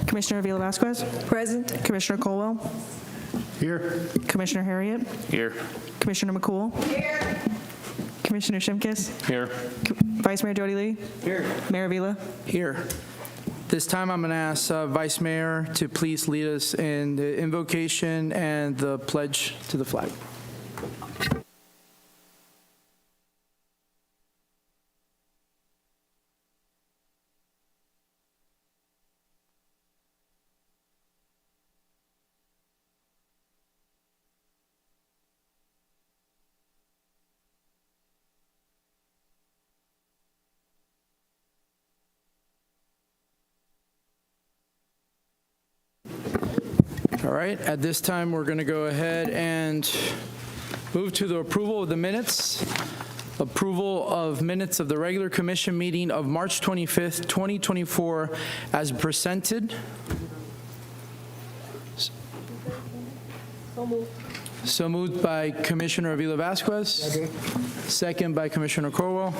Commissioner Avila Vasquez. Present. Commissioner Colwell. Here. Commissioner Harriet. Here. Commissioner McCool. Here. Commissioner Shimkus. Here. Vice Mayor Jody Lee. Here. Mayor Avila. Here. This time I'm going to ask Vice Mayor to please lead us in the invocation and the pledge to the flag. All right, at this time, we're going to go ahead and move to the approval of the minutes. Approval of minutes of the regular commission meeting of March 25th, 2024, as presented. So moved by Commissioner Avila Vasquez. Second by Commissioner Corwell.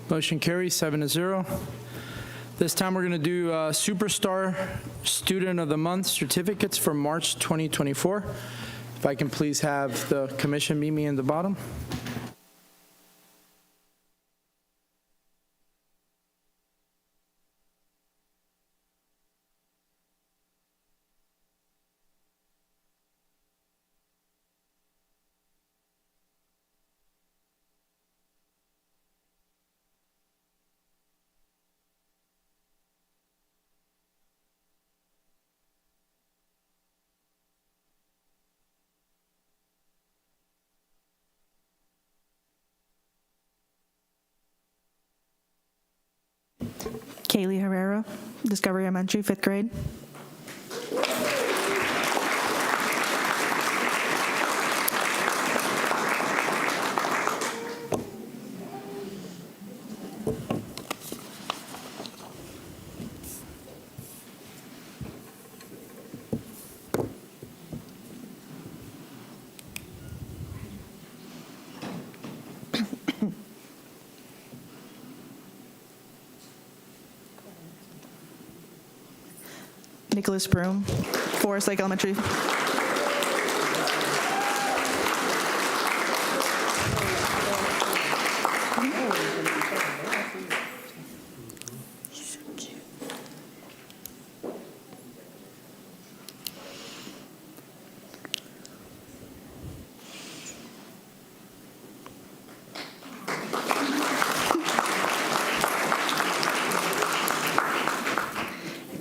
Motion carries 7-0. This time we're going to do Superstar Student of the Month certificates for March 2024. If I can please have the commission meet me in the bottom. Kaylee Herrera, Discovery Elementary, 5th grade. Nicholas Broom, Forest Lake Elementary.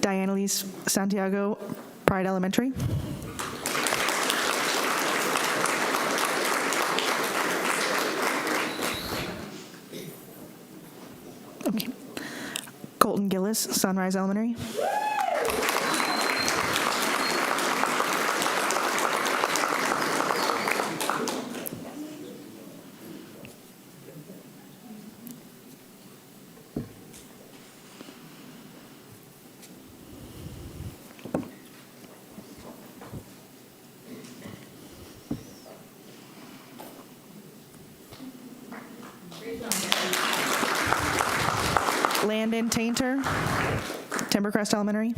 Diana Elise Santiago, Pride Elementary. Okay. Colton Gillis, Sunrise Elementary. Landon Tainter, Timbercrest Elementary.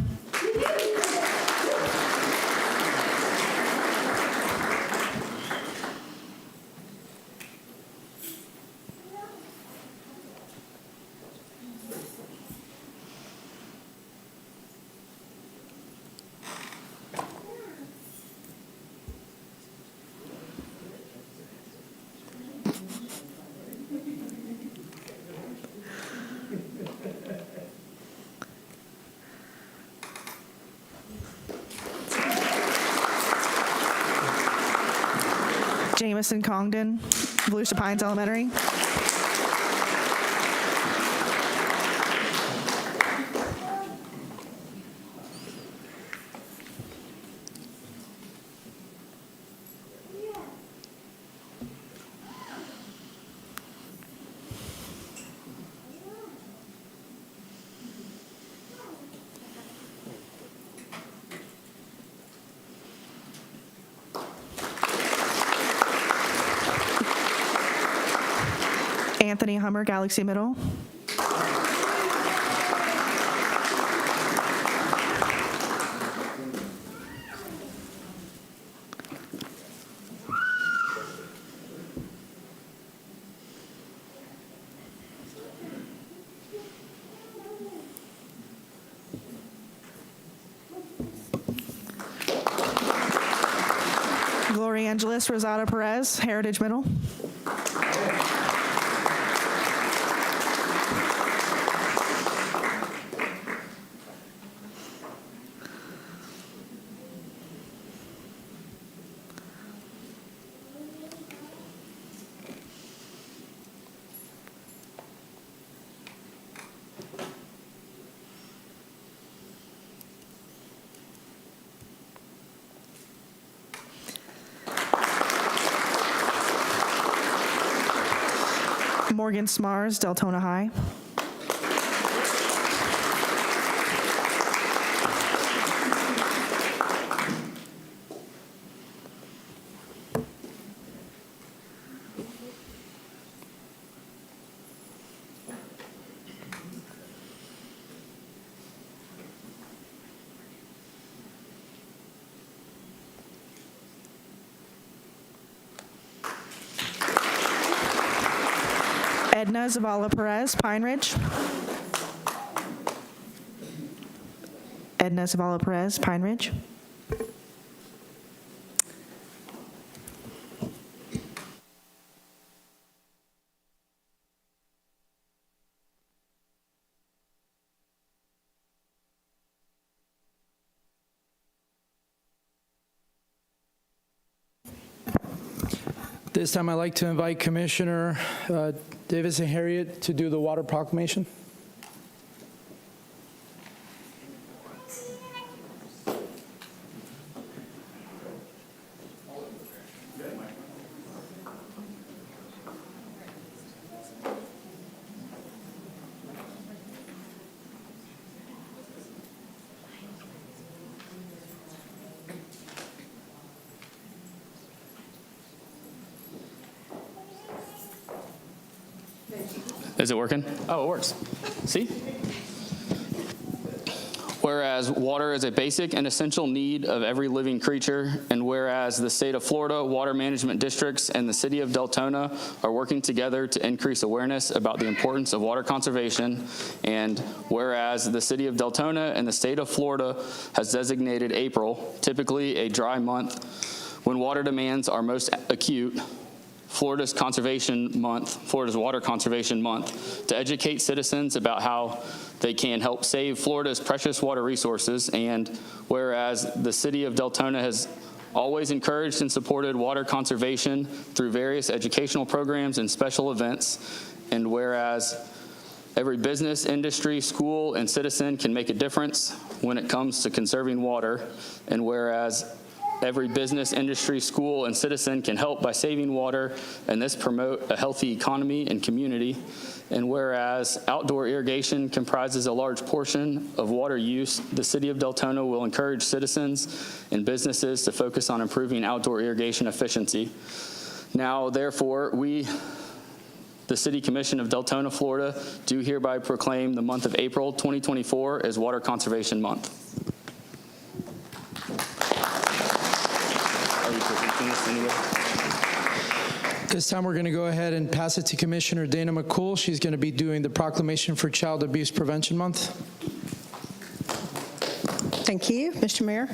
Jamison Congdon, Volusia Pines Elementary. Anthony Hummer, Galaxy Middle. Gloria Angeles Rosado Perez, Heritage Middle. Morgan Smars, Deltona High. Edna Zavala Perez, Pine Ridge. Edna Zavala Perez, Pine Ridge. This time I'd like to invite Commissioner Davis and Harriet to do the water proclamation. Is it working? Oh, it works. See? Whereas water is a basic and essential need of every living creature, and whereas the state of Florida water management districts and the city of Deltona are working together to increase awareness about the importance of water conservation, and whereas the city of Deltona and the state of Florida has designated April, typically a dry month, when water demands are most acute, Florida's Water Conservation Month, to educate citizens about how they can help save Florida's precious water resources. And whereas the city of Deltona has always encouraged and supported water conservation through various educational programs and special events, and whereas every business, industry, school, and citizen can make a difference when it comes to conserving water, and whereas every business, industry, school, and citizen can help by saving water, and this promote a healthy economy and community. And whereas outdoor irrigation comprises a large portion of water use, the city of Deltona will encourage citizens and businesses to focus on improving outdoor irrigation efficiency. Now, therefore, we, the City Commission of Deltona, Florida, do hereby proclaim the month of April 2024 as Water Conservation Month. This time we're going to go ahead and pass it to Commissioner Dana McCool. She's going to be doing the proclamation for Child Abuse Prevention Month. Thank you, Mr. Mayor.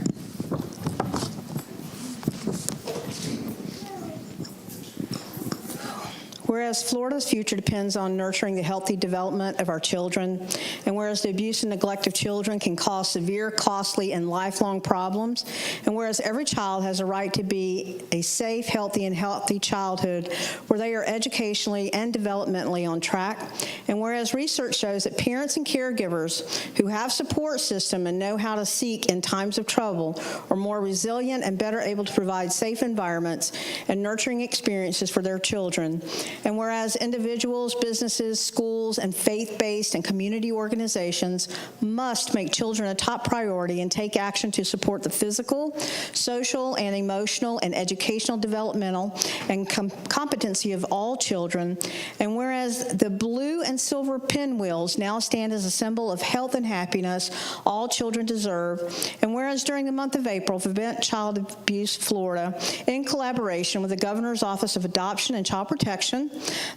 Whereas Florida's future depends on nurturing the healthy development of our children, and whereas the abuse and neglect of children can cause severe, costly, and lifelong problems, and whereas every child has a right to be a safe, healthy childhood where they are educationally and developmentally on track, and whereas research shows that parents and caregivers who have support system and know how to seek in times of trouble are more resilient and better able to provide safe environments and nurturing experiences for their children. And whereas individuals, businesses, schools, and faith-based and community organizations must make children a top priority and take action to support the physical, social, and emotional and educational developmental and competency of all children. And whereas whereas the blue and silver pinwheels now stand as a symbol of health and happiness all children deserve, and whereas during the month of April, Prevent Child Abuse Florida, in collaboration with the Governor's Office of Adoption and Child Protection,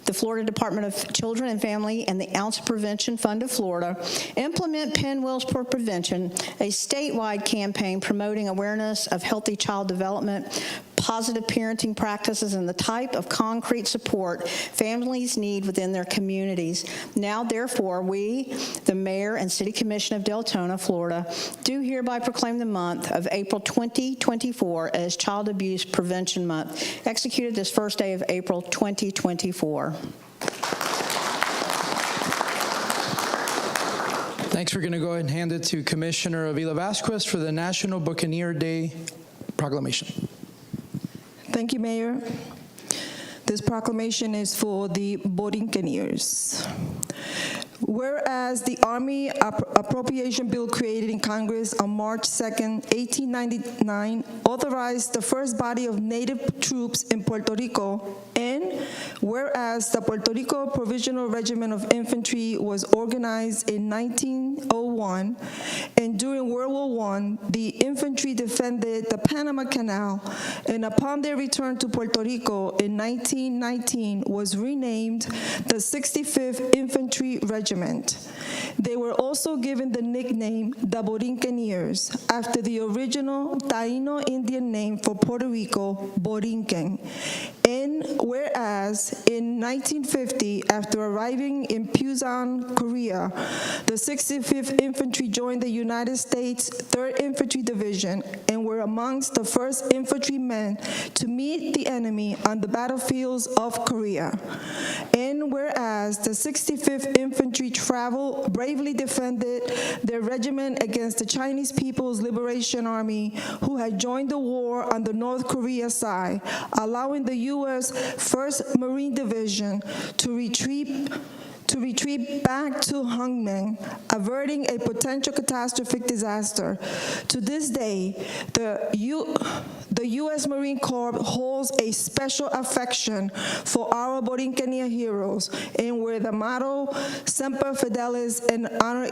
the Florida Department of Children and Family, and the Ounce Prevention Fund of Florida, implement Pinwheels for Prevention, a statewide campaign promoting awareness of healthy child development, positive parenting practices, and the type of concrete support families need within their communities. Now, therefore, we, the Mayor and City Commission of Deltona, Florida, do hereby proclaim the month of April 2024 as Child Abuse Prevention Month, executed this first day of April 2024. Thanks. We're going to go ahead and hand it to Commissioner Avila Vasquez for the National Buccaneer Day proclamation. Thank you, Mayor. This proclamation is for the Borinqueniers. Whereas the Army Appropriation Bill created in Congress on March 2nd, 1899, authorized the first body of native troops in Puerto Rico, and whereas the Puerto Rico Provisional Regiment of Infantry was organized in 1901, and during World War I, the infantry defended the Panama Canal, and upon their return to Puerto Rico in 1919 was renamed the 65th Infantry Regiment. They were also given the nickname the Borinqueniers after the original Taino Indian name for Puerto Rico, Borinquen. And whereas in 1950, after arriving in Pusan, Korea, the 65th Infantry joined the United States 3rd Infantry Division and were amongst the first infantrymen to meet the enemy on the battlefields of Korea. And whereas the 65th Infantry bravely defended their regiment against the Chinese People's Liberation Army, who had joined the war on the North Korea side, allowing the U.S. 1st Marine Division to retreat back to Hungmen, averting a potential catastrophic disaster. To this day, the U.S. Marine Corps holds a special affection for our Borinquenia heroes, and where the motto Semper Fidelis and Honor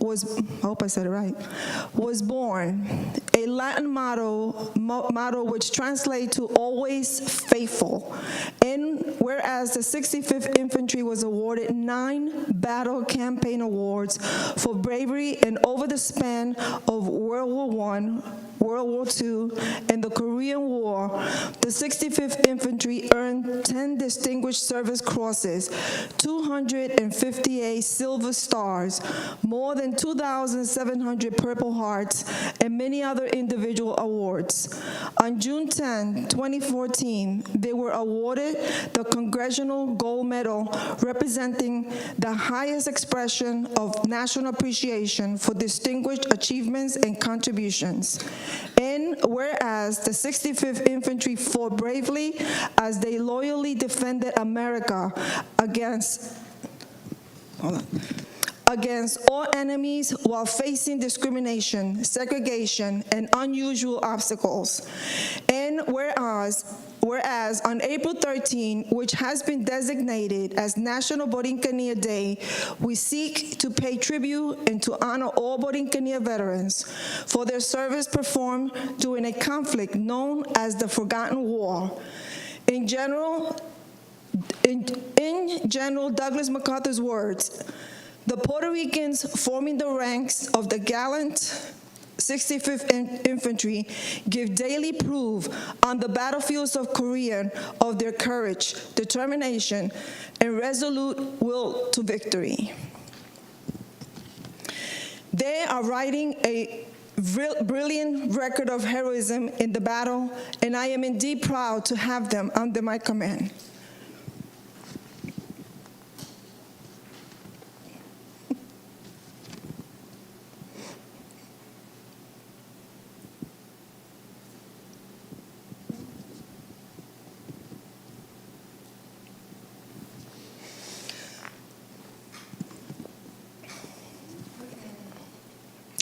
was, I hope I said it right, was born, a Latin motto which translates to always faithful. And whereas the 65th Infantry was awarded 9 battle campaign awards for bravery, and over the span of World War I, World War II, and the Korean War, the 65th Infantry earned 10 Distinguished Service Crosses, 258 Silver Stars, more than 2,700 Purple Hearts, and many other individual awards. On June 10, 2014, they were awarded the Congressional Gold Medal, representing the highest expression of national appreciation for distinguished achievements and contributions. And whereas the 65th Infantry fought bravely as they loyally defended America against all enemies while facing discrimination, segregation, and unusual obstacles. And whereas on April 13, which has been designated as National Borinquenia Day, we seek to pay tribute and to honor all Borinquenia veterans for their service performed during a conflict known as the Forgotten War. In General Douglas MacArthur's words, the Puerto Ricans forming the ranks of the gallant 65th Infantry give daily proof on the battlefields of Korea of their courage, determination, and resolute will to victory. They are writing a brilliant record of heroism in the battle, and I am indeed proud to have them under my command.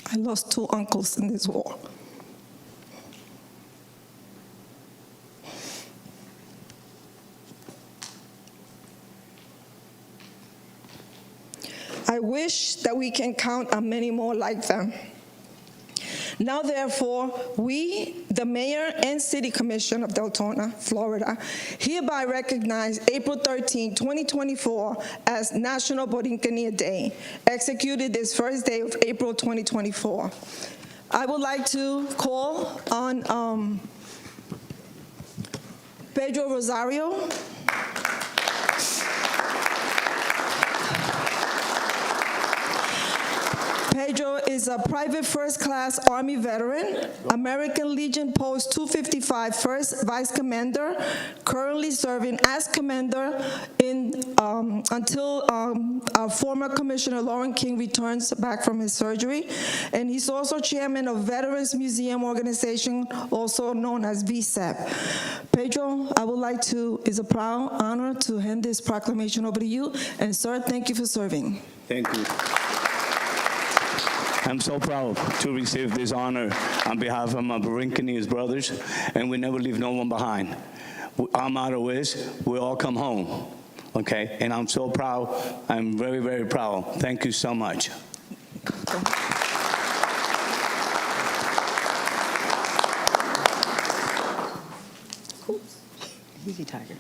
I lost 2 uncles in this war. I wish that we can count on many more like them. Now, therefore, we, the Mayor and City Commission of Deltona, Florida, hereby recognize April 13, 2024 as National Borinquen Day, executed this first day of April 2024. I would like to call on Pedro Rosario. Pedro is a private first-class Army veteran, American Legion Post 255 First Vice Commander, currently serving as Commander until our former Commissioner Lauren King returns back from his surgery. And he's also Chairman of Veterans Museum Organization, also known as VSEP. Pedro, I would like to, it's a proud honor to hand this proclamation over to you. And sir, thank you for serving. Thank you. I'm so proud to receive this honor on behalf of my Borinquen brothers, and we never leave no one behind. Our motto is, we all come home, okay? And I'm so proud. I'm very, very proud. Thank you so much. Easy, Tiger.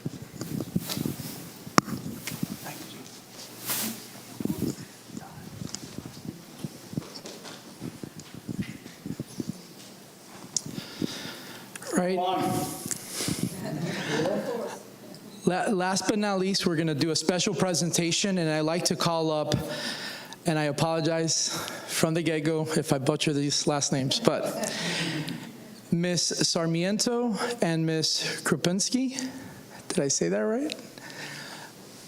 Right. Last but not least, we're going to do a special presentation, and I'd like to call up, and I apologize from the get-go if I butcher these last names, but Ms. Sarmiento and Ms. Krupinski. Did I say that right?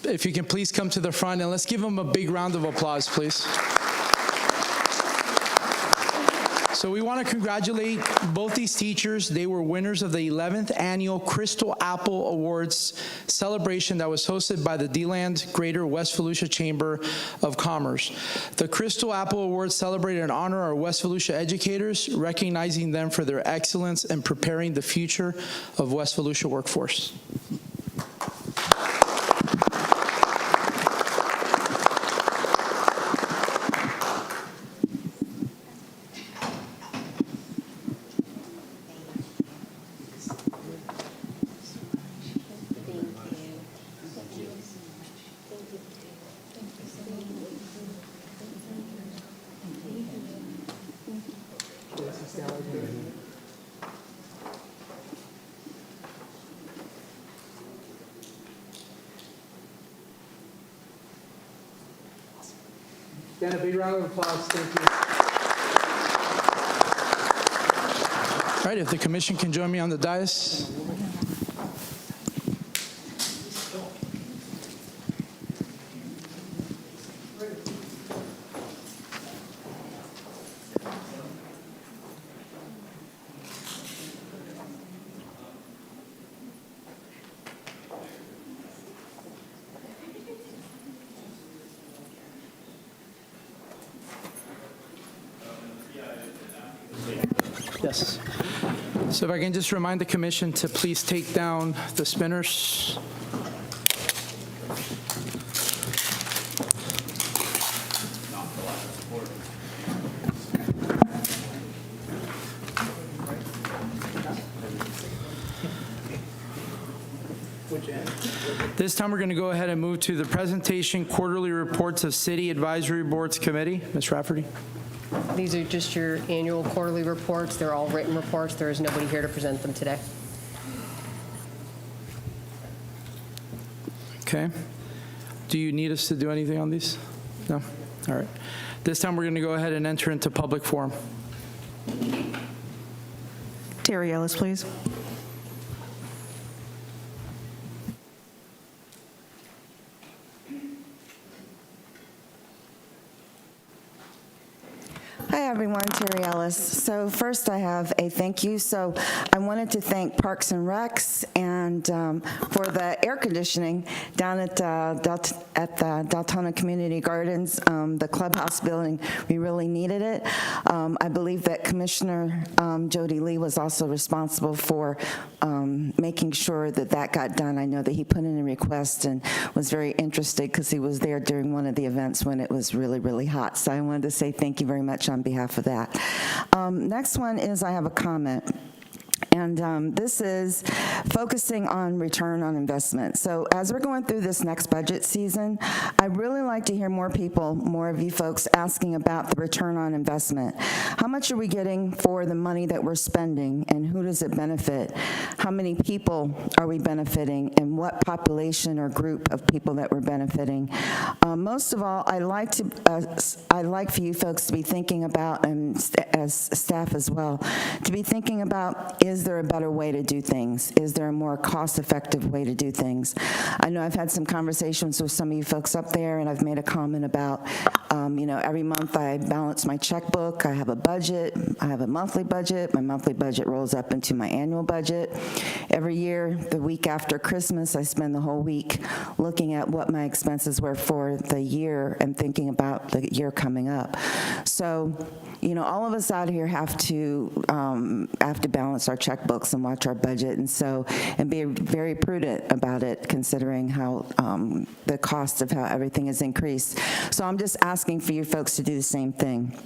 If you can please come to the front, and let's give them a big round of applause, please. So we want to congratulate both these teachers. They were winners of the 11th Annual Crystal Apple Awards celebration that was hosted by the DeLand Greater West Volusia Chamber of Commerce. The Crystal Apple Awards celebrated and honor our West Volusia educators, recognizing them for their excellence in preparing the future of West Volusia workforce. Again, a big round of applause. Thank you. All right, if the commission can join me on the dais. Yes. So if I can just remind the commission to please take down the spinners. This time we're going to go ahead and move to the presentation quarterly reports of City Advisory Boards Committee. Ms. Rafferty. These are just your annual quarterly reports. They're all written reports. There is nobody here to present them today. Okay. Do you need us to do anything on these? No? All right. This time we're going to go ahead and enter into public forum. Terry Ellis, please. Hi, everyone. Terry Ellis. So first I have a thank you. So I wanted to thank Parks and Recs and And for the air conditioning down at the Deltona Community Gardens, the clubhouse building, we really needed it. I believe that Commissioner Jody Lee was also responsible for making sure that that got done. I know that he put in a request and was very interested because he was there during one of the events when it was really, really hot. So I wanted to say thank you very much on behalf of that. Next one is I have a comment. And this is focusing on return on investment. So as we're going through this next budget season, I'd really like to hear more people, more of you folks asking about the return on investment. How much are we getting for the money that we're spending, and who does it benefit? How many people are we benefiting, and what population or group of people that we're benefiting? Most of all, I'd like for you folks to be thinking about, and as staff as well, to be thinking about, is there a better way to do things? Is there a more cost-effective way to do things? I know I've had some conversations with some of you folks up there, and I've made a comment about, every month I balance my checkbook. I have a budget. I have a monthly budget. My monthly budget rolls up into my annual budget. Every year, the week after Christmas, I spend the whole week looking at what my expenses were for the year and thinking about the year coming up. So, all of us out here have to balance our checkbooks and watch our budget, and be very prudent about it, considering how the cost of how everything has increased. So I'm just asking for you folks to do the same thing.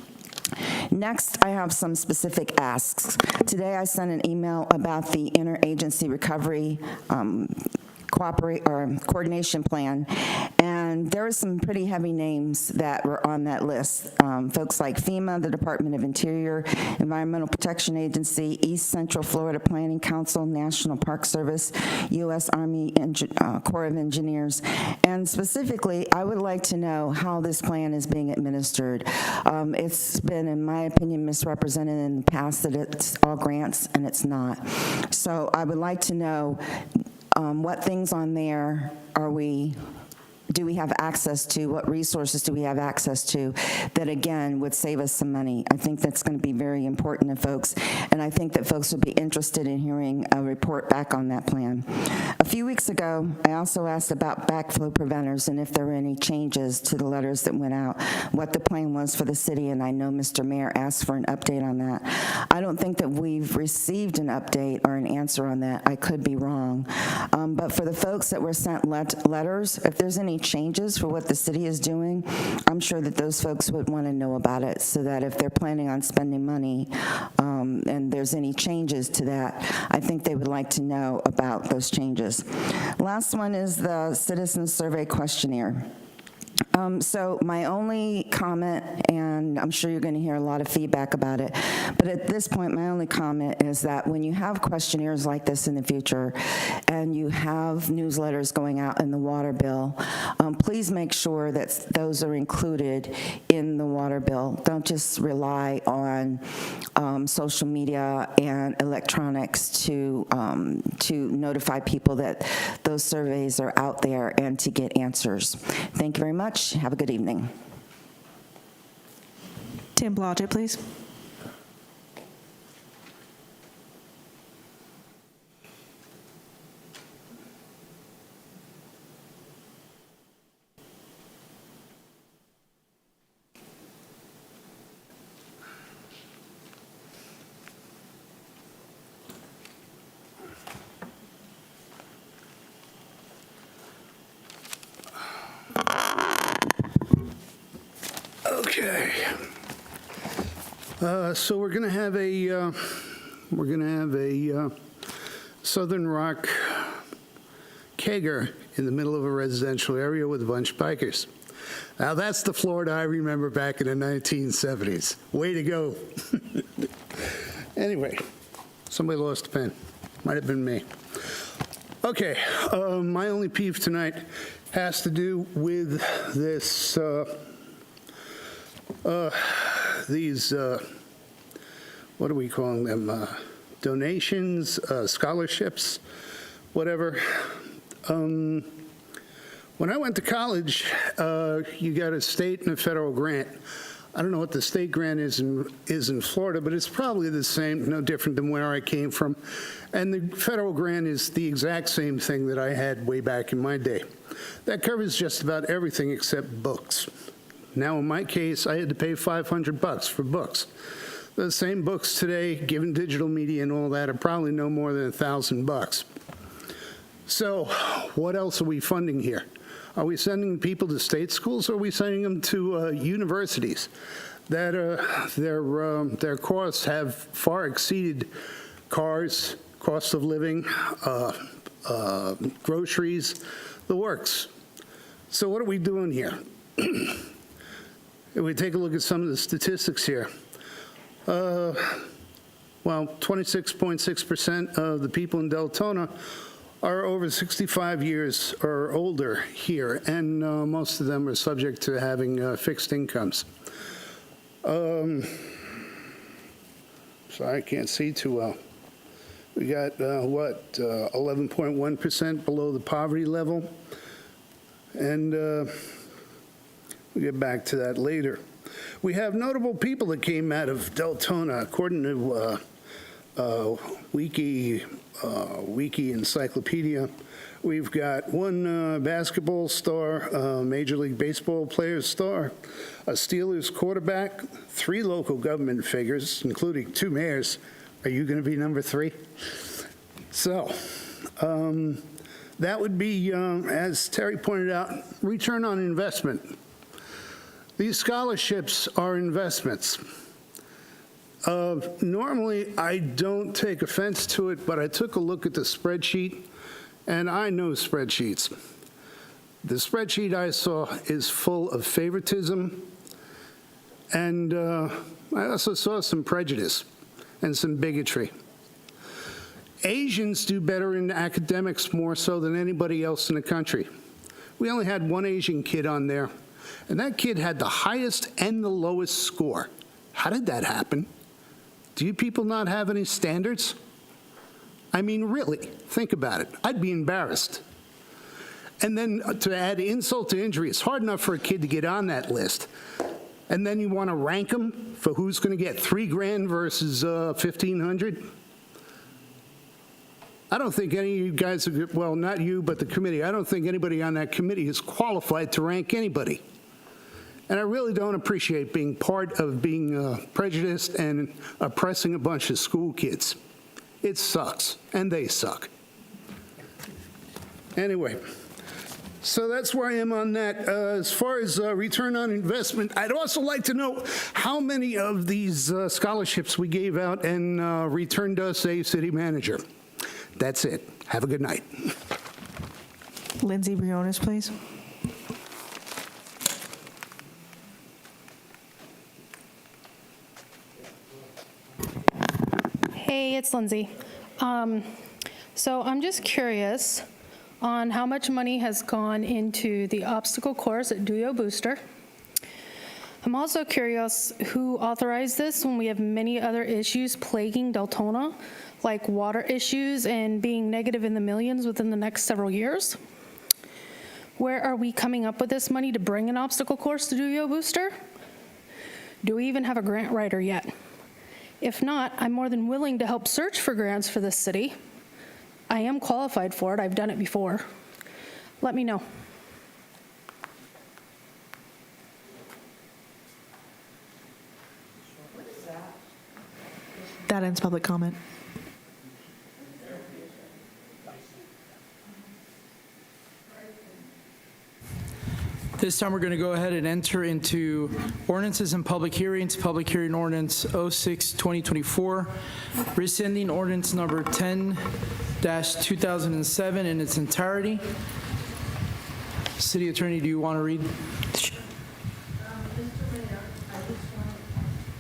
Next, I have some specific asks. Today, I sent an email about the interagency recovery coordination plan, and there were some pretty heavy names that were on that list. Folks like FEMA, the Department of Interior, Environmental Protection Agency, East Central Florida Planning Council, National Park Service, U.S. Army Corps of Engineers, and specifically, I would like to know how this plan is being administered. It's been, in my opinion, misrepresented in the past that it's all grants, and it's not. So I would like to know what things on there do we have access to? What resources do we have access to that, again, would save us some money? I think that's going to be very important to folks, and I think that folks would be interested in hearing a report back on that plan. A few weeks ago, I also asked about backflow preventers and if there were any changes to the letters that went out, what the plan was for the city, and I know Mr. Mayor asked for an update on that. I don't think that we've received an update or an answer on that. I could be wrong. But for the folks that were sent letters, if there's any changes for what the city is doing, I'm sure that those folks would want to know about it, so that if they're planning on spending money and there's any changes to that, I think they would like to know about those changes. Last one is the citizen survey questionnaire. So my only comment, and I'm sure you're going to hear a lot of feedback about it, but at this point, my only comment is that when you have questionnaires like this in the future, and you have newsletters going out in the water bill, please make sure that those are included in the water bill. Don't just rely on social media and electronics to notify people that those surveys are out there and to get answers. Thank you very much. Have a good evening. Tim Blodgett, please. Okay. So we're going to have a Southern Rock kegger in the middle of a residential area with a bunch of bikers. Now that's the Florida I remember back in the 1970s. Way to go. Anyway, somebody lost a pen. Might have been me. Okay, my only peeve tonight has to do with this, these, what are we calling them? Donations, scholarships, whatever. When I went to college, you got a state and a federal grant. I don't know what the state grant is in Florida, but it's probably the same, no different than where I came from. And the federal grant is the exact same thing that I had way back in my day. That covers just about everything except books. Now, in my case, I had to pay $500 for books. The same books today, given digital media and all that, are probably no more than $1,000. So what else are we funding here? Are we sending people to state schools, or are we sending them to universities that their costs have far exceeded cars, cost of living, groceries, the works? So what are we doing here? If we take a look at some of the statistics here, well, 26.6% of the people in Deltona are over 65 years or older here, and most of them are subject to having fixed incomes. Sorry, I can't see too well. We got, 11.1% below the poverty level, and we'll get back to that later. We have notable people that came out of Deltona, according to Wiki Encyclopedia. We've got one basketball star, Major League Baseball player star, a Steelers quarterback, 3 local government figures, including 2 mayors. Are you going to be number 3? So that would be, as Terry pointed out, return on investment. These scholarships are investments. Normally, I don't take offense to it, but I took a look at the spreadsheet, and I know spreadsheets. The spreadsheet I saw is full of favoritism, and I also saw some prejudice and some bigotry. Asians do better in academics more so than anybody else in the country. We only had one Asian kid on there, and that kid had the highest and the lowest score. How did that happen? Do you people not have any standards? I mean, really, think about it. I'd be embarrassed. And then to add insult to injury, it's hard enough for a kid to get on that list. And then you want to rank them for who's going to get $3,000 versus $1,500? I don't think any of you guys, well, not you, but the committee, I don't think anybody on that committee is qualified to rank anybody. And I really don't appreciate being part of being prejudiced and oppressing a bunch of school kids. It sucks, and they suck. Anyway, so that's where I am on that. As far as return on investment, I'd also like to know how many of these scholarships we gave out and returned us a city manager. That's it. Have a good night. Lindsay Briones, please. Hey, it's Lindsay. So I'm just curious on how much money has gone into the obstacle course at Duyo Booster. I'm also curious who authorized this when we have many other issues plaguing Deltona, like water issues and being negative in the millions within the next several years. Where are we coming up with this money to bring an obstacle course to Duyo Booster? Do we even have a grant writer yet? If not, I'm more than willing to help search for grants for this city. I am qualified for it. I've done it before. Let me know. That ends public comment. This time, we're going to go ahead and enter into ordinances and public hearings. Public hearing ordinance 06-2024, rescinding ordinance number 10-2007 in its entirety. City Attorney, do you want to read?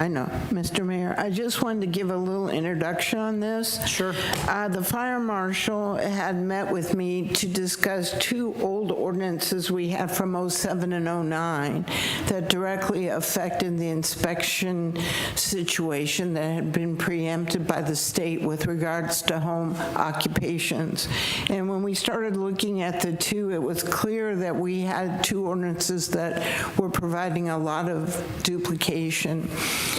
I know, Mr. Mayor. I just wanted to give a little introduction on this. Sure. The fire marshal had met with me to discuss two old ordinances we had from '07 and '09 that directly affected the inspection situation that had been preempted by the state with regards to home occupations. And when we started looking at the two, it was clear that we had two ordinances that were providing a lot of duplication.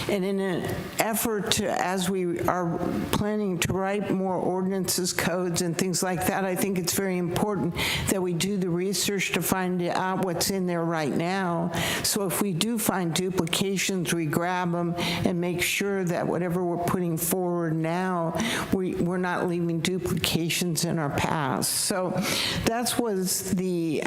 And in an effort to, as we are planning to write more ordinances, codes, and things like that, I think it's very important that we do the research to find out what's in there right now. So if we do find duplications, we grab them and make sure that whatever we're putting forward now, we're not leaving duplications in our past. So that was the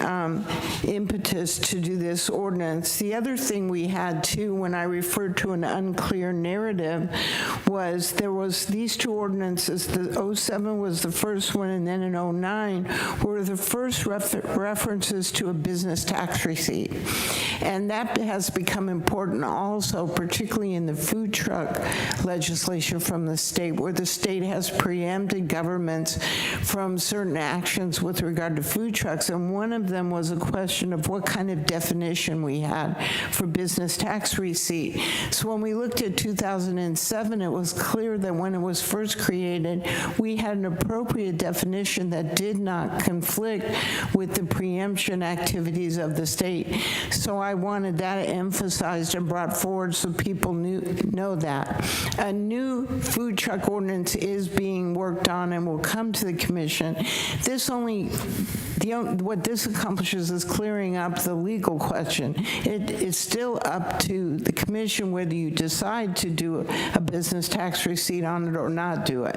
impetus to do this ordinance. The other thing we had too, when I referred to an unclear narrative, was there was these two ordinances. The '07 was the first one, and then in '09 were the first references to a business tax receipt. And that has become important also, particularly in the food truck legislation from the state, where the state has preempted governments from certain actions with regard to food trucks. And one of them was a question of what kind of definition we had for business tax receipt. So when we looked at 2007, it was clear that when it was first created, we had an appropriate definition that did not conflict with the preemption activities of the state. So I wanted that emphasized and brought forward so people know that. A new food truck ordinance is being worked on and will come to the commission. What this accomplishes is clearing up the legal question. It is still up to the commission whether you decide to do a business tax receipt on it or not do it.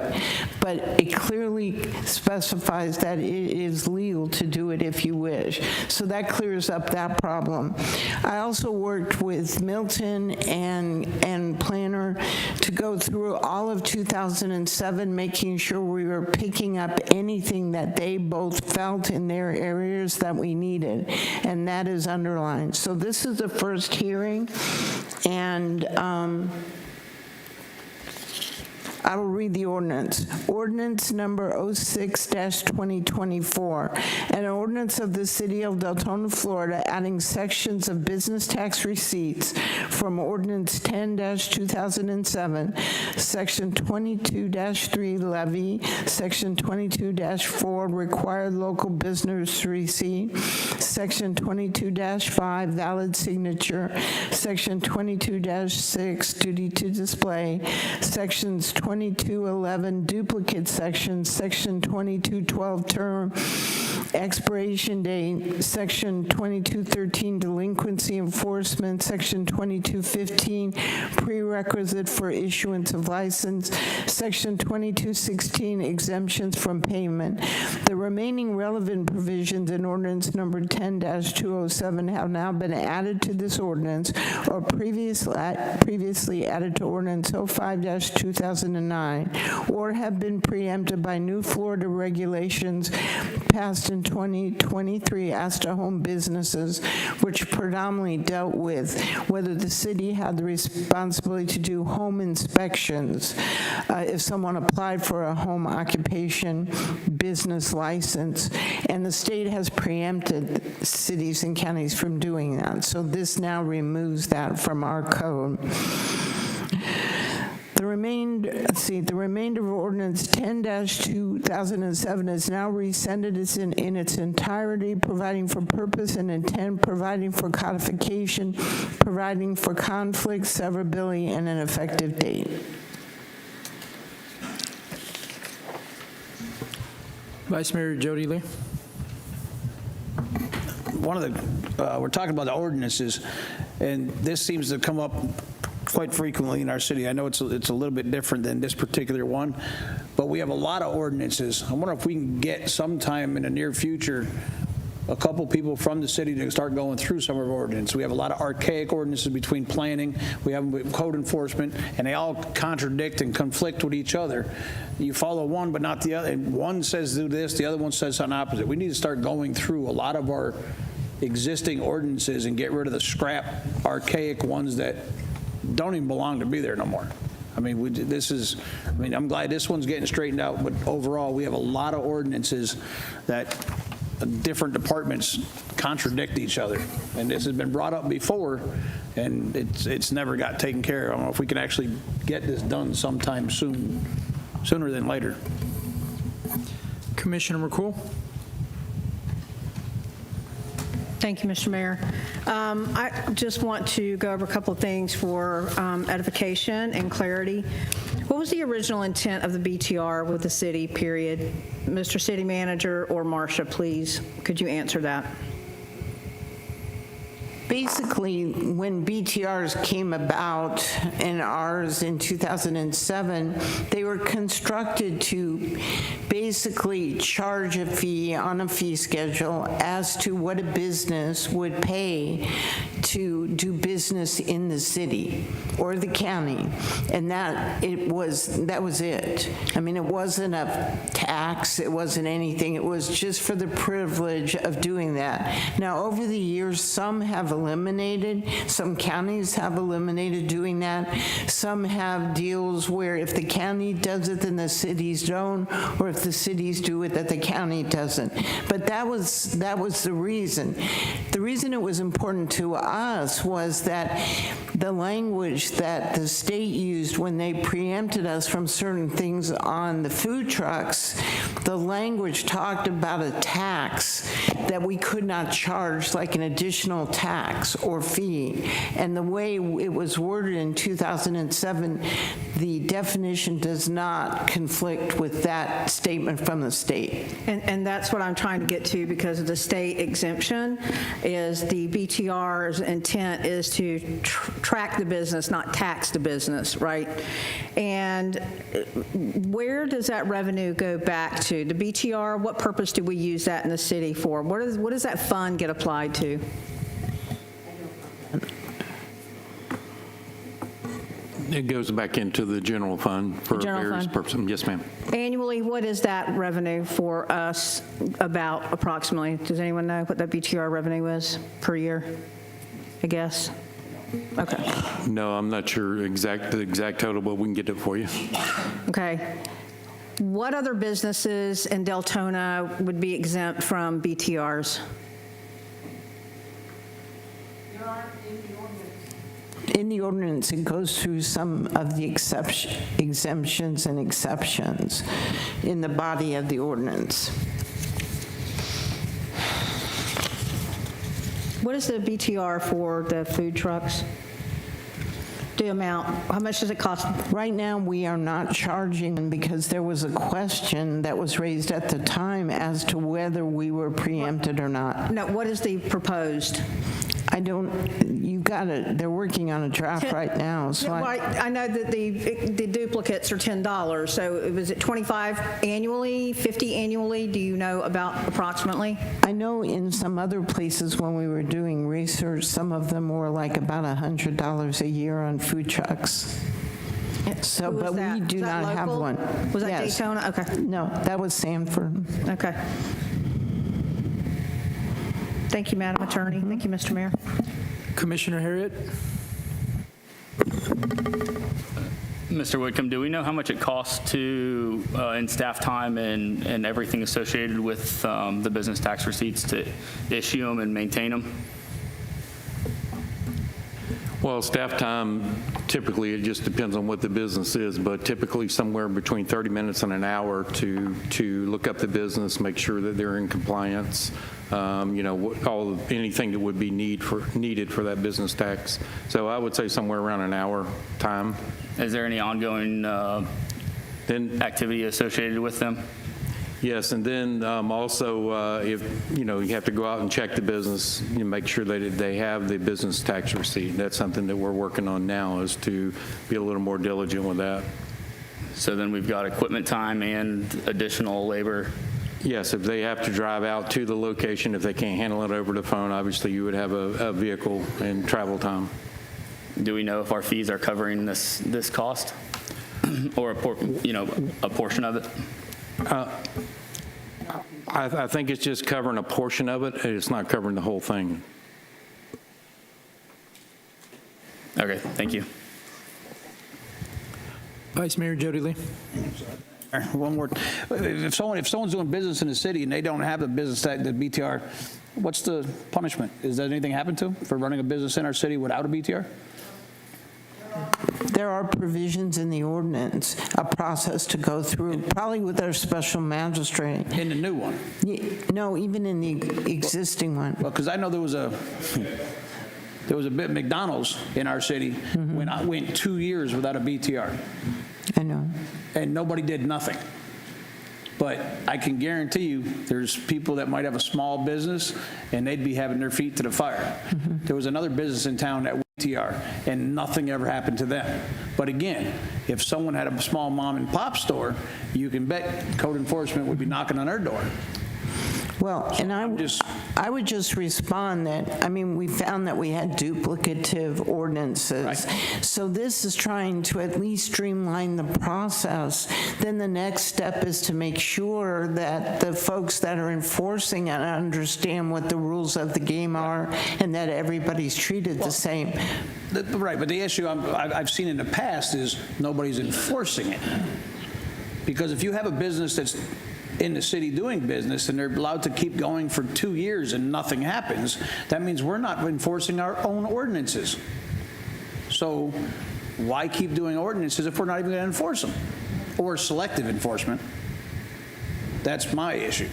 But it clearly specifies that it is legal to do it if you wish. So that clears up that problem. I also worked with Milton and Planner to go through all of 2007, making sure we were picking up anything that they both felt in their areas that we needed, and that is underlined. So this is the first hearing, and I will read the ordinance. Ordinance number 06-2024, an ordinance of the City of Deltona, Florida, adding sections of business tax receipts from Ordinance 10-2007, Section 22-3 levy, Section 22-4 required local business receipt, Section 22-5 valid signature, Section 22-6 duty to display, Sections 2211 duplicate sections, Section 2212 term expiration date, Section 2213 delinquency enforcement, Section 2215 prerequisite for issuance of license, Section 2216 exemptions from payment. The remaining relevant provisions in ordinance number 10-207 have now been added to this ordinance or previously added to ordinance 05-2009 or have been preempted by new Florida regulations passed in 2023 as to home businesses, which predominantly dealt with whether the city had the responsibility to do home inspections if someone applied for a home occupation business license, and the state has preempted cities and counties from doing that. So this now removes that from our code. The remainder of Ordinance 10-2007 is now rescinded in its entirety, providing for purpose and intent, providing for codification, providing for conflict, severability, and an effective date. Vice Mayor Jody Lee. We're talking about the ordinances, and this seems to come up quite frequently in our city. I know it's a little bit different than this particular one, but we have a lot of ordinances. I wonder if we can get sometime in the near future a couple people from the city to start going through some of our ordinances. We have a lot of archaic ordinances between planning, we have code enforcement, and they all contradict and conflict with each other. You follow one but not the other, and one says do this, the other one says something opposite. We need to start going through a lot of our existing ordinances and get rid of the scrap archaic ones that don't even belong to be there no more. I mean, I'm glad this one's getting straightened out, but overall, we have a lot of ordinances that different departments contradict each other. And this has been brought up before, and it's never got taken care of. I don't know if we can actually get this done sometime soon, sooner than later. Commissioner McCool? Thank you, Mr. Mayor. I just want to go over a couple of things for edification and clarity. What was the original intent of the BTR with the city, period? Mr. City Manager or Marcia, please, could you answer that? Basically, when BTRs came about and ours in 2007, they were constructed to basically charge a fee on a fee schedule as to what a business would pay to do business in the city or the county. And that was it. I mean, it wasn't a tax, it wasn't anything, it was just for the privilege of doing that. Now, over the years, some have eliminated, some counties have eliminated doing that. Some have deals where if the county does it, then the cities don't, or if the cities do it, that the county doesn't. But that was the reason. The reason it was important to us was that the language that the state used when they preempted us from certain things on the food trucks, the language talked about a tax that we could not charge, like an additional tax or fee. And the way it was worded in 2007, the definition does not conflict with that statement from the state. And that's what I'm trying to get to, because of the state exemption, is the BTR's intent is to track the business, not tax the business, right? And where does that revenue go back to? The BTR, what purpose do we use that in the city for? What does that fund get applied to? It goes back into the general fund for various purposes. Yes, ma'am. Annually, what is that revenue for us about approximately? Does anyone know what that BTR revenue is per year, I guess? Okay. No, I'm not sure the exact total, but we can get it for you. Okay. What other businesses in Deltona would be exempt from BTRs? In the ordinance, it goes through some of the exemptions and exceptions in the body of the ordinance. What is the BTR for the food trucks? The amount, how much does it cost? Right now, we are not charging them because there was a question that was raised at the time as to whether we were preempted or not. No, what is the proposed? They're working on a draft right now. So I know that the duplicates are $10, so was it 25 annually, 50 annually? Do you know about approximately? I know in some other places when we were doing research, some of them were like about $100 a year on food trucks. So, but we do not have one. Was that Daytona? Okay. No, that was Sanford. Okay. Thank you, Madam Attorney. Thank you, Mr. Mayor. Commissioner Harriet? Mr. Whitcomb, do we know how much it costs to, in staff time and everything associated with the business tax receipts to issue them and maintain them? Well, staff time, typically, it just depends on what the business is, but typically somewhere between 30 minutes and an hour to look up the business, make sure that they're in compliance, anything that would be needed for that business tax. So I would say somewhere around an hour time. Is there any ongoing activity associated with them? Yes, and then also if you have to go out and check the business, make sure that they have the business tax receipt. That's something that we're working on now, is to be a little more diligent with that. So then we've got equipment time and additional labor. Yes, if they have to drive out to the location, if they can't handle it over the phone, obviously you would have a vehicle and travel time. Do we know if our fees are covering this cost, or a portion of it? I think it's just covering a portion of it. It's not covering the whole thing. Okay, thank you. Vice Mayor Jody Lee. One more. If someone's doing business in the city and they don't have the business tax, the BTR, what's the punishment? Is there anything happen to them for running a business in our city without a BTR? There are provisions in the ordinance, a process to go through, probably with our special magistrate. In the new one? No, even in the existing one. Well, because I know there was a bit McDonald's in our city when I went 2 years without a BTR. I know. And nobody did nothing. But I can guarantee you, there's people that might have a small business, and they'd be having their feet to the fire. There was another business in town that BTR, and nothing ever happened to them. But again, if someone had a small mom and pop store, you can bet code enforcement would be knocking on their door. Well, and I would just respond that, I mean, we found that we had duplicative ordinances. Right. So this is trying to at least streamline the process. Then the next step is to make sure that the folks that are enforcing it understand what the rules of the game are and that everybody's treated the same. Right, but the issue I've seen in the past is nobody's enforcing it. Because if you have a business that's in the city doing business and they're allowed to keep going for 2 years and nothing happens, that means we're not enforcing our own ordinances. So why keep doing ordinances if we're not even going to enforce them? Or selective enforcement. That's my issue.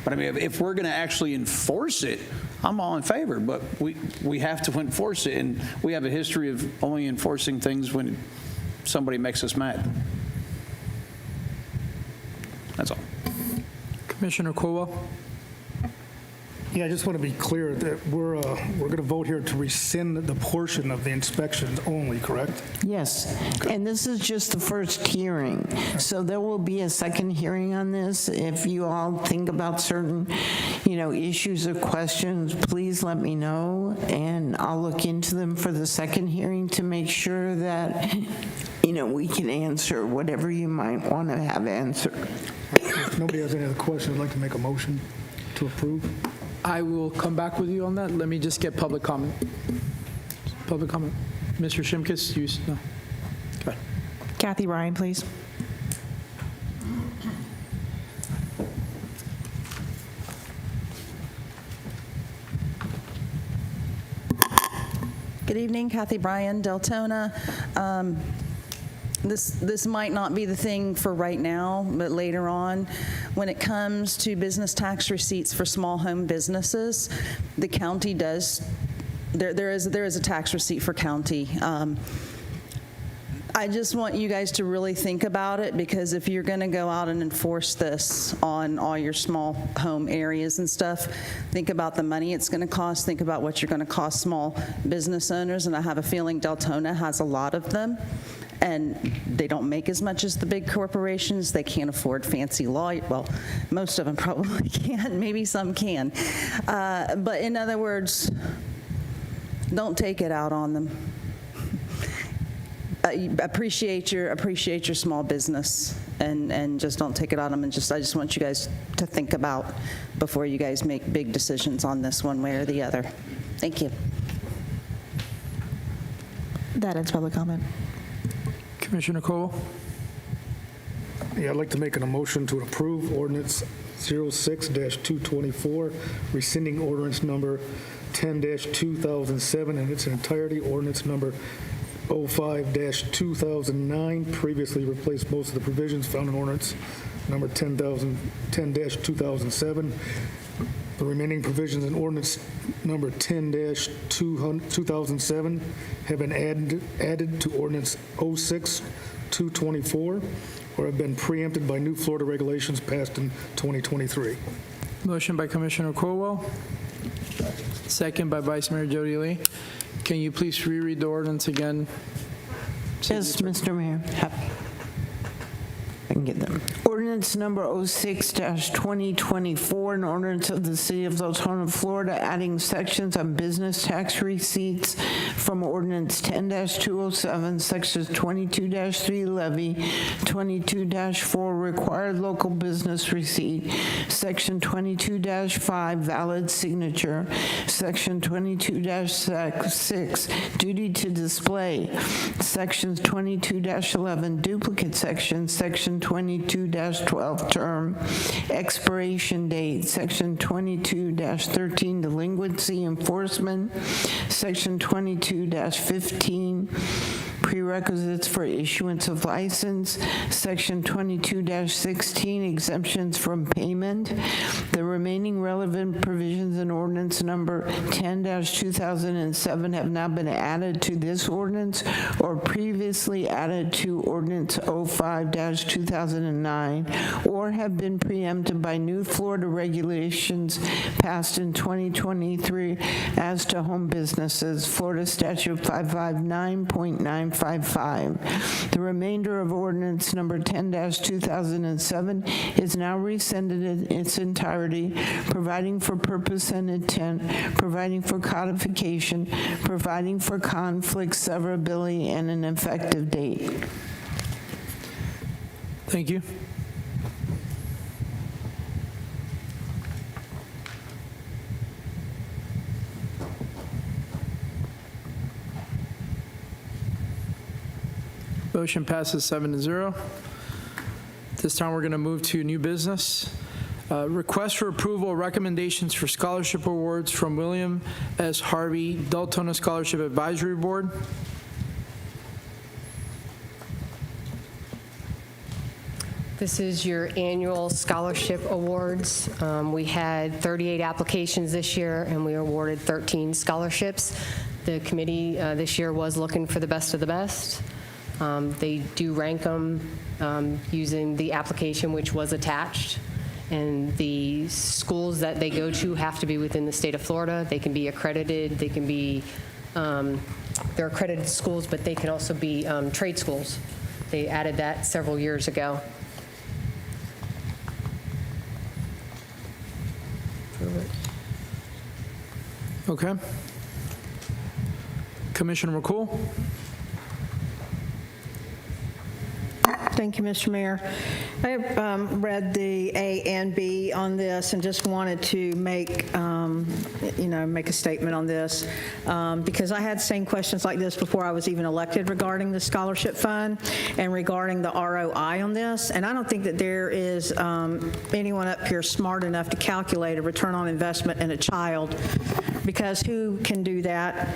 But I mean, if we're going to actually enforce it, I'm all in favor, but we have to enforce it, and we have a history of only enforcing things when somebody makes us mad. That's all. Commissioner Colwell. Yeah, I just want to be clear that we're going to vote here to rescind the portion of the inspections only, correct? Yes, and this is just the first hearing. So there will be a second hearing on this. If you all think about certain, issues or questions, please let me know, and I'll look into them for the second hearing to make sure that, we can answer whatever you might want to have answered. If nobody has any other questions, I'd like to make a motion to approve. I will come back with you on that. Let me just get public comment. Public comment. Mr. Shimkus, no. Go ahead. Kathy Ryan, please. Good evening, Kathy Bryan, Deltona. This might not be the thing for right now, but later on, when it comes to business tax receipts for small home businesses, the county does, there is a tax receipt for county. I just want you guys to really think about it, because if you're going to go out and enforce this on all your small home areas and stuff, think about the money it's going to cost, think about what you're going to cost small business owners, and I have a feeling Deltona has a lot of them. And they don't make as much as the big corporations. They can't afford fancy law. Well, most of them probably can. Maybe some can. But in other words, don't take it out on them. Appreciate your small business, and just don't take it out on them. And I just want you guys to think about before you guys make big decisions on this one way or the other. Thank you. That ends public comment. Commissioner Colwell. Yeah, I'd like to make a motion to approve ordinance 06-224, rescinding ordinance number 10-2007 in its entirety, ordinance number 05-2009, previously replaced most of the provisions found in ordinance number 10-2007. The remaining provisions in ordinance number 10-2007 have been added to ordinance 06-224, or have been preempted by new Florida regulations passed in 2023. Motion by Commissioner Colwell. Second by Vice Mayor Jody Lee. Can you please reread the ordinance again? Yes, Mr. Mayor. I can get them. Ordinance number 06-2024, an ordinance of the City of Deltona, Florida, adding sections on business tax receipts from Ordinance 10-207, Sections 22-3 levy, 22-4 required local business receipt, Section 22-5 valid signature, Section 22-6 duty to display, Sections 22-11 duplicate sections, Section 22-12 term, expiration date, Section 22-13 delinquency enforcement, Section 22-15 prerequisites for issuance of license, Section 22-16 exemptions from payment. The remaining relevant provisions in ordinance number 10-2007 have now been added to this ordinance or previously added to ordinance 05-2009 or have been preempted by new Florida regulations passed in 2023 as to home businesses, Florida Statute 559.955. The remainder of ordinance number 10-2007 is now rescinded in its entirety, providing for purpose and intent, providing for codification, providing for conflict, severability, and an effective date. Thank you. Motion passes 7-0. This time we're going to move to new business. Request for approval of recommendations for scholarship awards from William S. Harvey Deltona Scholarship Advisory Board. This is your annual scholarship awards. We had 38 applications this year, and we awarded 13 scholarships. The committee this year was looking for the best of the best. They do rank them using the application which was attached, and the schools that they go to have to be within the state of Florida. They can be accredited. They can be, they're accredited schools, but they can also be trade schools. They added that several years ago. Okay. Commissioner McCool. Thank you, Mr. Mayor. I have read the A and B on this and just wanted to make, make a statement on this because I had the same questions like this before I was even elected regarding the scholarship fund and regarding the ROI on this. And I don't think that there is anyone up here smart enough to calculate a return on investment in a child, because who can do that?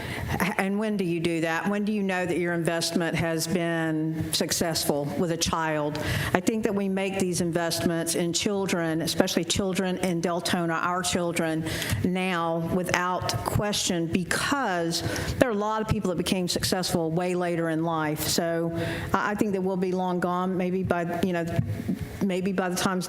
And when do you do that? When do you know that your investment has been successful with a child? I think that we make these investments in children, especially children in Deltona, our children, now without question, because there are a lot of people that became successful way later in life. So I think that we'll be long gone, maybe by the time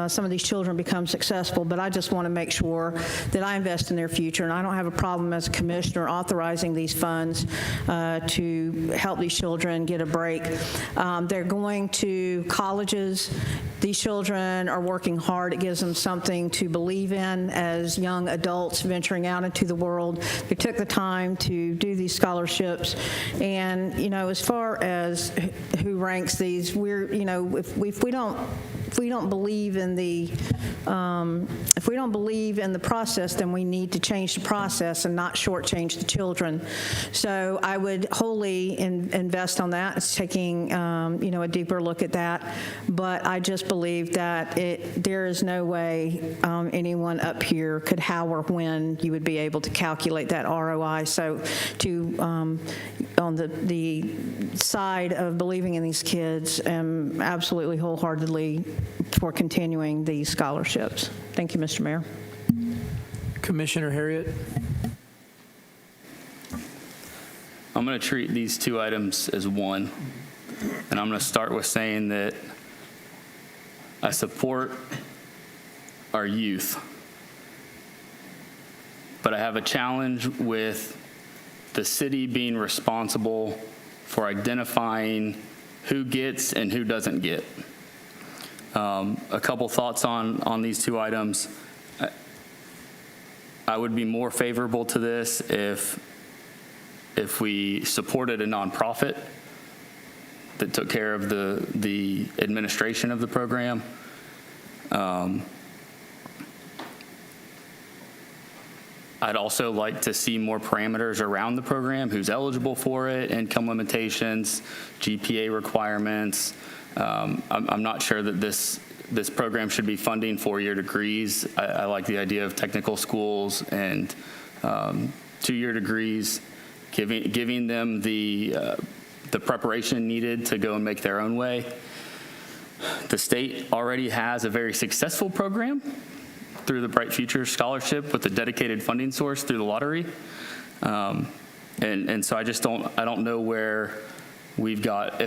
some of these children become successful, but I just want to make sure that I invest in their future, and I don't have a problem as a commissioner authorizing these funds to help these children get a break. They're going to colleges. These children are working hard. It gives them something to believe in as young adults venturing out into the world. They took the time to do these scholarships, and as far as who ranks these, we're if we don't believe in the process, then we need to change the process and not shortchange the children. So I would wholly invest on that. It's taking a deeper look at that. But I just believe that there is no way anyone up here could how or when you would be able to calculate that ROI. So on the side of believing in these kids, absolutely wholeheartedly for continuing these scholarships. Thank you, Mr. Mayor. Commissioner Harriet. I'm going to treat these two items as one, and I'm going to start with saying that I support our youth, but I have a challenge with the city being responsible for identifying who gets and who doesn't get. A couple thoughts on these two items. I would be more favorable to this if we supported a nonprofit that took care of the administration of the program. I'd also like to see more parameters around the program, who's eligible for it, income limitations, GPA requirements. I'm not sure that this program should be funding four-year degrees. I like the idea of technical schools and two-year degrees, giving them the preparation needed to go and make their own way. The state already has a very successful program through the Bright Futures Scholarship with a dedicated funding source through the lottery. And so I don't know where we've got,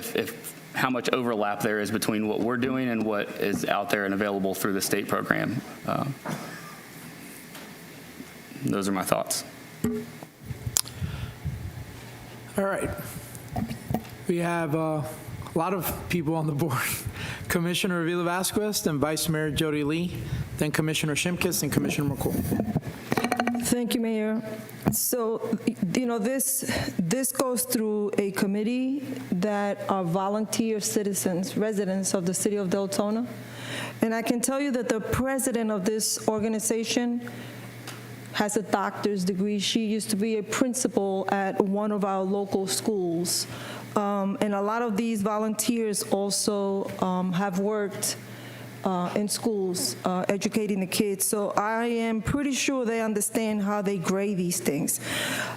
how much overlap there is between what we're doing and what is out there and available through the state program. Those are my thoughts. All right. We have a lot of people on the board. Commissioner Avila Vasquez, then Vice Mayor Jody Lee, then Commissioner Shimkus, and Commissioner McCool. Thank you, Mayor. So, this goes through a committee that are volunteer citizens, residents of the city of Deltona. And I can tell you that the president of this organization has a doctor's degree. She used to be a principal at one of our local schools. And a lot of these volunteers also have worked in schools, educating the kids. So I am pretty sure they understand how they grade these things.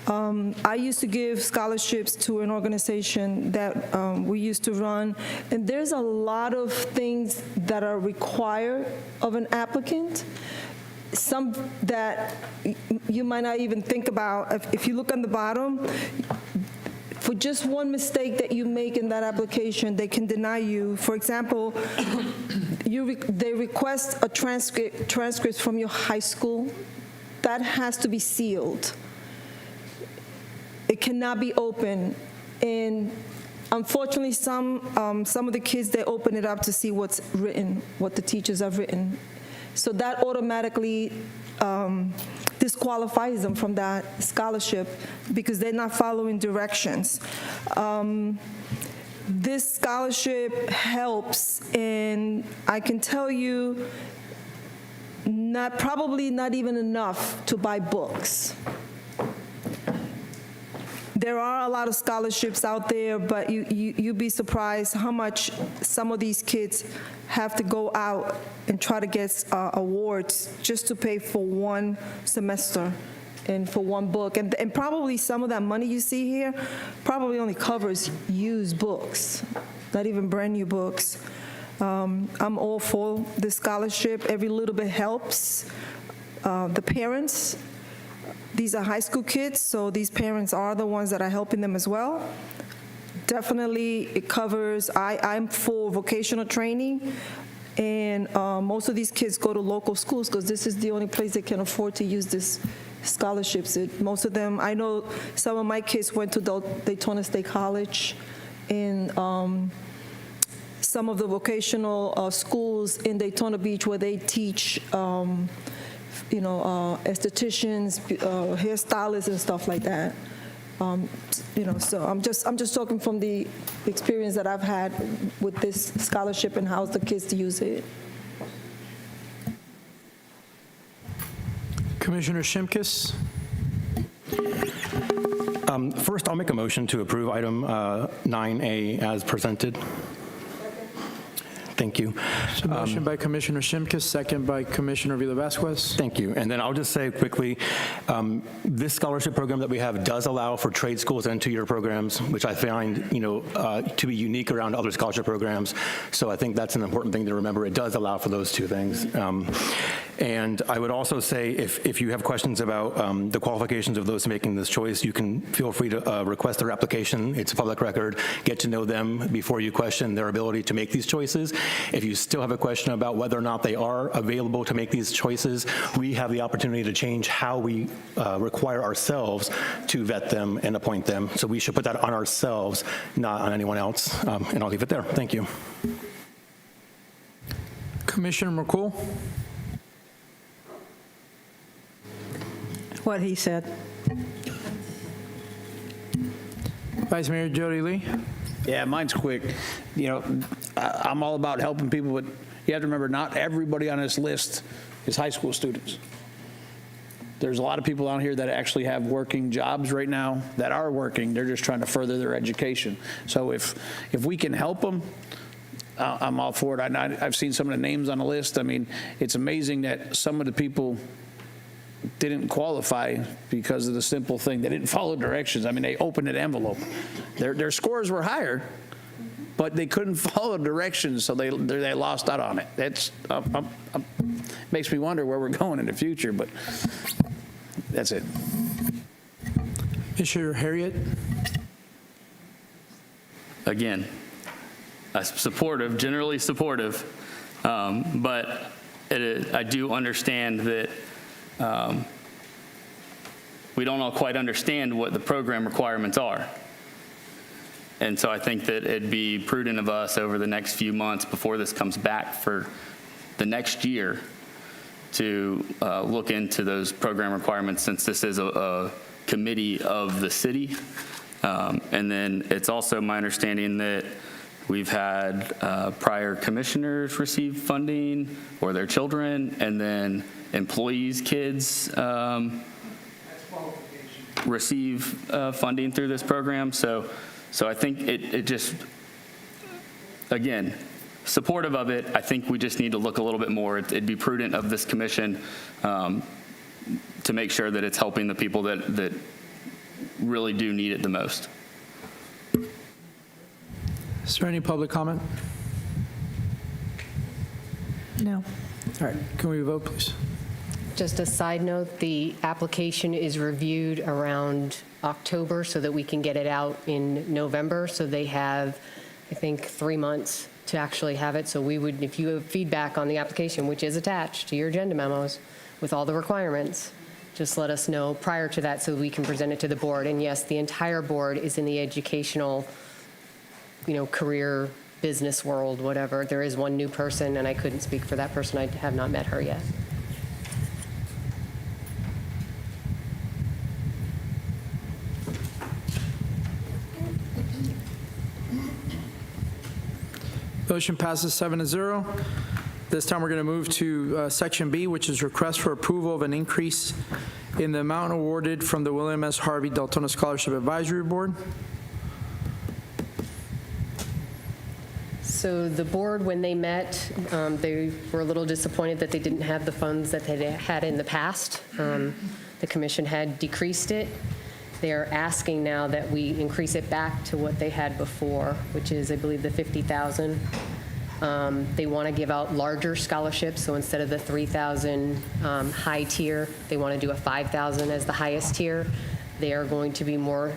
I used to give scholarships to an organization that we used to run, and there's a lot of things that are required of an applicant. Some that you might not even think about. If you look on the bottom, for just one mistake that you make in that application, they can deny you. For example, they request a transcript from your high school. That has to be sealed. It cannot be open. And unfortunately, some of the kids, they open it up to see what's written, what the teachers have written. So that automatically disqualifies them from that scholarship because they're not following directions. This scholarship helps, and I can tell you, probably not even enough to buy books. There are a lot of scholarships out there, but you'd be surprised how much some of these kids have to go out and try to get awards just to pay for one semester and for one book. And probably some of that money you see here probably only covers used books, not even brand new books. I'm all for this scholarship. Every little bit helps. The parents, these are high school kids, so these parents are the ones that are helping them as well. Definitely, it covers, I'm for vocational training, and most of these kids go to local schools because this is the only place they can afford to use this scholarships. Most of them, I know some of my kids went to Daytona State College, and some of the vocational schools in Daytona Beach where they teach estheticians, hairstylists, and stuff like that. So I'm just talking from the experience that I've had with this scholarship and how the kids use it. Commissioner Shimkus. First, I'll make a motion to approve item 9A as presented. Thank you. So motion by Commissioner Shimkus, second by Commissioner Avila Vasquez. Thank you. And then I'll just say quickly, this scholarship program that we have does allow for trade schools and two-year programs, which I find, to be unique around other scholarship programs. So I think that's an important thing to remember. It does allow for those two things. And I would also say if you have questions about the qualifications of those making this choice, you can feel free to request their application. It's a public record. Get to know them before you question their ability to make these choices. If you still have a question about whether or not they are available to make these choices, we have the opportunity to change how we require ourselves to vet them and appoint them. So we should put that on ourselves, not on anyone else. And I'll leave it there. Thank you. Commissioner McCool? What he said. Vice Mayor Jody Lee? Yeah, mine's quick. You know, I'm all about helping people, but you have to remember, not everybody on this list is high school students. There's a lot of people out here that actually have working jobs right now that are working. They're just trying to further their education. So if we can help them, I'm all for it. I've seen some of the names on the list. I mean, it's amazing that some of the people didn't qualify because of the simple thing. They didn't follow directions. I mean, they opened an envelope. Their scores were higher, but they couldn't follow directions, so they lost out on it. That's makes me wonder where we're going in the future, but that's it. Commissioner Harriet? Again, supportive, generally supportive, but I do understand that we don't all quite understand what the program requirements are. And so I think that it'd be prudent of us over the next few months before this comes back for the next year to look into those program requirements, since this is a committee of the city. And then it's also my understanding that we've had prior commissioners receive funding, or their children, and then employees' kids receive funding through this program. So I think it just, again, supportive of it. I think we just need to look a little bit more. It'd be prudent of this commission to make sure that it's helping the people that really do need it the most. Is there any public comment? No. All right, can we vote, please? Just a side note, the application is reviewed around October so that we can get it out in November. So they have, I think, 3 months to actually have it. So we would, if you have feedback on the application, which is attached to your agenda memos with all the requirements, just let us know prior to that so we can present it to the board. And yes, the entire board is in the educational, career, business world, whatever. There is one new person, and I couldn't speak for that person. I have not met her yet. Motion passes 7-0. This time we're going to move to Section B, which is request for approval of an increase in the amount awarded from the William S. Harvey Deltona Scholarship Advisory Board. So the board, when they met, they were a little disappointed that they didn't have the funds that they had in the past. The commission had decreased it. They are asking now that we increase it back to what they had before, which is, I believe, the $50,000. They want to give out larger scholarships, so instead of the $3,000 high tier, they want to do a $5,000 as the highest tier. They are going to be more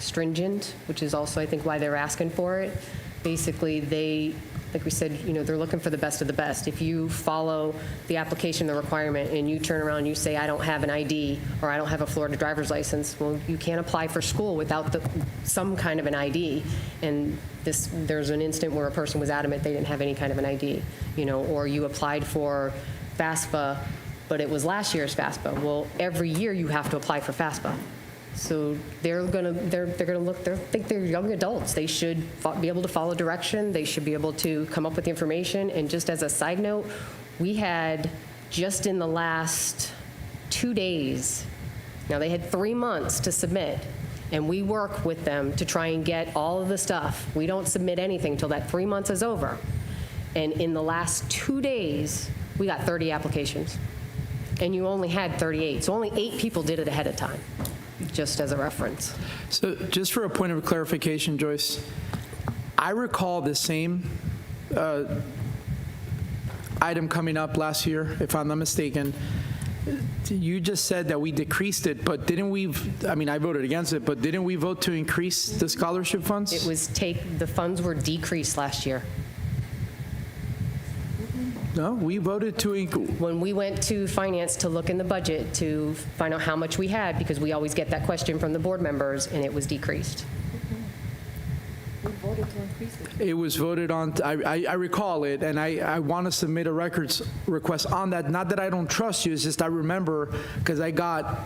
stringent, which is also, I think, why they're asking for it. Basically, like we said, they're looking for the best of the best. If you follow the application, the requirement, and you turn around and you say, I don't have an ID, or I don't have a Florida driver's license, well, you can't apply for school without some kind of an ID. And there's an instant where a person was adamant they didn't have any kind of an ID, or you applied for FAFSA, but it was last year's FAFSA. Well, every year you have to apply for FAFSA. So they're gonna look. They think they're young adults. They should be able to follow direction. They should be able to come up with the information. And just as a side note, we had just in the last 2 days. Now they had 3 months to submit, and we work with them to try and get all of the stuff. We don't submit anything until that 3 months is over. And in the last 2 days, we got 30 applications, and you only had 38. So only 8 people did it ahead of time, just as a reference. So just for a point of clarification, Joyce, I recall the same item coming up last year, if I'm not mistaken. You just said that we decreased it, but didn't we, I voted against it, but didn't we vote to increase the scholarship funds? It was the funds were decreased last year. No, we voted to when we went to finance to look in the budget to find out how much we had, because we always get that question from the board members, and it was decreased. It was voted on, I recall it, and I want to submit a records request on that. Not that I don't trust you, it's just I remember, because I got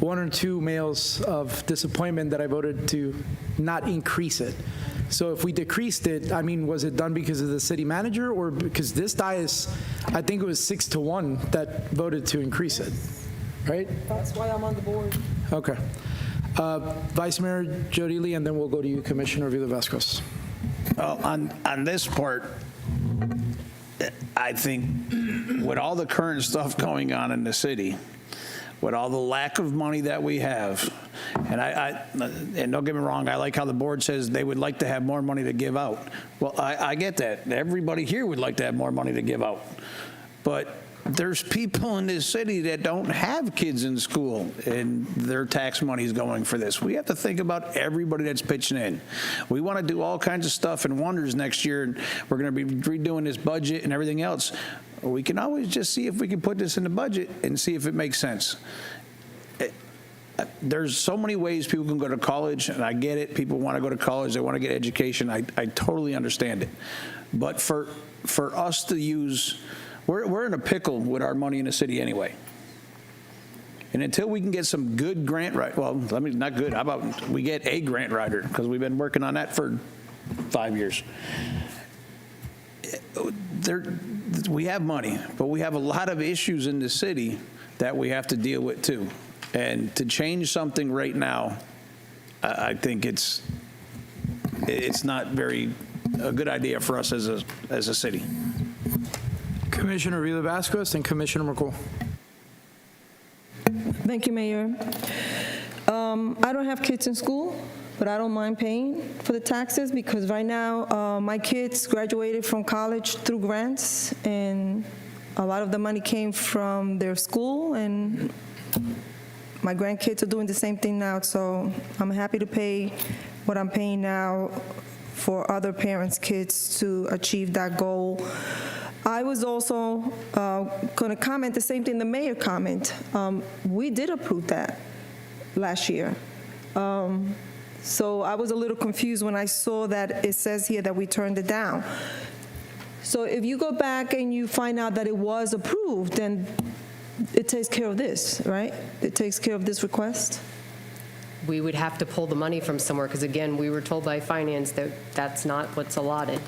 1 or 2 mails of disappointment that I voted to not increase it. So if we decreased it, I mean, was it done because of the city manager, or because this dais, I think it was 6-1 that voted to increase it, right? That's why I'm on the board. Okay. Vice Mayor Jody Lee, and then we'll go to you, Commissioner Villa-Vasquez. On this part, I think with all the current stuff going on in the city, with all the lack of money that we have, and don't get me wrong, I like how the board says they would like to have more money to give out. Well, I get that. Everybody here would like to have more money to give out. But there's people in this city that don't have kids in school, and their tax money is going for this. We have to think about everybody that's pitching in. We want to do all kinds of stuff and wonders next year, and we're going to be redoing this budget and everything else. We can always just see if we can put this in the budget and see if it makes sense. There's so many ways people can go to college, and I get it. People want to go to college. They want to get education. I totally understand it. But for us to use, we're in a pickle with our money in the city anyway. And until we can get some good grant not good. How about we get a grant writer? Because we've been working on that for 5 years. We have money, but we have a lot of issues in the city that we have to deal with too. And to change something right now, I think it's not a good idea for us as a city. Commissioner Villa-Vasquez and Commissioner McCool. Thank you, Mayor. I don't have kids in school, but I don't mind paying for the taxes because right now my kids graduated from college through grants, and a lot of the money came from their school, and my grandkids are doing the same thing now, so I'm happy to pay what I'm paying now for other parents' kids to achieve that goal. I was also going to comment the same thing the mayor comment. We did approve that last year. So I was a little confused when I saw that it says here that we turned it down. So if you go back and you find out that it was approved, then it takes care of this, right? It takes care of this request? We would have to pull the money from somewhere, because again, we were told by finance that that's not what's allotted.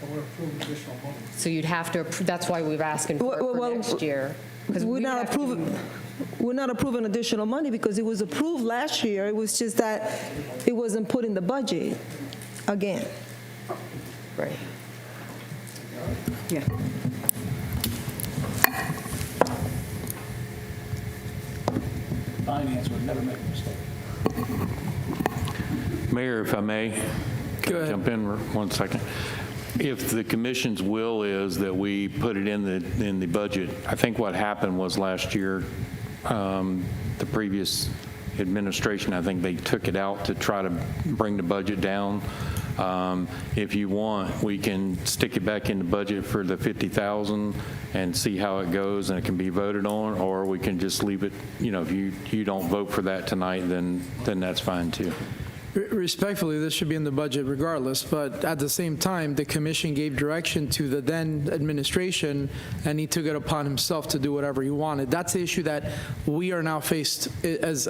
So we're approving additional money. So you'd have to, that's why we're asking for it for next year. We're not approving additional money because it was approved last year. It was just that it wasn't put in the budget again. Right. Yeah. Finance would never make a mistake. Mayor, if I may, jump in for 1 second. If the commission's will is that we put it in the budget, I think what happened was last year, the previous administration, I think they took it out to try to bring the budget down. If you want, we can stick it back in the budget for the $50,000 and see how it goes, and it can be voted on, or we can just leave it. If you don't vote for that tonight, then that's fine too. Respectfully, this should be in the budget regardless, but at the same time, the commission gave direction to the then administration, and he took it upon himself to do whatever he wanted. That's the issue that we are now faced as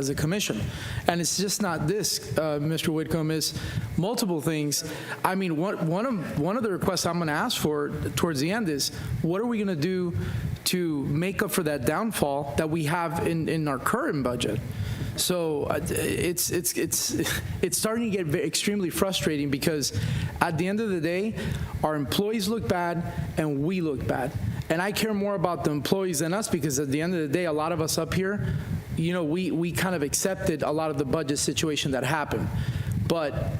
a commission. And it's just not this, Mr. Whitcomb, is multiple things. I mean, one of the requests I'm going to ask for towards the end is, what are we going to do to make up for that downfall that we have in our current budget? So it's starting to get extremely frustrating because at the end of the day, our employees look bad and we look bad. And I care more about the employees than us because at the end of the day, a lot of us up here, we kind of accepted a lot of the budget situation that happened. But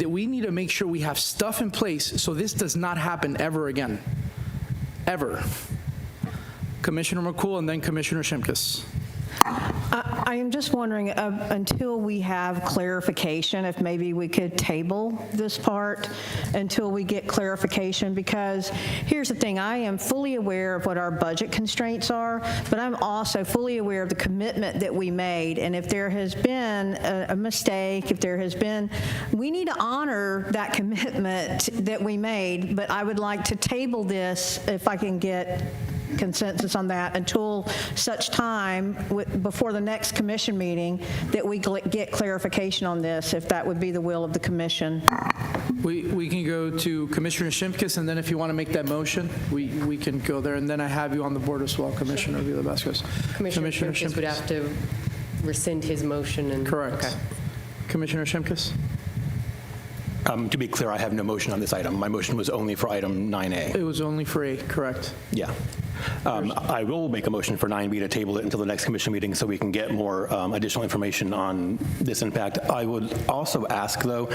we need to make sure we have stuff in place so this does not happen ever again. Ever. Commissioner McCool and then Commissioner Shimkus. I am just wondering, until we have clarification, if maybe we could table this part until we get clarification, because here's the thing, I am fully aware of what our budget constraints are, but I'm also fully aware of the commitment that we made, and if there has been a mistake, if there has been, we need to honor that commitment that we made, but I would like to table this, if I can get consensus on that, until such time before the next commission meeting that we get clarification on this, if that would be the will of the commission. We can go to Commissioner Shimkus, and then if you want to make that motion, we can go there. And then I have you on the board as well, Commissioner Villa-Vasquez. Commissioner Shimkus would have to rescind his motion. And correct. Okay. Commissioner Shimkus? To be clear, I have no motion on this item. My motion was only for item 9A. It was only for A, correct. Yeah. I will make a motion for 9B to table it until the next commission meeting so we can get more additional information on this impact. I would also ask, though,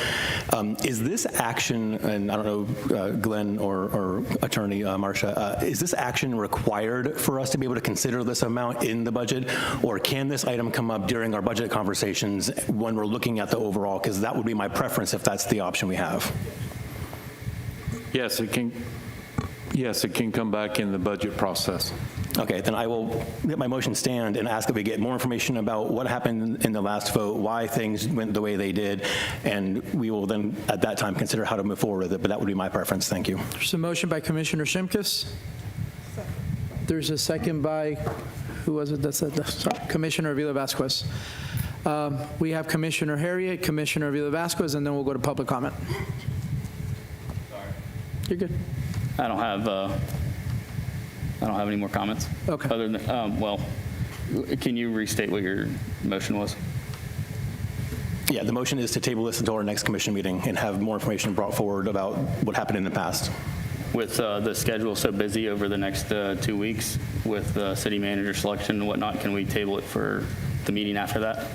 is this action, and I don't know, Glenn or Attorney Marcia, is this action required for us to be able to consider this amount in the budget, or can this item come up during our budget conversations when we're looking at the overall? Because that would be my preference if that's the option we have. Yes, it can. Yes, it can come back in the budget process. Okay, then I will let my motion stand and ask that we get more information about what happened in the last vote, why things went the way they did, and we will then, at that time, consider how to move forward with it, but that would be my preference. Thank you. There's a motion by Commissioner Shimkus. There's a second by, who was it that said that? Sorry, Commissioner Villa-Vasquez. We have Commissioner Harriet, Commissioner Villa-Vasquez, and then we'll go to public comment. Sorry. You're good. I don't have any more comments. Okay. Other than, well, can you restate what your motion was? Yeah, the motion is to table this until our next commission meeting and have more information brought forward about what happened in the past. With the schedule so busy over the next 2 weeks with city manager selection and whatnot, can we table it for the meeting after that?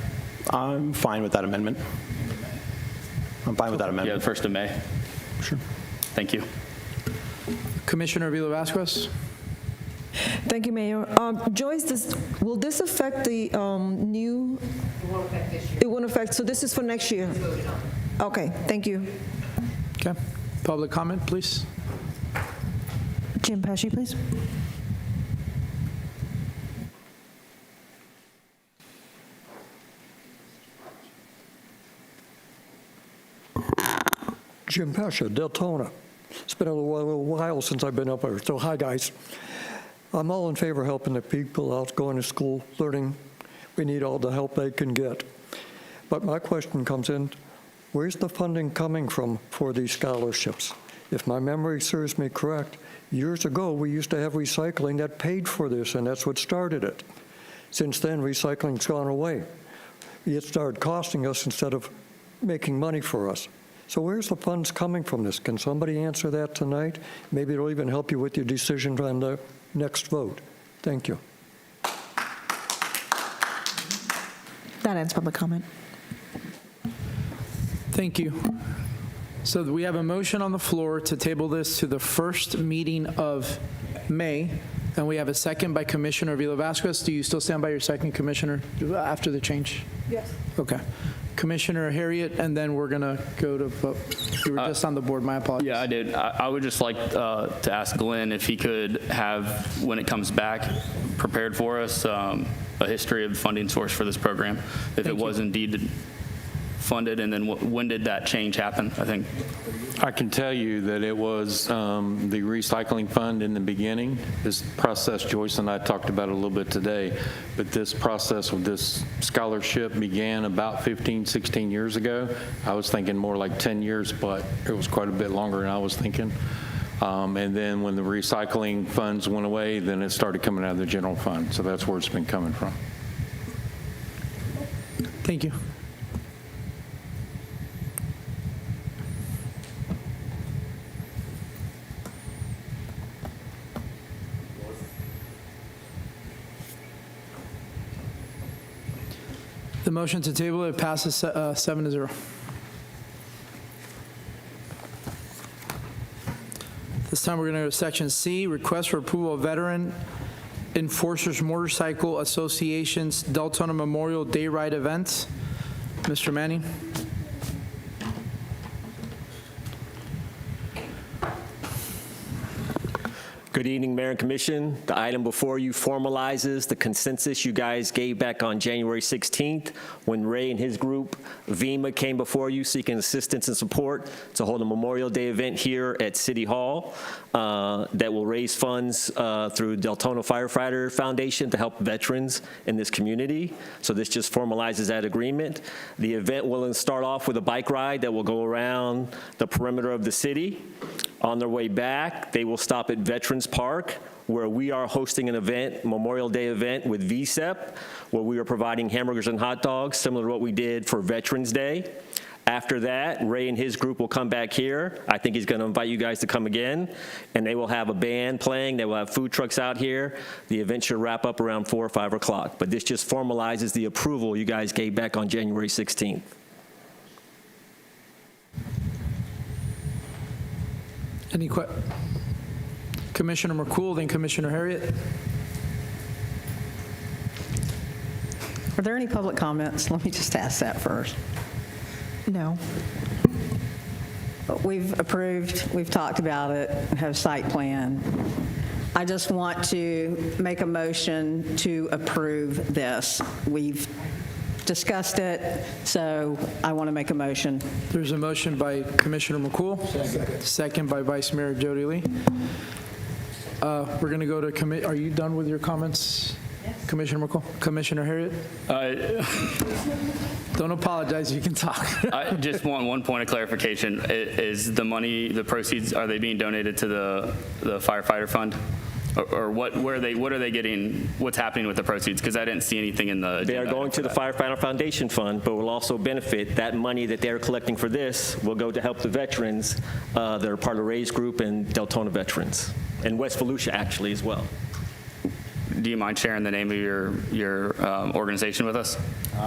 I'm fine with that amendment. I'm fine with that amendment. Yeah, the 1st of May. Sure. Thank you. Commissioner Villa-Vasquez? Thank you, Mayor. Joyce, will this affect the new? It won't affect this year. It won't affect, so this is for next year? Okay, thank you. Okay. Public comment, please. Jim Pesci, please. Jim Pesci, Deltona. It's been a little while since I've been up there, so hi, guys. I'm all in favor of helping the people out going to school, learning. We need all the help they can get. But my question comes in, where's the funding coming from for these scholarships? If my memory serves me correct, years ago, we used to have recycling that paid for this, and that's what started it. Since then, recycling's gone away. It started costing us instead of making money for us. So where's the funds coming from this? Can somebody answer that tonight? Maybe it'll even help you with your decision on the next vote. Thank you. That ends public comment. Thank you. So we have a motion on the floor to table this to the first meeting of May, and we have a second by Commissioner Villa-Vasquez. Do you still stand by your second, Commissioner, after the change? Yes. Okay. Commissioner Harriet, and then we're going to go to vote. You were just on the board. My apologies. Yeah, I did. I would just like to ask Glenn if he could have, when it comes back, prepared for us a history of the funding source for this program, if it was indeed funded, and then when did that change happen, I think. I can tell you that it was the recycling fund in the beginning. This process, Joyce and I talked about it a little bit today, but this process with this scholarship began about 15, 16 years ago. I was thinking more like 10 years, but it was quite a bit longer than I was thinking. And then when the recycling funds went away, then it started coming out of the general fund. So that's where it's been coming from. Thank you. The motion to table it passes 7-0. This time we're going to go to section C, request for approval of veteran Enforcers Motorcycle Association's Deltona Memorial Day Ride event. Mr. Manning? Good evening, Mayor and Commission. The item before you formalizes the consensus you guys gave back on January 16th when Ray and his group, VEMA, came before you seeking assistance and support to hold a Memorial Day event here at City Hall that will raise funds through Deltona Firefighter Foundation to help veterans in this community. So this just formalizes that agreement. The event will start off with a bike ride that will go around the perimeter of the city. On their way back, they will stop at Veterans Park, where we are hosting an event, Memorial Day event with VSEP, where we are providing hamburgers and hot dogs, similar to what we did for Veterans Day. After that, Ray and his group will come back here. I think he's going to invite you guys to come again, and they will have a band playing. They will have food trucks out here. The event should wrap up around 4 or 5 o'clock, but this just formalizes the approval you guys gave back on January 16th. Any Commissioner McCool, then Commissioner Harriet. Are there any public comments? Let me just ask that first. No. We've approved, we've talked about it, have site plan. I just want to make a motion to approve this. We've discussed it, so I want to make a motion. There's a motion by Commissioner McCool. Second by Vice Mayor Jody Lee. We're going to go to, are you done with your comments? Yes. Commissioner McCool? Commissioner Harriet? Don't apologize, you can talk. I just want one point of clarification. Is the money, the proceeds, are they being donated to the firefighter fund? Or what are they getting, what's happening with the proceeds? Because I didn't see anything in the agenda. They are going to the Firefighter Foundation Fund, but will also benefit. That money that they're collecting for this will go to help the veterans that are part of Ray's group and Deltona veterans, and West Volusia actually as well. Do you mind sharing the name of your organization with us,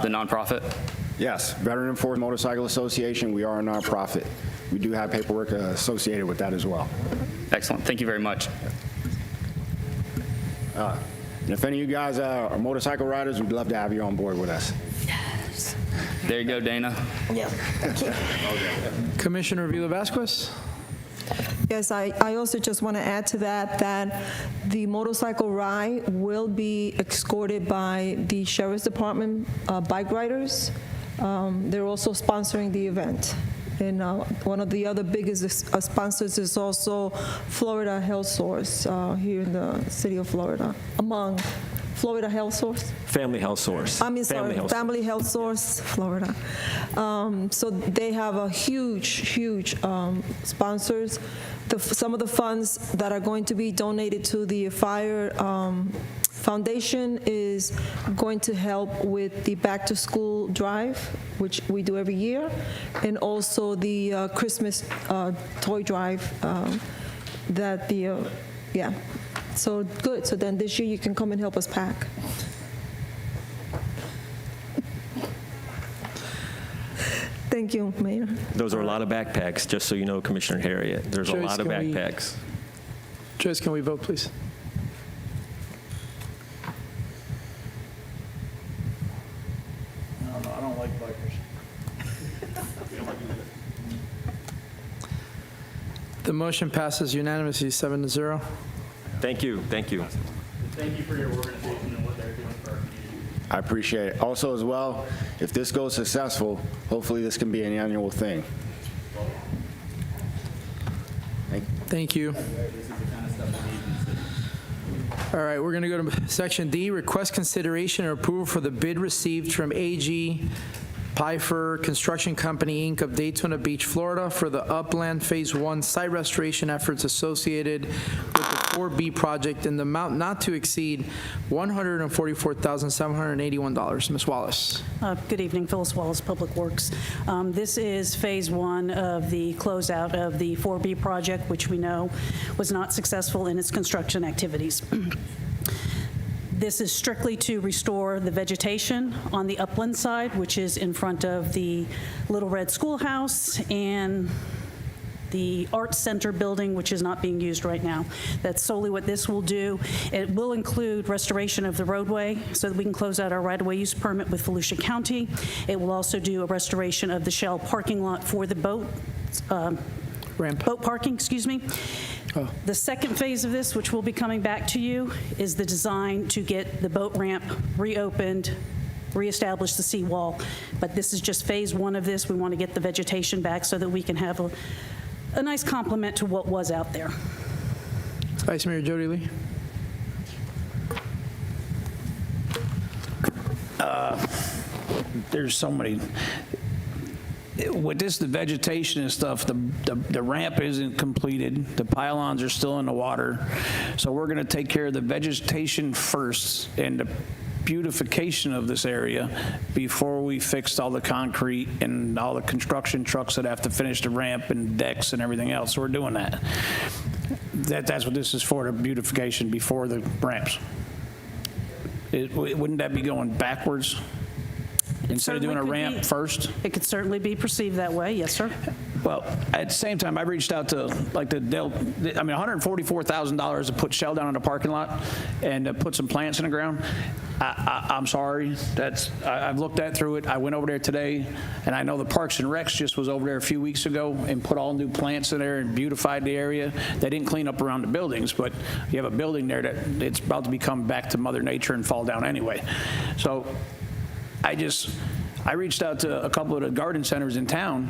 the nonprofit? Yes, Veteran Enforced Motorcycle Association. We are a nonprofit. We do have paperwork associated with that as well. Excellent. Thank you very much. And if any of you guys are motorcycle riders, we'd love to have you on board with us. Yes. There you go, Dana. Yeah. Commissioner Vila-Vasquez? Yes, I also just want to add to that the motorcycle ride will be escorted by the Sheriff's Department bike riders. They're also sponsoring the event. And one of the other biggest sponsors is also Florida Health Source here in the city of Florida, among Florida Health Source? Family Health Source. Family Health Source, Florida. So they have a huge sponsors. Some of the funds that are going to be donated to the fire Foundation is going to help with the back to school drive, which we do every year, and also the Christmas toy drive yeah. So good. So then this year you can come and help us pack. Thank you, Mayor. Those are a lot of backpacks, just so you know, Commissioner Harriet. There's a lot of backpacks. Joyce, can we vote, please? No, I don't like bikers. The motion passes unanimously, 7-0. Thank you. Thank you. Thank you for your organization and what they're doing for our community. I appreciate it. Also, as well, if this goes successful, hopefully this can be an annual thing. Thank you. All right, we're going to go to Section D, request consideration and approval for the bid received from AG Pfeiffer Construction Company, Inc. of Daytona Beach, Florida for the Upland Phase 1 site restoration efforts associated with the 4B project in the amount not to exceed $144,781. Ms. Wallace. Good evening, Phyllis Wallace, Public Works. This is Phase 1 of the closeout of the 4B project, which we know was not successful in its construction activities. This is strictly to restore the vegetation on the upland side, which is in front of the Little Red Schoolhouse and the Arts Center building, which is not being used right now. That's solely what this will do. It will include restoration of the roadway so that we can close out our right-of-way use permit with Volusia County. It will also do a restoration of the Shell parking lot for the boat parking, excuse me. The second phase of this, which will be coming back to you, is the design to get the boat ramp reopened, reestablish the seawall. But this is just phase one of this. We want to get the vegetation back so that we can have a nice complement to what was out there. Vice Mayor Jody Lee. There's so many. With this, the vegetation and stuff, the ramp isn't completed. The pylons are still in the water. So we're going to take care of the vegetation first and the beautification of this area before we fixed all the concrete and all the construction trucks that have to finish the ramp and decks and everything else. So we're doing that. That's what this is for, the beautification before the ramps. Wouldn't that be going backwards? Instead of doing a ramp first? It could certainly be perceived that way, yes, sir. Well, at the same time, I reached out to like $144,000 to put shell down in the parking lot and to put some plants in the ground. I'm sorry, I've looked through it. I went over there today, and I know the Parks and Recs just was over there a few weeks ago and put all new plants in there and beautified the area. They didn't clean up around the buildings, but you have a building there that it's about to become back to Mother Nature and fall down anyway. So I reached out to a couple of the garden centers in town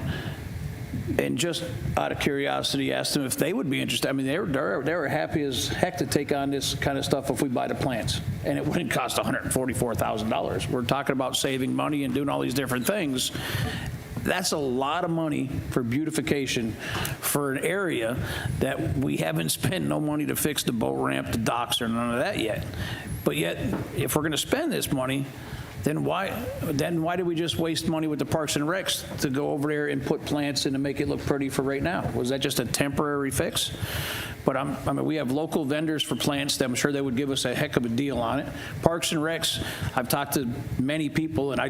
and just out of curiosity asked them if they would be interested. I mean, they were happy as heck to take on this kind of stuff if we buy the plants. And it wouldn't cost $144,000. We're talking about saving money and doing all these different things. That's a lot of money for beautification for an area that we haven't spent no money to fix the boat ramp, the docks, or none of that yet. But yet, if we're going to spend this money, then why did we just waste money with the Parks and Recs to go over there and put plants in to make it look pretty for right now? Was that just a temporary fix? But I mean, we have local vendors for plants that I'm sure they would give us a heck of a deal on it. Parks and Recs, I've talked to many people, and I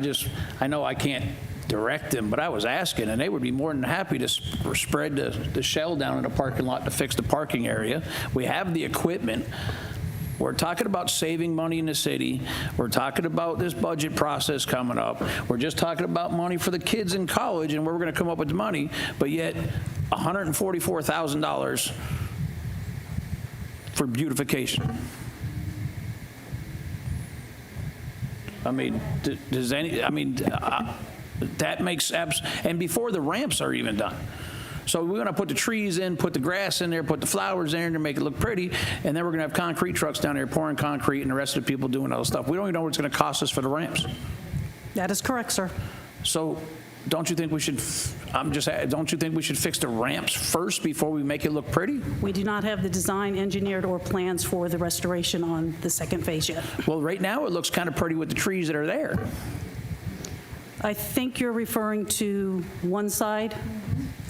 know I can't direct them, but I was asking, and they would be more than happy to spread the shell down in the parking lot to fix the parking area. We have the equipment. We're talking about saving money in the city. We're talking about this budget process coming up. We're just talking about money for the kids in college and where we're going to come up with the money, but yet $144,000 for beautification. I mean, that makes sense. And before the ramps are even done. So we're going to put the trees in, put the grass in there, put the flowers in to make it look pretty, and then we're going to have concrete trucks down there pouring concrete and the rest of the people doing other stuff. We don't even know what it's going to cost us for the ramps. That is correct, sir. So don't you think we should, don't you think we should fix the ramps first before we make it look pretty? We do not have the design engineered or plans for the restoration on the second phase yet. Well, right now it looks kind of pretty with the trees that are there. I think you're referring to one side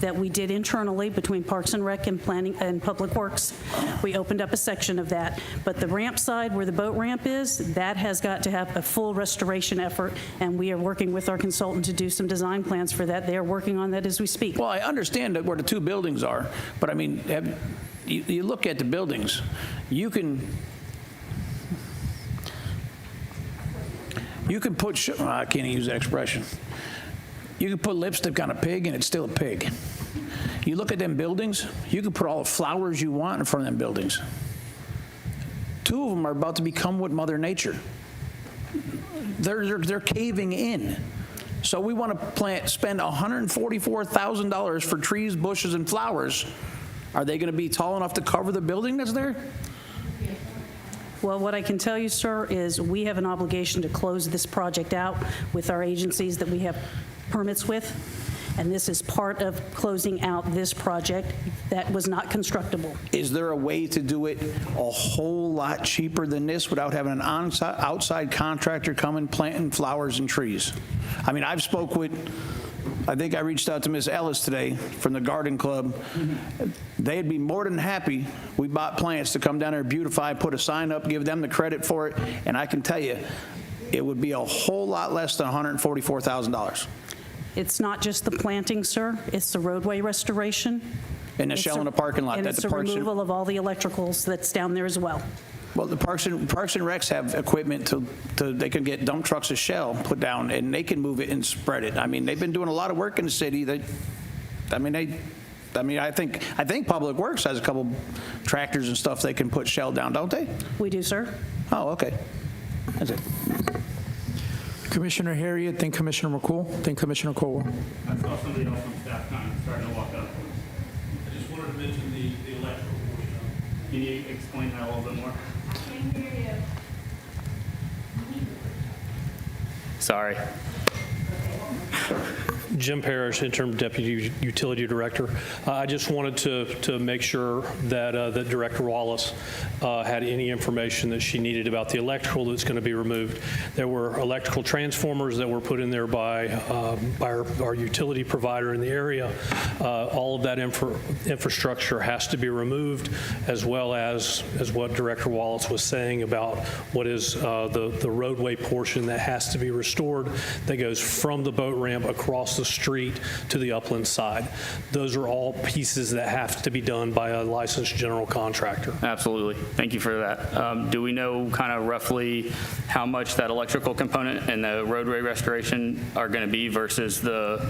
that we did internally between Parks and Rec and Planning and Public Works. We opened up a section of that. But the ramp side where the boat ramp is, that has got to have a full restoration effort, and we are working with our consultant to do some design plans for that. They are working on that as we speak. Well, I understand that where the two buildings are, but I mean, you look at the buildings, you can put, I can't use that expression. You can put lipstick on a pig and it's still a pig. You look at them buildings, you can put all the flowers you want in front of them buildings. Two of them are about to become what Mother Nature. They're caving in. So we want to spend $144,000 for trees, bushes, and flowers. Are they going to be tall enough to cover the building that's there? Well, what I can tell you, sir, is we have an obligation to close this project out with our agencies that we have permits with, and this is part of closing out this project that was not constructible. Is there a way to do it a whole lot cheaper than this without having an outside contractor come and planting flowers and trees? I mean, I think I reached out to Ms. Ellis today from the Garden Club. They'd be more than happy. We bought plants to come down there, beautify, put a sign up, give them the credit for it, and I can tell you, it would be a whole lot less than $144,000. It's not just the planting, sir. It's the roadway restoration. And a shell in the parking lot And that it's the a Parks and... removal of all the electricals that's down there as well. Well, the Parks and Recs have equipment they can get dump trucks of shell put down, and they can move it and spread it. I mean, they've been doing a lot of work in the city. I think Public Works has a couple tractors and stuff they can put shell down, don't they? We do, sir. Oh, okay. That's it. Commissioner Harriet, then Commissioner McCool, then Commissioner Colwell. I saw somebody else on staff kind of starting to walk up. I just wanted to mention the electrical portion. Can you explain that a little bit more? Sorry. Jim Parrish, Interim Deputy Utility Director. I just wanted to make sure that Director Wallace had any information that she needed about the electrical that's going to be removed. There were electrical transformers that were put in there by our utility provider in the area. All of that infrastructure has to be removed, as well as what Director Wallace was saying about what is the roadway portion that has to be restored that goes from the boat ramp across the street to the upland side. Those are all pieces that have to be done by a licensed general contractor. Absolutely. Thank you for that. Do we know kind of roughly how much that electrical component and the roadway restoration are going to be versus the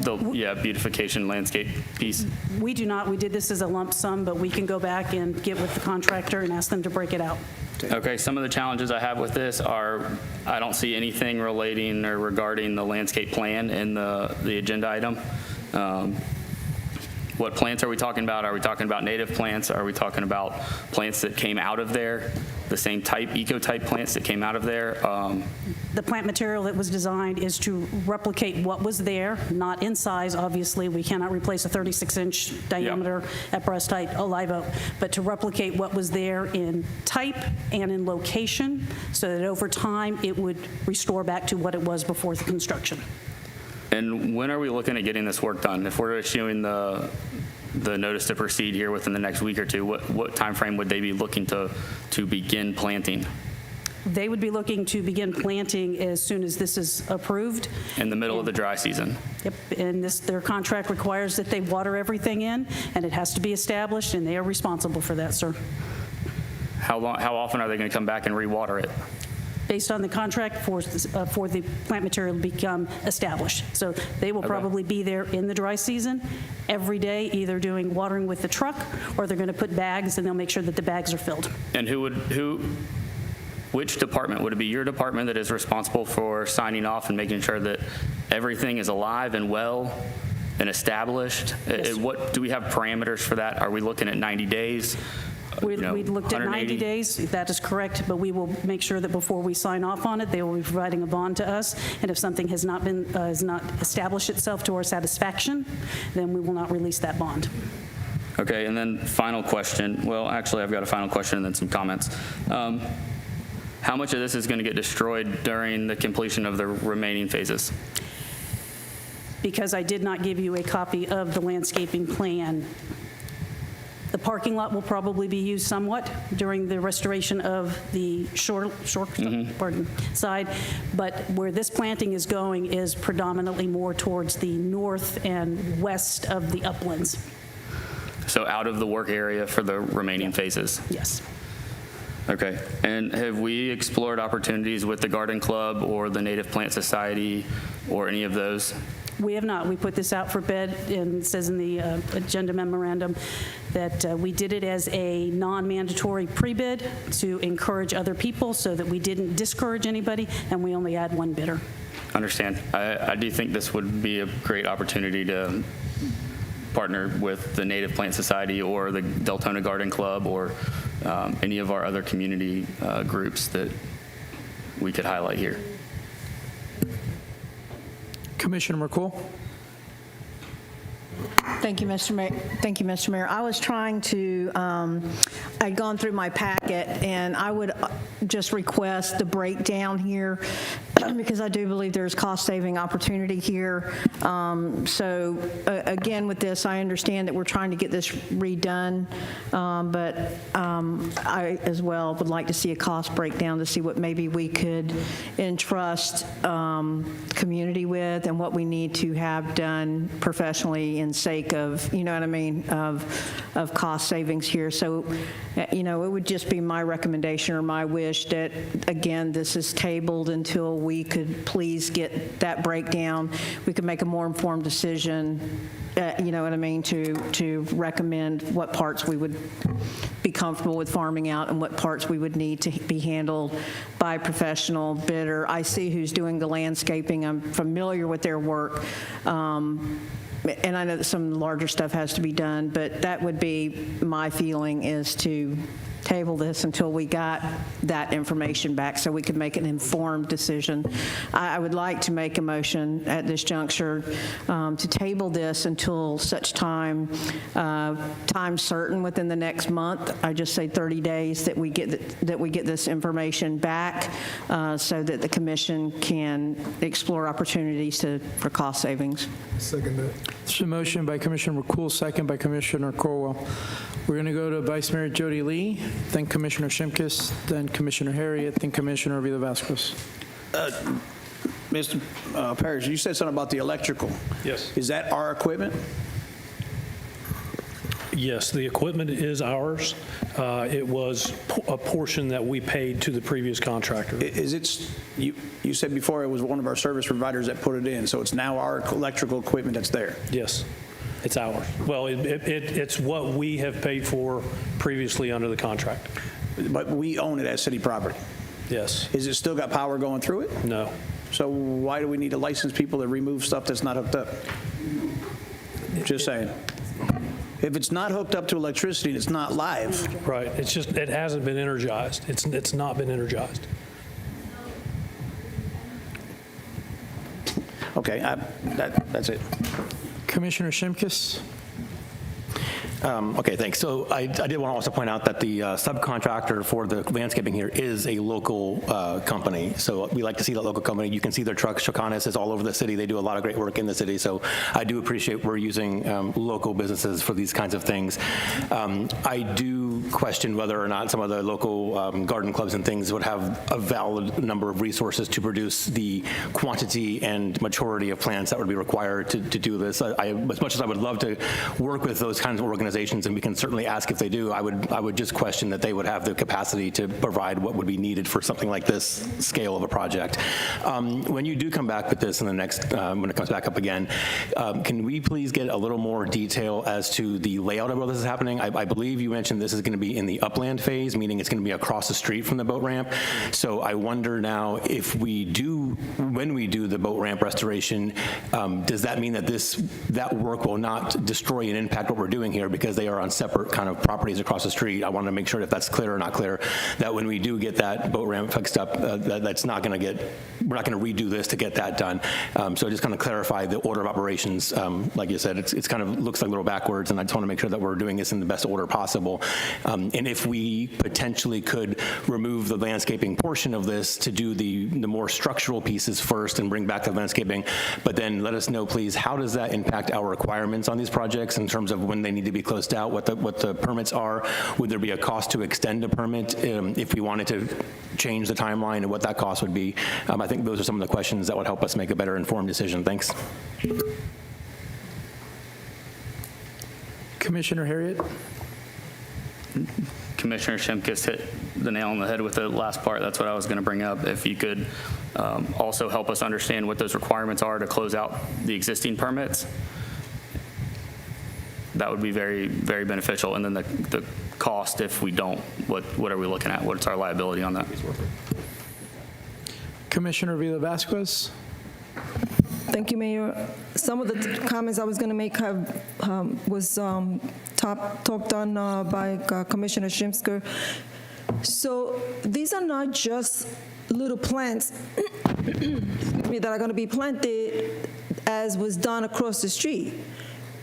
beautification landscape piece? We do not. We did this as a lump sum, but we can go back and get with the contractor and ask them to break it out. Okay, some of the challenges I have with this are I don't see anything relating or regarding the landscape plan in the agenda item. What plants are we talking about? Are we talking about native plants? Are we talking about plants that came out of there, the same type, eco-type plants that came out of there? The plant material that was designed is to replicate what was there, not in size, obviously. We cannot replace a 36-inch diameter at breast height live oak, but to replicate what was there in type and in location so that over time it would restore back to what it was before the construction. And when are we looking at getting this work done? If we're issuing the notice to proceed here within the next week or two, what time frame would they be looking to begin planting? They would be looking to begin planting as soon as this is approved. In the middle of the dry season? Yep, and their contract requires that they water everything in, and it has to be established, and they are responsible for that, sir. How often are they going to come back and rewater it? Based on the contract for the plant material to become established. So they will probably be there in the dry season every day, either doing watering with the truck, or they're going to put bags, and they'll make sure that the bags are filled. And which department? Would it be your department that is responsible for signing off and making sure that everything is alive and well and established? Yes. What do we have parameters for that? Are we looking at 90 days? We looked at 90 180? days, that is correct, but we will make sure that before we sign off on it, they will be providing a bond to us, and if something has not established itself to our satisfaction, then we will not release that bond. Okay, and then final question. Well, actually, I've got a final question and then some comments. How much of this is going to get destroyed during the completion of the remaining phases? Because I did not give you a copy of the landscaping plan, the parking lot will probably be used somewhat during the restoration of the shore side, but where this planting is going is predominantly more towards the north and west of the uplands. So out of the work area for the remaining phases? Yes. Okay. And have we explored opportunities with the Garden Club or the Native Plant Society or any of those? We have not. We put this out for bid, and it says in the agenda memorandum that we did it as a non-mandatory pre-bid to encourage other people so that we didn't discourage anybody, and we only had one bidder. Understand. I do think this would be a great opportunity to partner with the Native Plant Society or the Deltona Garden Club or any of our other community groups that we could highlight here. Commissioner McCool. Thank you, Mr. Mayor. Thank you, Mr. Mayor. I was trying to, I'd gone through my packet, and I would just request the breakdown here because I do believe there's cost-saving opportunity here. So again, with this, I understand that we're trying to get this redone, but I as well would like to see a cost breakdown to see what maybe we could entrust community with and what we need to have done professionally in sake of, you know what I mean, of cost savings here. So, you know, it would just be my recommendation or my wish that, again, this is tabled until we could please get that breakdown. We could make a more informed decision, you know what I mean, to recommend what parts we would be comfortable with farming out and what parts we would need to be handled by a professional bidder. I see who's doing the landscaping. I'm familiar with their work. And I know that some larger stuff has to be done, but that would be my feeling, is to table this until we got that information back so we could make an informed decision. I would like to make a motion at this juncture to table this until such time certain within the next month. I just say 30 days that we get this information back so that the commission can explore opportunities for cost savings. Second that. It's a motion by Commissioner McCool, second by Commissioner Corwell. We're going to go to Vice Mayor Jody Lee, then Commissioner Shimkus, then Commissioner Harriet, then Commissioner Avila Vasquez. Mr. Parrish, you said something about the electrical. Yes. Is that our equipment? Yes, the equipment is ours. It was a portion that we paid to the previous contractor. Is it, you said before it was one of our service providers that put it in, so it's now our electrical equipment that's there? Yes, it's ours. Well, it's what we have paid for previously under the contract. But we own it as city property? Yes. Is it still got power going through it? No. So why do we need to license people to remove stuff that's not hooked up? Just saying. If it's not hooked up to electricity, it's not live. Right. It's just, it hasn't been energized. It's not been energized. Okay, that's it. Commissioner Shimkus. Okay, thanks. So I did want to also point out that the subcontractor for the landscaping here is a local company. So we like to see that local company. You can see their trucks. Chocanis is all over the city. They do a lot of great work in the city. So I do appreciate we're using local businesses for these kinds of things. I do question whether or not some of the local garden clubs and things would have a valid number of resources to produce the quantity and maturity of plants that would be required to do this. As much as I would love to work with those kinds of organizations, and we can certainly ask if they do, I would just question that they would have the capacity to provide what would be needed for something like this scale of a project. When you do come back with this in the next, when it comes back up again, can we please get a little more detail as to the layout of where this is happening? I believe you mentioned this is going to be in the upland phase, meaning it's going to be across the street from the boat ramp. So I wonder now if when we do the boat ramp restoration, does that mean that that work will not destroy and impact what we're doing here, because they are on separate kind of properties across the street? I want to make sure if that's clear or not clear, that when we do get that boat ramp fixed up, that's not going to we're not going to redo this to get that done. So just kind of clarify the order of operations. Like you said, it's kind of looks like a little backwards, and I just want to make sure that we're doing this in the best order possible. And if we potentially could remove the landscaping portion of this to do the more structural pieces first and bring back the landscaping, but then let us know, please, how does that impact our requirements on these projects in terms of when they need to be closed out, what the permits are? Would there be a cost to extend a permit if we wanted to change the timeline, and what that cost would be? I think those are some of the questions that would help us make a better informed decision. Thanks. Commissioner Harriet. Commissioner Shimkus hit the nail on the head with the last part. That's what I was going to bring up. If you could also help us understand what those requirements are to close out the existing permits, that would be very, very beneficial. And then the cost, if we don't, what are we looking at? What's our liability on that? Commissioner Avila Vasquez. Thank you, Mayor. Some of the comments I was going to make was talked on by Commissioner Shimsker. So these are not just little plants that are going to be planted as was done across the street.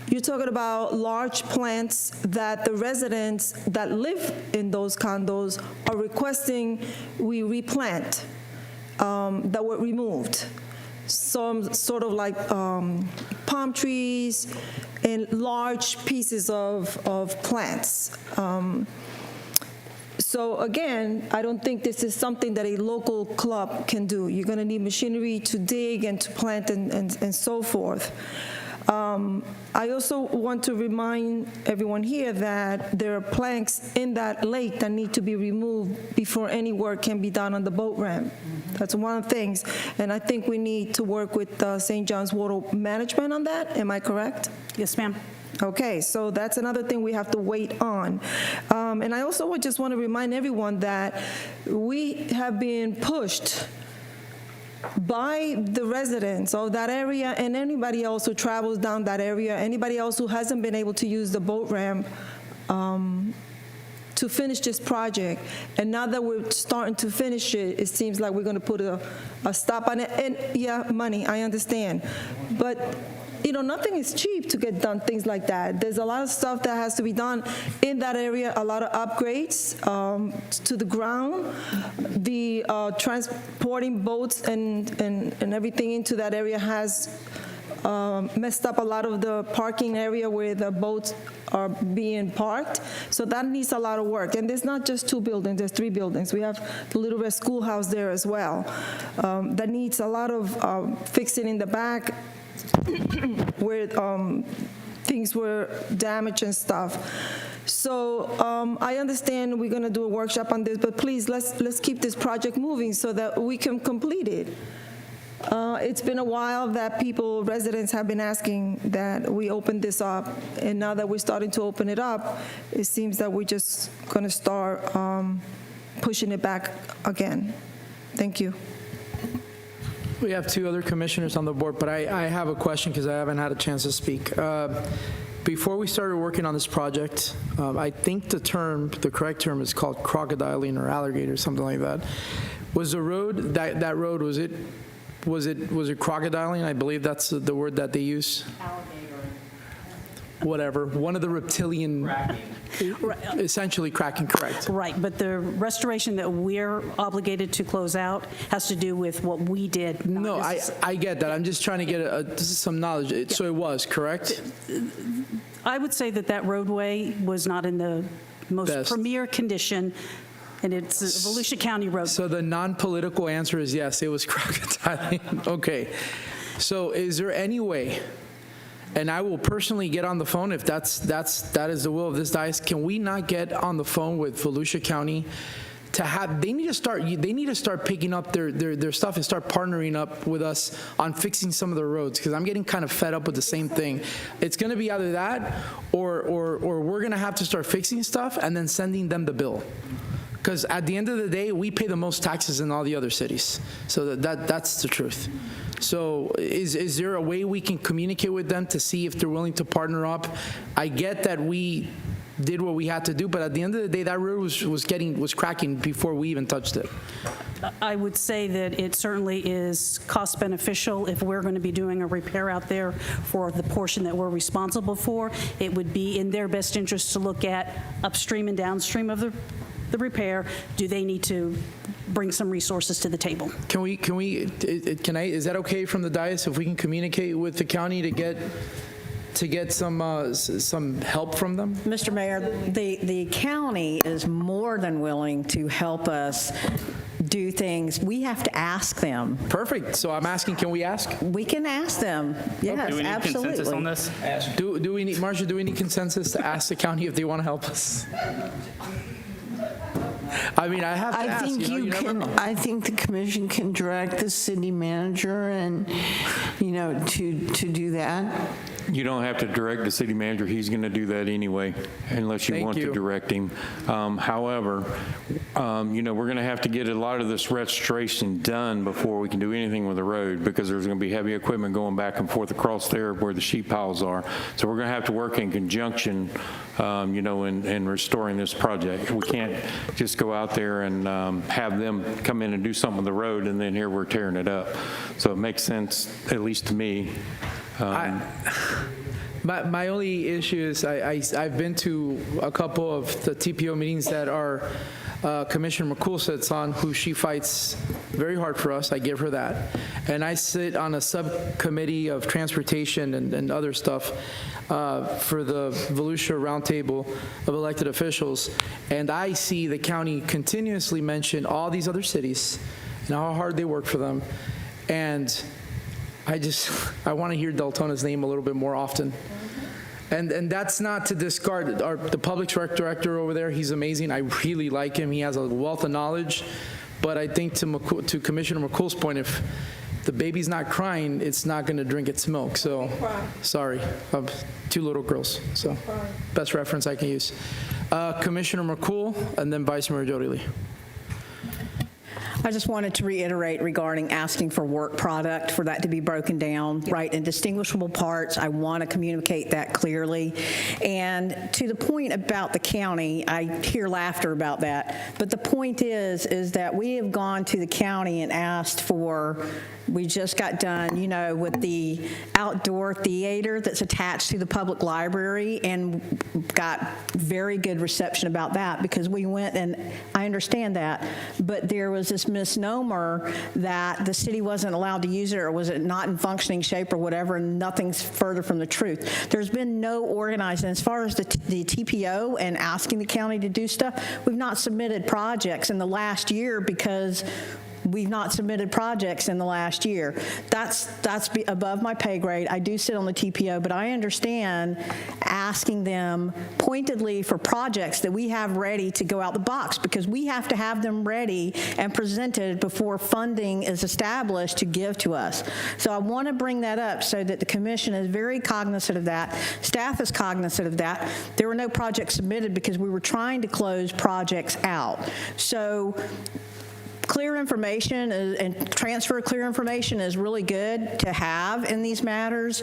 You're talking about large plants that the residents that live in those condos are requesting we replant. that were removed. Some sort of like palm trees and large pieces of plants. So again, I don't think this is something that a local club can do. You're going to need machinery to dig and to plant and so forth. I also want to remind everyone here that there are planks in that lake that need to be removed before any work can be done on the boat ramp. That's one of the things. And I think we need to work with St. John's Water Management on that. Am I correct? Yes, ma'am. Okay, so that's another thing we have to wait on. And I also would just want to remind everyone that we have been pushed by the residents of that area and anybody else who travels down that area, anybody else who hasn't been able to use the boat ramp to finish this project. And now that we're starting to finish it, it seems like we're going to put a stop on it. And yeah, money, I understand. But you know, nothing is cheap to get done things like that. There's a lot of stuff that has to be done in that area, a lot of upgrades to the ground. The transporting boats and everything into that area has messed up a lot of the parking area where the boats are being parked. So that needs a lot of work. And there's not just 2 buildings, there's 3 buildings. We have the Little Red Schoolhouse there as well. That needs a lot of fixing in the back where things were damaged and stuff. So I understand we're going to do a workshop on this, but please let's keep this project moving so that we can complete it. It's been a while that residents have been asking that we open this up, and now that we're starting to open it up, it seems that we're just going to start pushing it back again. Thank you. We have 2 other commissioners on the board, but I have a question because I haven't had a chance to speak. Before we started working on this project, I think the correct term is called crocodiling or alligator, something like that. Was the road, that road, was it crocodiling? I believe that's the word that they use. Alligator. Whatever, one of the reptilian, essentially cracking, correct. Right, but the restoration that we're obligated to close out has to do with what we did. No, I get that. I'm just trying to get some knowledge. Yeah. So it was, correct? I would say that roadway was not in the most premier condition, and it's a Volusia County road. So the non-political answer is yes, it was crocodiling. Okay. So is there any way, and I will personally get on the phone if that is the will of this dais, can we not get on the phone with Volusia County to have, they need to start picking up their stuff and start partnering up with us on fixing some of the roads, because I'm getting kind of fed up with the same thing. It's going to be either that or we're going to have to start fixing stuff and then sending them the bill. Because at the end of the day, we pay the most taxes in all the other cities. So that's the truth. So is there a way we can communicate with them to see if they're willing to partner up? I get that we did what we had to do, but at the end of the day, that road was cracking before we even touched it. I would say that it certainly is cost beneficial. If we're going to be doing a repair out there for the portion that we're responsible for, it would be in their best interest to look at upstream and downstream of the repair. Do they need to bring some resources to the table? Is that okay from the dais if we can communicate with the county to get some help from them? Mr. Mayor, the county is more than willing to help us do things. We have to ask them. Perfect. So I'm asking, can we ask? We can ask them. Yes, do we need absolutely. consensus on this? Do we need, Marcia, do we need consensus to ask the county if they want to help us? I mean, I have to ask. I think the commission can direct the city manager and, to do that. You don't have to direct the city manager. He's going to do that anyway, unless you want to direct him. However, we're going to have to get a lot of this restoration done before we can do anything with the road, because there's going to be heavy equipment going back and forth across there where the sheep piles are. So we're going to have to work in conjunction, in restoring this project. We can't just go out there and have them come in and do something with the road, and then here we're tearing it up. So it makes sense, at least to me. My only issue is I've been to a couple of the TPO meetings that our Commissioner McCool sits on, who she fights very hard for us. I give her that. And I sit on a subcommittee of transportation and other stuff for the Volusia Roundtable of elected officials. And I see the county continuously mention all these other cities and how hard they work for them. And I want to hear Deltona's name a little bit more often. And that's not to discard the public works director over there. He's amazing. I really like him. He has a wealth of knowledge. But I think to Commissioner McCool's point, if the baby's not crying, it's not going to drink its milk. So, sorry. I have 2 little girls. So, best reference I can use. Commissioner McCool, and then Vice Mayor Jody Lee. I just wanted to reiterate regarding asking for work product, for that to be broken down, right, in distinguishable parts. I want to communicate that clearly. And to the point about the county, I hear laughter about that. But the point is that we have gone to the county and asked for, we just got done, with the outdoor theater that's attached to the public library, and got very good reception about that, because we went, and I understand that, but there was this misnomer that the city wasn't allowed to use it, or was it not in functioning shape or whatever, and nothing's further from the truth. There's been no organizing. As far as the TPO and asking the county to do stuff, we've not submitted projects in the last year because we've not submitted projects in the last year. That's above my pay grade. I do sit on the TPO, but I understand asking them pointedly for projects that we have ready to go out the box, because we have to have them ready and presented before funding is established to give to us. So I want to bring that up so that the commission is very cognizant of that. Staff is cognizant of that. There were no projects submitted because we were trying to close projects out. So clear information and transfer of clear information is really good to have in these matters.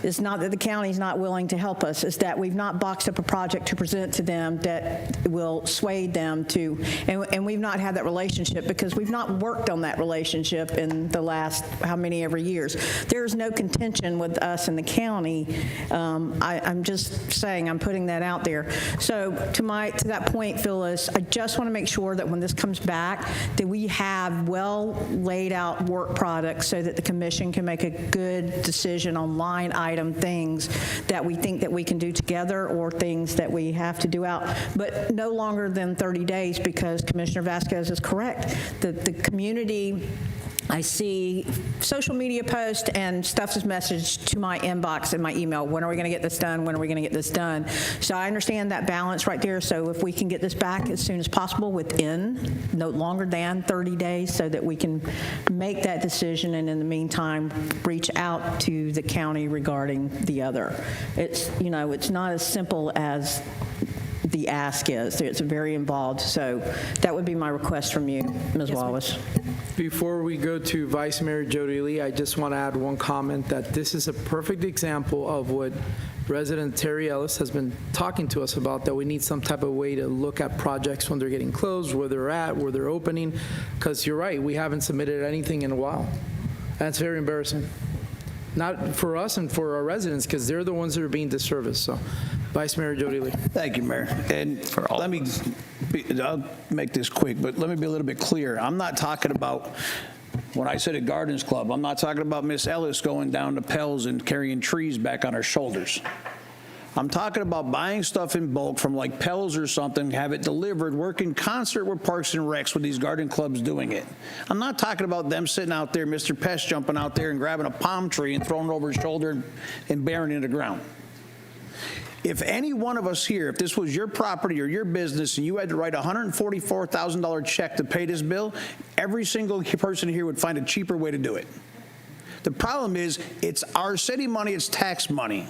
It's not that the county's not willing to help us. It's that we've not boxed up a project to present to them that will sway them to, and we've not had that relationship because we've not worked on that relationship in the last how many ever years. There's no contention with us in the county. I'm just saying, I'm putting that out there. So to that point, Phyllis, I just want to make sure that when this comes back, that we have well laid out work products so that the commission can make a good decision on line item things that we think that we can do together, or things that we have to do out, but no longer than 30 days, because Commissioner Vasquez is correct. The community, I see social media posts and stuff is messaged to my inbox and my email. When are we going to get this done? When are we going to get this done? So I understand that balance right there. So if we can get this back as soon as possible, within no longer than 30 days, so that we can make that decision, and in the meantime, reach out to the county regarding the other. It's not as simple as the ask is. It's very involved. So that would be my request from you, Ms. Wallace. Before we go to Vice Mayor Jody Lee, I just want to add one comment, that this is a perfect example of what Resident Terry Ellis has been talking to us about, that we need some type of way to look at projects when they're getting closed, where they're at, where they're opening, because you're right, we haven't submitted anything in a while. That's very embarrassing. Not for us and for our residents, because they're the ones that are being disserviced. So, Vice Mayor Jody Lee. Thank you, Mayor. And I'll make this quick, but let me be a little bit clear. I'm not talking about, when I said at Gardens Club, I'm not talking about Miss Ellis going down to Pell's and carrying trees back on her shoulders. I'm talking about buying stuff in bulk from like Pell's or something, have it delivered, work in concert with Parks and Recs with these garden clubs doing it. I'm not talking about them sitting out there, Mr. Pest jumping out there and grabbing a palm tree and throwing it over his shoulder and burying it in the ground. If any one of us here, if this was your property or your business and you had to write a $144,000 check to pay this bill, every single person here would find a cheaper way to do it. The problem is, it's our city money, it's tax money.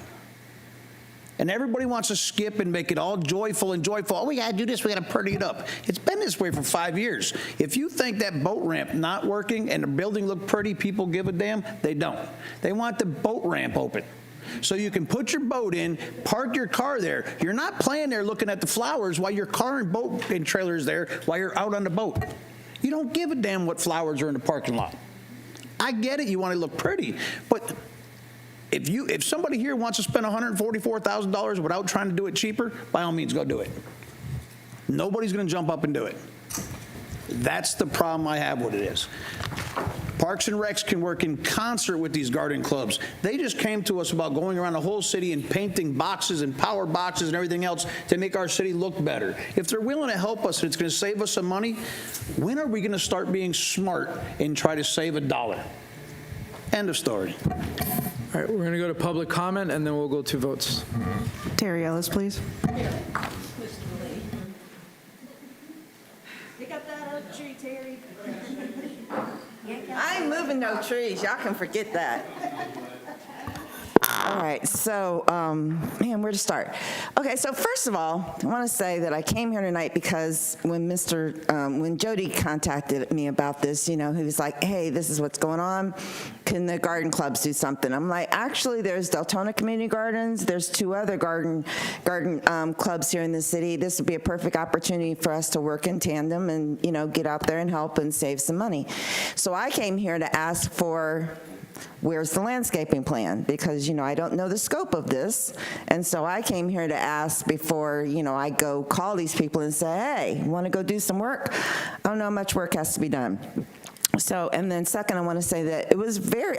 And everybody wants to skip and make it all joyful and joyful. Oh, we got to do this, we got to pretty it up. It's been this way for 5 years. If you think that boat ramp not working and the building look pretty, people give a damn, they don't. They want the boat ramp open, so you can put your boat in, park your car there. You're not playing there looking at the flowers while your car and boat and trailer is there while you're out on the boat. You don't give a damn what flowers are in the parking lot. I get it, you want to look pretty, but If somebody here wants to spend $144,000 without trying to do it cheaper, by all means, go do it. Nobody's going to jump up and do it. That's the problem I have with it is. Parks and Recs can work in concert with these garden clubs. They just came to us about going around the whole city and painting boxes and power boxes and everything else to make our city look better. If they're willing to help us and it's going to save us some money, when are we going to start being smart and try to save $1? End of story. All right, we're going to go to public comment, and then we'll go to votes. Terry Ellis, please. Pick up that oak tree, Terry. I ain't moving no trees. Y'all can forget that. All right, so, man, where to start? Okay, so first of all, I want to say that I came here tonight because when Jody contacted me about this, you know, he was like, hey, this is what's going on. Can the garden clubs do something? I'm like, actually, there's Deltona Community Gardens. There's 2 other garden clubs here in the city. This would be a perfect opportunity for us to work in tandem and, you know, get out there and help and save some money. So I came here to ask for, where's the landscaping plan? Because, you know, I don't know the scope of this. And so I came here to ask before, you know, I go call these people and say, hey, want to go do some work? I don't know how much work has to be done. So, and then second, I want to say that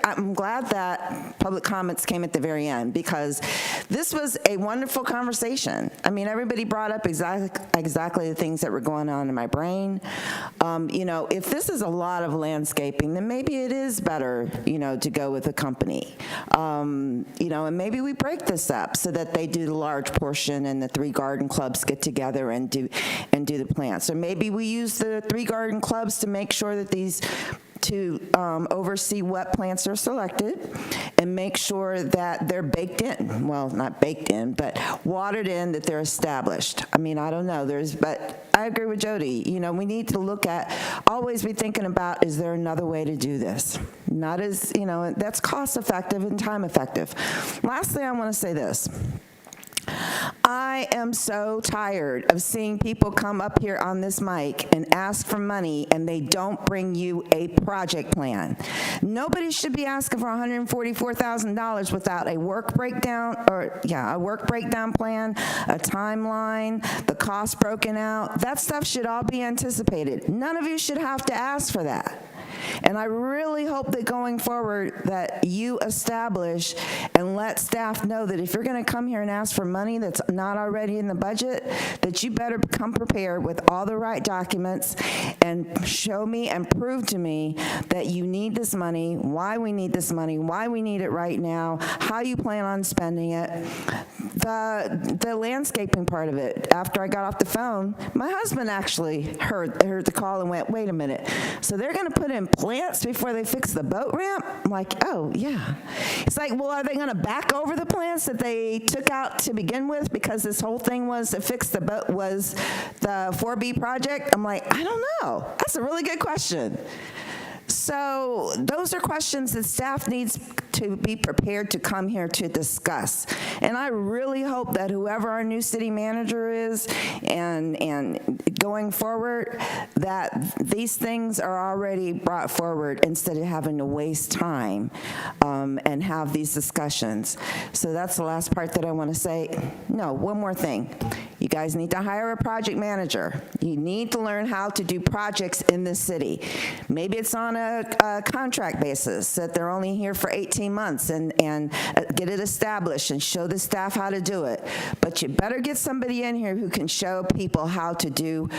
I'm glad that public comments came at the very end, because this was a wonderful conversation. I mean, everybody brought up exactly the things that were going on in my brain. You know, if this is a lot of landscaping, then maybe it is better, you know, to go with a company. You know, and maybe we break this up so that they do the large portion and the 3 garden clubs get together and do the plants. Or maybe we use the 3 garden clubs to make sure that to oversee what plants are selected and make sure that they're baked in. Well, not baked in, but watered in, that they're established. I mean, I don't know. But I agree with Jody. You know, we need to look at, always be thinking about, is there another way to do this? Not as, you know, that's cost effective and time effective. Lastly, I want to say this. I am so tired of seeing people come up here on this mic and ask for money and they don't bring you a project plan. Nobody should be asking for $144,000 without a work breakdown plan, a timeline, the cost broken out. That stuff should all be anticipated. None of you should have to ask for that. And I really hope that going forward that you establish and let staff know that if you're going to come here and ask for money that's not already in the budget, that you better come prepared with all the right documents and show me and prove to me that you need this money, why we need this money, why we need it right now, how you plan on spending it. The landscaping part of it, after I got off the phone, my husband actually heard the call and went, wait a minute, so they're going to put in plants before they fix the boat ramp? I'm like, oh, yeah. It's like, well, are they going to back over the plants that they took out to begin with because this whole thing was to fix the boat, was the 4B project? I'm like, I don't know. That's a really good question. So those are questions that staff needs to be prepared to come here to discuss. And I really hope that whoever our new city manager is and going forward, that these things are already brought forward instead of having to waste time and have these discussions. So that's the last part that I want to say. No, one more thing. You guys need to hire a project manager. You need to learn how to do projects in this city. Maybe it's on a contract basis, that they're only here for 18 months and get it established and show the staff how to do it. But you better get somebody in here who can show people how to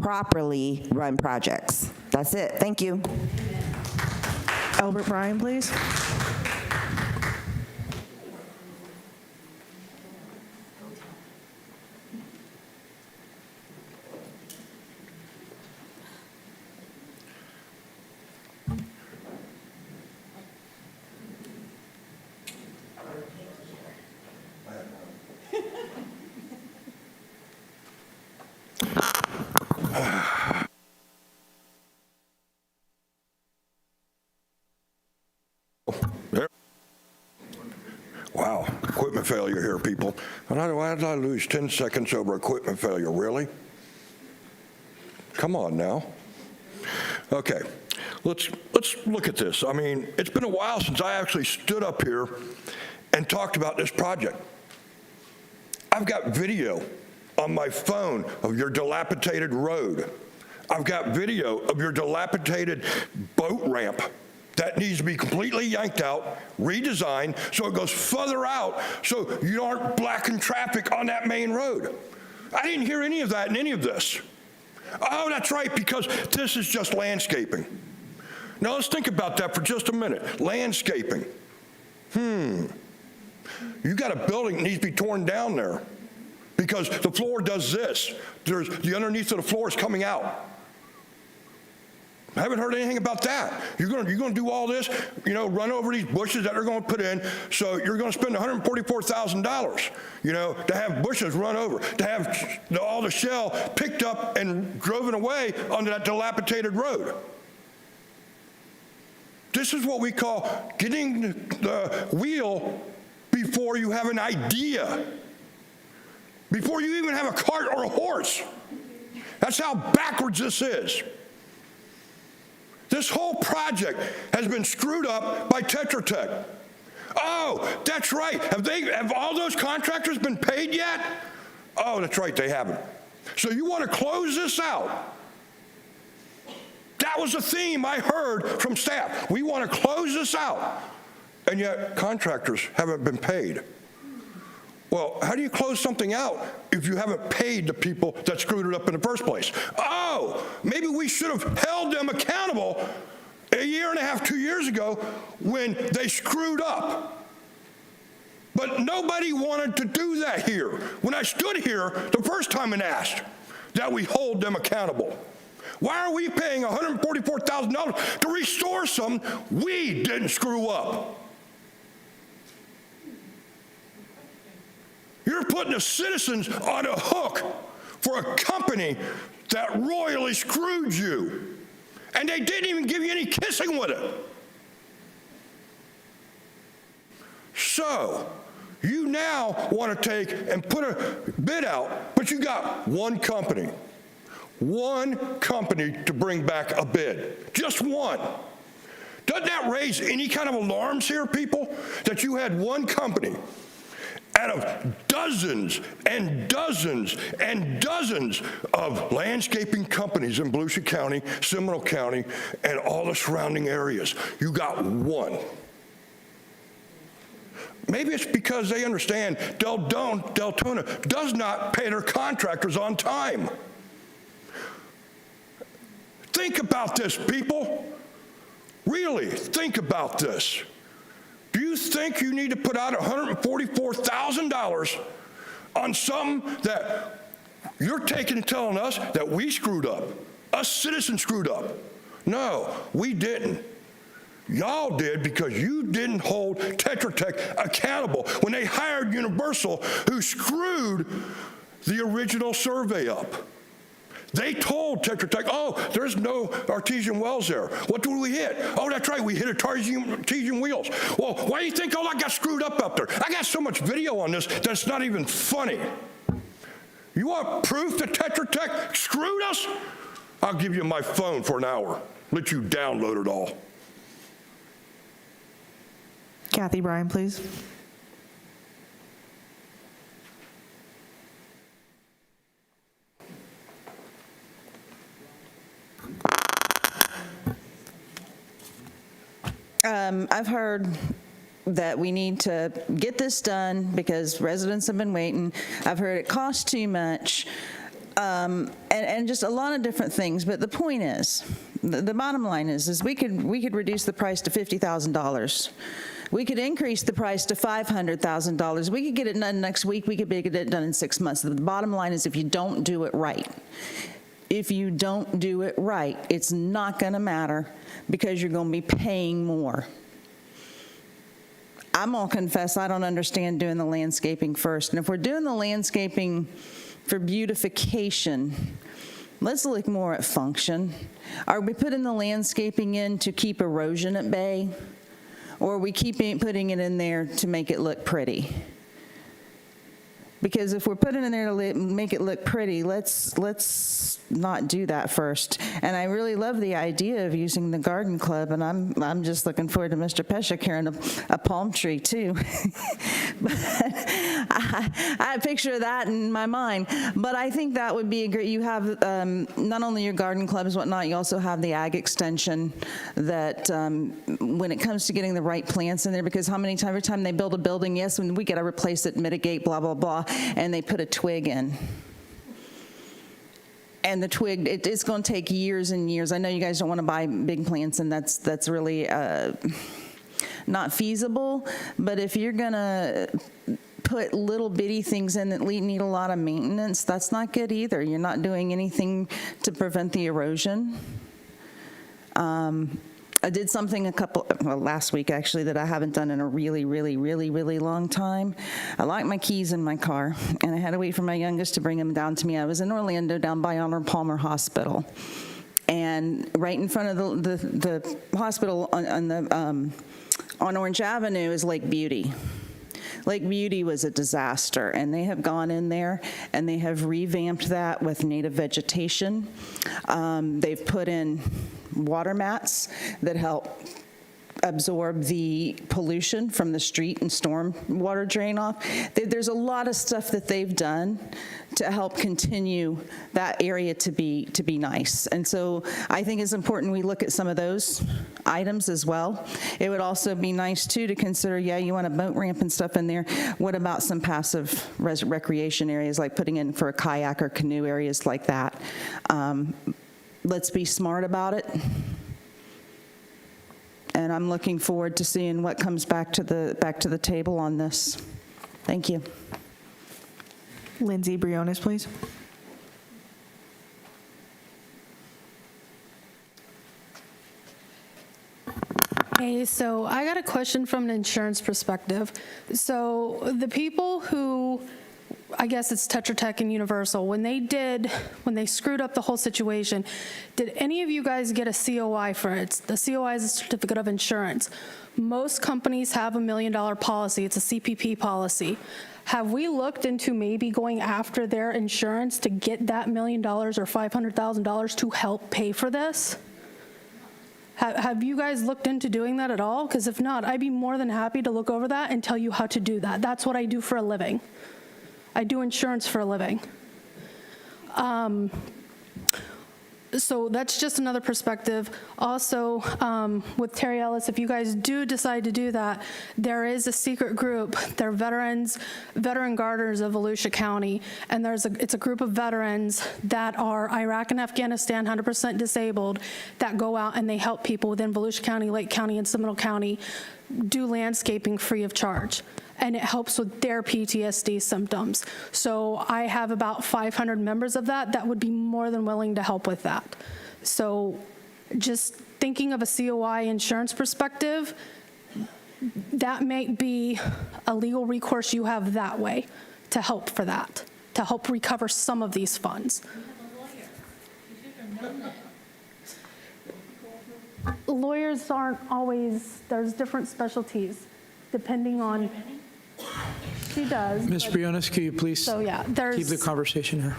properly run projects. That's it. Thank you. Albert Bryan, please. Wow, equipment failure here, people. And why did I lose 10 seconds over equipment failure? Really? Come on now. Okay, let's look at this. I mean, it's been a while since I actually stood up here and talked about this project. I've got video on my phone of your dilapidated road. I've got video of your dilapidated boat ramp that needs to be completely yanked out, redesigned, so it goes further out so you aren't blocking traffic on that main road. I didn't hear any of that in any of this. Oh, that's right, because this is just landscaping. Now let's think about that for just a minute. Landscaping. You got a building that needs to be torn down there because the floor does this. There's the underneath of the floor is coming out. I haven't heard anything about that. You're going to do all this, run over these bushes that they're going to put in, so you're going to spend $144,000, to have bushes run over, to have all the shell picked up and driven away onto that dilapidated road. This is what we call getting the wheel before you have an idea, before you even have a cart or a horse. That's how backwards this is. This whole project has been screwed up by Tetra Tech. Oh, that's right. Have all those contractors been paid yet? Oh, that's right, they haven't. So you want to close this out? That was a theme I heard from staff. We want to close this out. And yet contractors haven't been paid. Well, how do you close something out if you haven't paid the people that screwed it up in the first place? Oh, maybe we should have held them accountable a year and a half, 2 years ago when they screwed up. But nobody wanted to do that here. When I stood here the first time and asked that we hold them accountable. Why are we paying $144,000 to restore something we didn't screw up? You're putting the citizens on a hook for a company that royally screwed you. And they didn't even give you any kissing with it. So, you now want to take and put a bid out, but you got one company to bring back a bid. Just one. Doesn't that raise any kind of alarms here, people? That you had one company out of dozens and dozens and dozens of landscaping companies in Volusia County, Seminole County, and all the surrounding areas. You got one. Maybe it's because they understand Deltona does not pay their contractors on time. Think about this, people. Really, think about this. Do you think you need to put out $144,000 on something that you're taking and telling us that we screwed up? Us citizens screwed up. No, we didn't. Y'all did because you didn't hold Tetra Tech accountable when they hired Universal, who screwed the original survey up. They told Tetra Tech, oh, there's no artesian wells there. What did we hit? Oh, that's right, we hit artesian wheels. Well, why do you think all that got screwed up there? I got so much video on this that's not even funny. You want proof that Tetra Tech screwed us? I'll give you my phone for an hour. Let you download it all. Kathy Bryan, please. I've heard that we need to get this done because residents have been waiting. I've heard it costs too much, and just a lot of different things. But the point is, the bottom line is we could reduce the price to $50,000. We could increase the price to $500,000. We could get it done next week. We could get it done in 6 months. The bottom line is, if you don't do it right, it's not going to matter because you're going to be paying more. I'm going to confess I don't understand doing the landscaping first. And if we're doing the landscaping for beautification, let's look more at function. Are we putting the landscaping in to keep erosion at bay? Or are we putting it in there to make it look pretty? Because if we're putting it in there to make it look pretty, let's not do that first. And I really love the idea of using the garden club, and I'm just looking forward to Mr. Pesha carrying a palm tree too. But I picture that in my mind. But I think that would be a great. You have not only your garden clubs, whatnot. You also have the ag extension. That when it comes to getting the right plants in there, because every time they build a building, yes, when we got to replace it, mitigate, blah blah blah. And they put a twig in. And the twig, it's going to take years and years. I know you guys don't want to buy big plants, and that's really not feasible. But if you're going to put little bitty things in that need a lot of maintenance, that's not good either. You're not doing anything to prevent the erosion. I did something last week actually that I haven't done in a really, really, really, really long time. I locked my keys in my car, and I had to wait for my youngest to bring them down to me. I was in Orlando, down by Arnold Palmer Hospital, and right in front of the hospital on Orange Avenue is Lake Beauty. Lake Beauty was a disaster, and they have gone in there and they have revamped that with native vegetation. They've put in water mats that help absorb the pollution from the street and storm water drain off. There's a lot of stuff that they've done to help continue that area to be nice. And so I think it's important we look at some of those items as well. It would also be nice too to consider, you want a boat ramp and stuff in there. What about some passive recreation areas, like putting in for a kayak or canoe, areas like that? Let's be smart about it. And I'm looking forward to seeing what comes back to the table on this. Thank you. Lindsay Briones, please. Hey, so I got a question from an insurance perspective. So the people who, I guess it's Tetra Tech and Universal, when they screwed up the whole situation, did any of you guys get a COI for it? The COI is a certificate of insurance. Most companies have $1 million policy. It's a CPP policy. Have we looked into maybe going after their insurance to get that $1 million or $500,000 to help pay for this? Have you guys looked into doing that at all? Because if not, I'd be more than happy to look over that and tell you how to do that. That's what I do for a living. I do insurance for a living. So that's just another perspective. Also, with Terry Ellis, if you guys do decide to do that, there is a secret group. They're veteran gardeners of Volusia County, and it's a group of veterans that are Iraq and Afghanistan, 100% disabled, that go out and they help people within Volusia County, Lake County, and Seminole County do landscaping free of charge. And it helps with their PTSD symptoms. So I have about 500 members of that would be more than willing to help with that. So just thinking of a COI insurance perspective, that may be a legal recourse you have that way to help for that, to help recover some of these funds. Lawyers aren't always, there's different specialties depending on. She does. Ms. Briones, can you please keep the conversation here?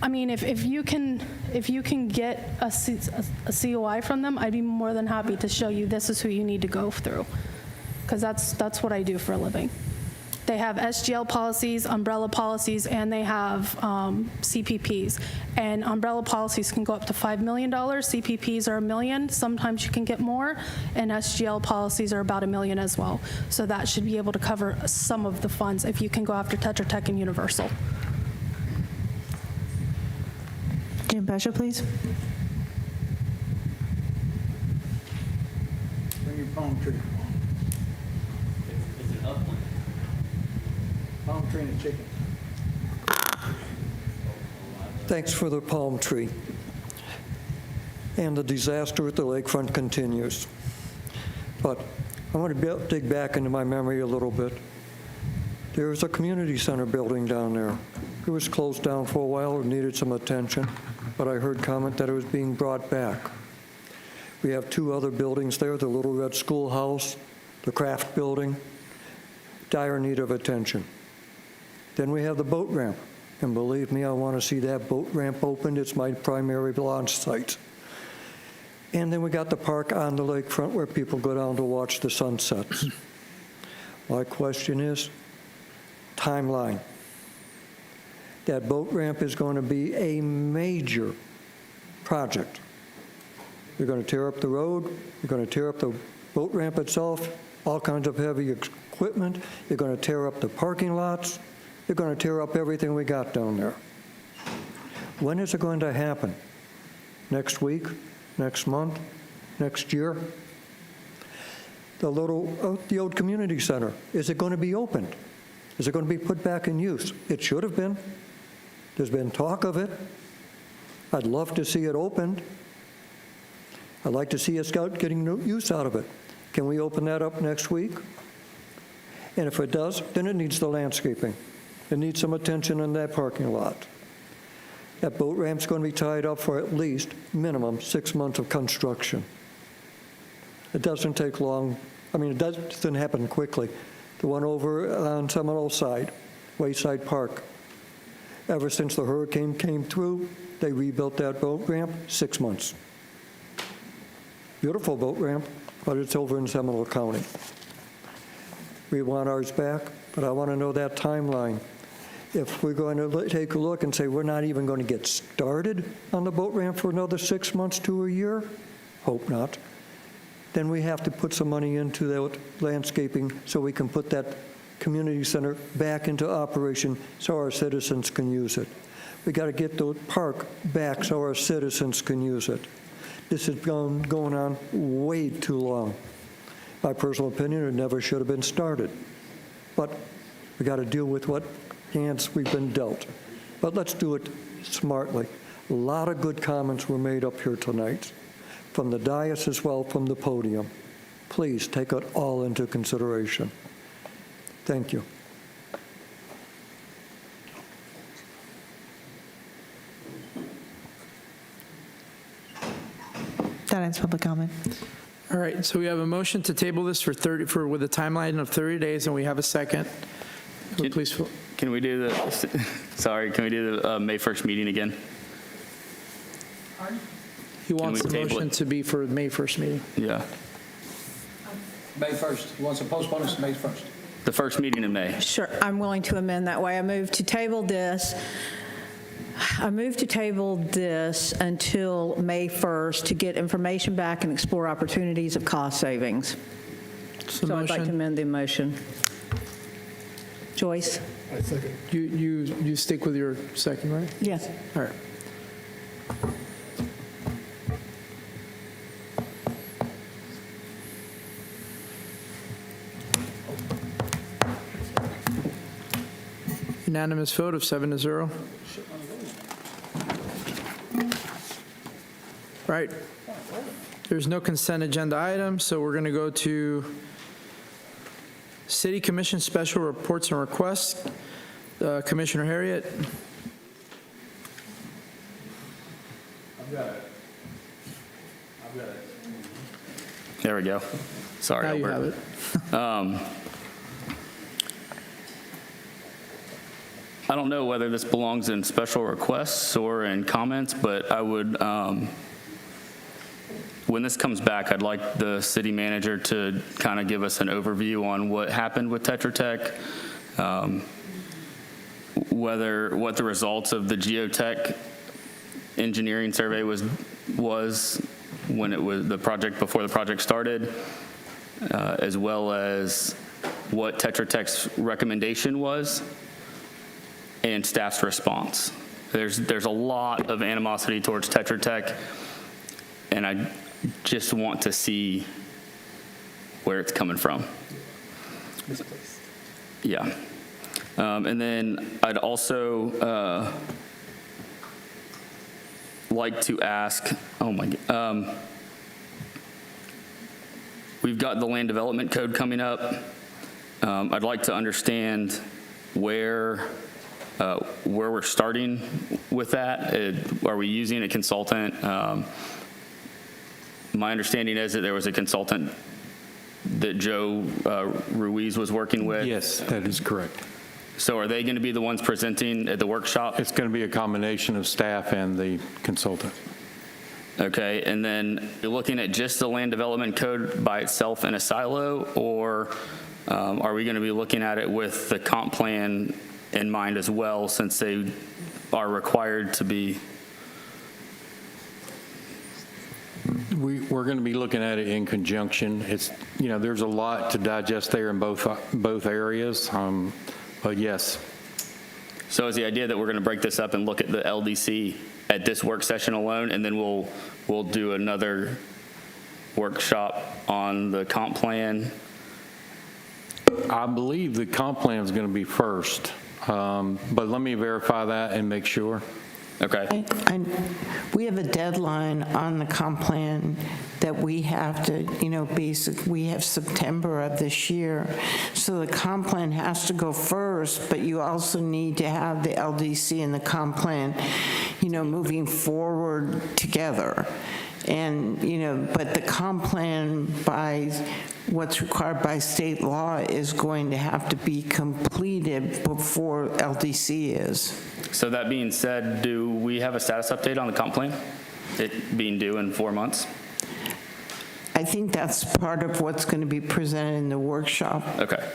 I mean, if you can get a COI from them, I'd be more than happy to show you this is who you need to go through, because that's what I do for a living. They have SGL policies, umbrella policies, and they have CPPs. And umbrella policies can go up to $5 million. CPPs are $1 million. Sometimes you can get more. And SGL policies are about $1 million as well. So that should be able to cover some of the funds if you can go after Tetra Tech and Universal. Jim Pesha, please. Bring your palm tree. Is it upland? Palm tree and a chicken. Thanks for the palm tree. And the disaster at the lakefront continues. But I want to dig back into my memory a little bit. There's a community center building down there. It was closed down for a while. It needed some attention, but I heard comment that it was being brought back. We have 2 other buildings there, the Little Red Schoolhouse, the Craft Building, dire need of attention. Then we have the boat ramp. And believe me, I want to see that boat ramp opened. It's my primary launch site. And then we got the park on the lakefront where people go down to watch the sunsets. My question is, timeline. That boat ramp is going to be a major project. You're going to tear up the road, you're going to tear up the boat ramp itself, all kinds of heavy equipment, you're going to tear up the parking lots, you're going to tear up everything we got down there. When is it going to happen? Next week? Next month? Next year? The old community center, is it going to be opened? Is it going to be put back in use? It should have been. There's been talk of it. I'd love to see it opened. I'd like to see us getting use out of it. Can we open that up next week? And if it does, then it needs the landscaping. It needs some attention in that parking lot. That boat ramp's going to be tied up for at least minimum 6 months of construction. It doesn't take long. I mean, it doesn't happen quickly. The one over on Seminole side, Wayside Park, ever since the hurricane came through, they rebuilt that boat ramp, 6 months. Beautiful boat ramp, but it's over in Seminole County. We want ours back, but I want to know that timeline. If we're going to take a look and say we're not even going to get started on the boat ramp for another 6 months to a year, hope not, then we have to put some money into that landscaping so we can put that community center back into operation so our citizens can use it. We got to get the park back so our citizens can use it. This has been going on way too long. My personal opinion, it never should have been started. But we got to deal with what hands we've been dealt. But let's do it smartly. A lot of good comments were made up here tonight, from the dais as well, from the podium. Please take it all into consideration. Thank you. That ends public comment. All right, so we have a motion to table this with a timeline of 30 days, and we have a second. Please. Can we do the, sorry, can we do the May 1st meeting again? He wants we the table motion it? to be for May 1st meeting. Yeah, May 1st. He wants to postpone us to May 1st. the first meeting in May. Sure, I'm willing to amend that way. I move to table this until May 1st to get information back and explore opportunities of cost savings. So I'd like to amend the motion. Joyce? I second. You stick with your second, right? Yes. All right. Unanimous vote of 7-0. Right. There's no consent agenda item, so we're going to go to City Commission special reports and requests. Commissioner Harriet. I've got it. There we go. Sorry, Now you Albert. have it. I don't know whether this belongs in special requests or in comments, but I would, when this comes back, I'd like the city manager to kind of give us an overview on what happened with Tetra Tech, what the results of the geotech engineering survey was when it was the project before the project started, as well as what Tetra Tech's recommendation was and staff's response. There's a lot of animosity towards Tetra Tech, and I just want to see where it's coming from. Yeah. And then I'd also like to ask, we've got the land development code coming up. I'd like to understand where we're starting with that. Are we using a consultant? My understanding is that there was a consultant that Joe Ruiz was working with. Yes, that is correct. So are they going to be the ones presenting at the workshop? It's going to be a combination of staff and the consultant. Okay, and then you're looking at just the land development code by itself in a silo, or are we going to be looking at it with the comp plan in mind as well, since they are required to be? We're going to be looking at it in conjunction. It's, there's a lot to digest there in both areas, but yes. So is the idea that we're going to break this up and look at the LDC at this work session alone, and then we'll do another workshop on the comp plan? I believe the comp plan is going to be first, but let me verify that and make sure. Okay. We have a deadline on the comp plan that we have to, we have September of this year. So the comp plan has to go first, but you also need to have the LDC and the comp plan, moving forward together. And, but the comp plan, by what's required by state law, is going to have to be completed before LDC is. So that being said, do we have a status update on the comp plan? It being due in 4 months? I think that's part of what's going to be presented in the workshop. Okay.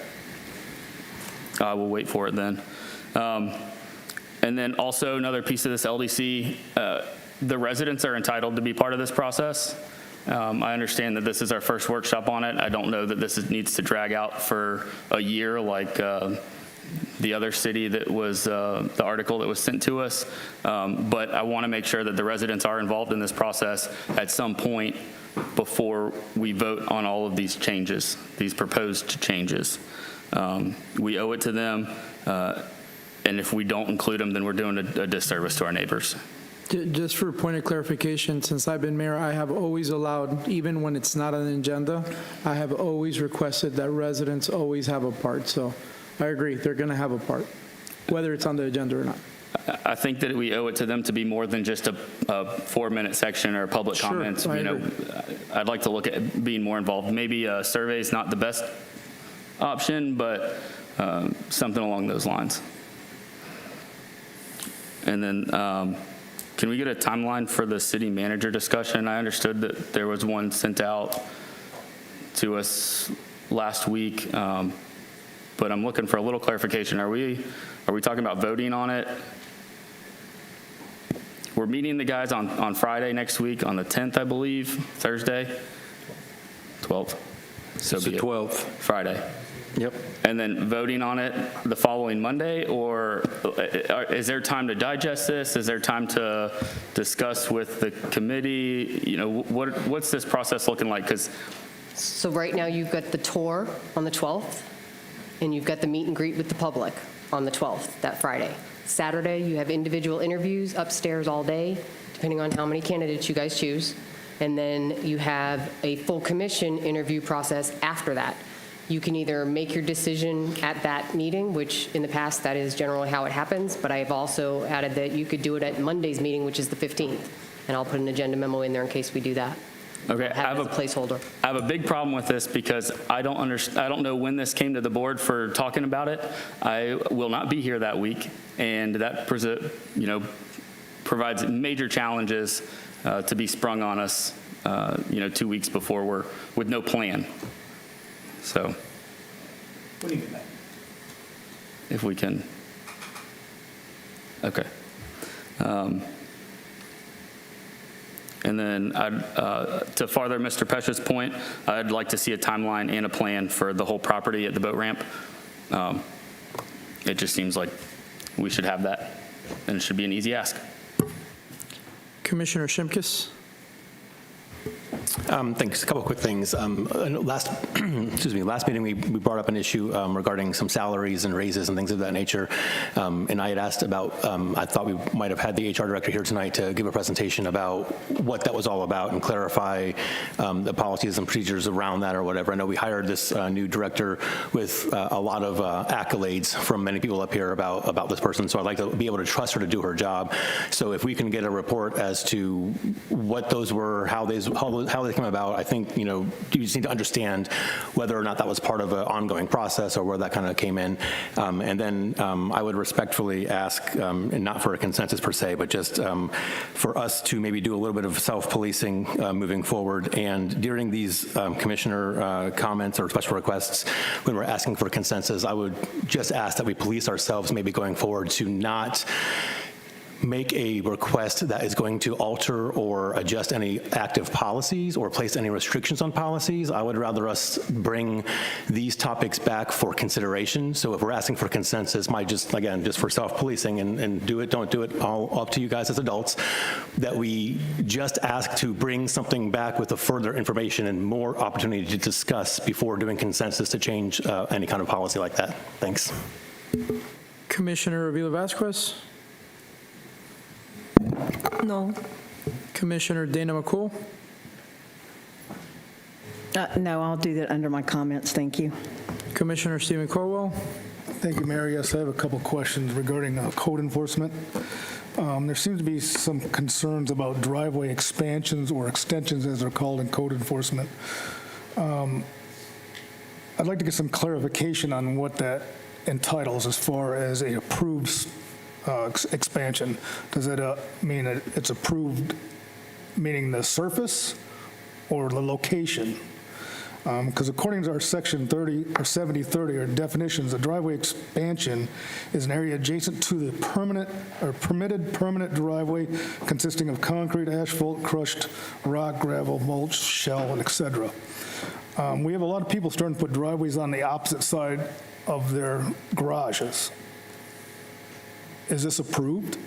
We'll wait for it then. And then also another piece of this LDC, the residents are entitled to be part of this process. I understand that this is our first workshop on it. I don't know that this needs to drag out for a year like the other city that was the article that was sent to us. But I want to make sure that the residents are involved in this process at some point before we vote on all of these changes, these proposed changes. We owe it to them, and if we don't include them, then we're doing a disservice to our neighbors. Just for a point of clarification, since I've been mayor, I have always allowed, even when it's not on the agenda, I have always requested that residents always have a part. So I agree, they're going to have a part, whether it's on the agenda or not. I think that we owe it to them to be more than just a 4-minute section or public comments. I agree. I'd like to look at being more involved. Maybe a survey is not the best option, but something along those lines. And then can we get a timeline for the city manager discussion? I understood that there was one sent out to us last week, but I'm looking for a little clarification. Are we talking about voting on it? We're meeting the guys on Friday next week on the 10th, I believe, Thursday? 12th. So It's the be it. 12th. Friday. Yep. And then voting on it the following Monday, or is there time to digest this? Is there time to discuss with the committee? What's this process looking like? So right now you've got the tour on the 12th, and you've got the meet and greet with the public on the 12th, that Friday. Saturday, you have individual interviews upstairs all day, depending on how many candidates you guys choose. And then you have a full commission interview process after that. You can either make your decision at that meeting, which in the past, that is generally how it happens, but I have also added that you could do it at Monday's meeting, which is the 15th, and I'll put an agenda memo in there in case we do that. Okay, I have a placeholder. I have a big problem with this because I don't know when this came to the board for talking about it. I will not be here that week, and that provides major challenges to be sprung on us 2 weeks before we're with no plan. So if we can, okay. And then to farther Mr. Pesha's point, I'd like to see a timeline and a plan for the whole property at the boat ramp. It just seems like we should have that, and it should be an easy ask. Commissioner Shimkus. Thanks. A couple of quick things. Last meeting we brought up an issue regarding some salaries and raises and things of that nature. And I had asked about, I thought we might have had the HR director here tonight to give a presentation about what that was all about and clarify the policies and procedures around that or whatever. I know we hired this new director with a lot of accolades from many people up here about this person. So I'd like to be able to trust her to do her job. So if we can get a report as to what those were, how they come about. I think, you just need to understand whether or not that was part of an ongoing process or where that kind of came in. And then I would respectfully ask, and not for a consensus per se, but just for us to maybe do a little bit of self-policing moving forward. And during these commissioner comments or special requests, when we're asking for consensus, I would just ask that we police ourselves maybe going forward to not make a request that is going to alter or adjust any active policies or place any restrictions on policies. I would rather us bring these topics back for consideration. So if we're asking for consensus, just for self-policing and do it, don't do it, all up to you guys as adults, that we just ask to bring something back with the further information and more opportunity to discuss before doing consensus to change any kind of policy like that. Thanks. Commissioner Avila Vasquez? No. Commissioner Dana McCool? No, I'll do that under my comments. Thank you. Commissioner Stephen Corwell? Thank you, Mayor. Yes, I have a couple questions regarding code enforcement. There seems to be some concerns about driveway expansions or extensions, as they're called in code enforcement. I'd like to get some clarification on what that entitles as far as a approved expansion. Does that mean that it's approved, meaning the surface or the location? Because according to our section 30 or 7030, our definitions, a driveway expansion is an area adjacent to the permanent or permitted permanent driveway consisting of concrete, asphalt, crushed rock, gravel, mulch, shell, and etc. We have a lot of people starting to put driveways on the opposite side of their garages. Is this approved?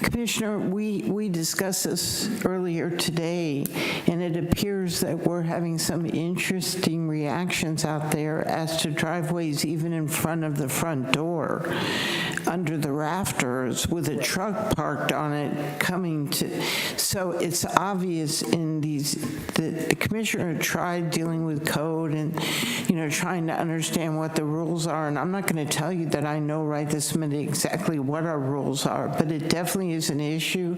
Commissioner, we discussed this earlier today, and it appears that we're having some interesting reactions out there as to driveways even in front of the front door, under the rafters, with a truck parked on it coming to. So it's obvious in these, the commissioner tried dealing with code and, trying to understand what the rules are. And I'm not going to tell you that I know right this minute exactly what our rules are, but it definitely is an issue.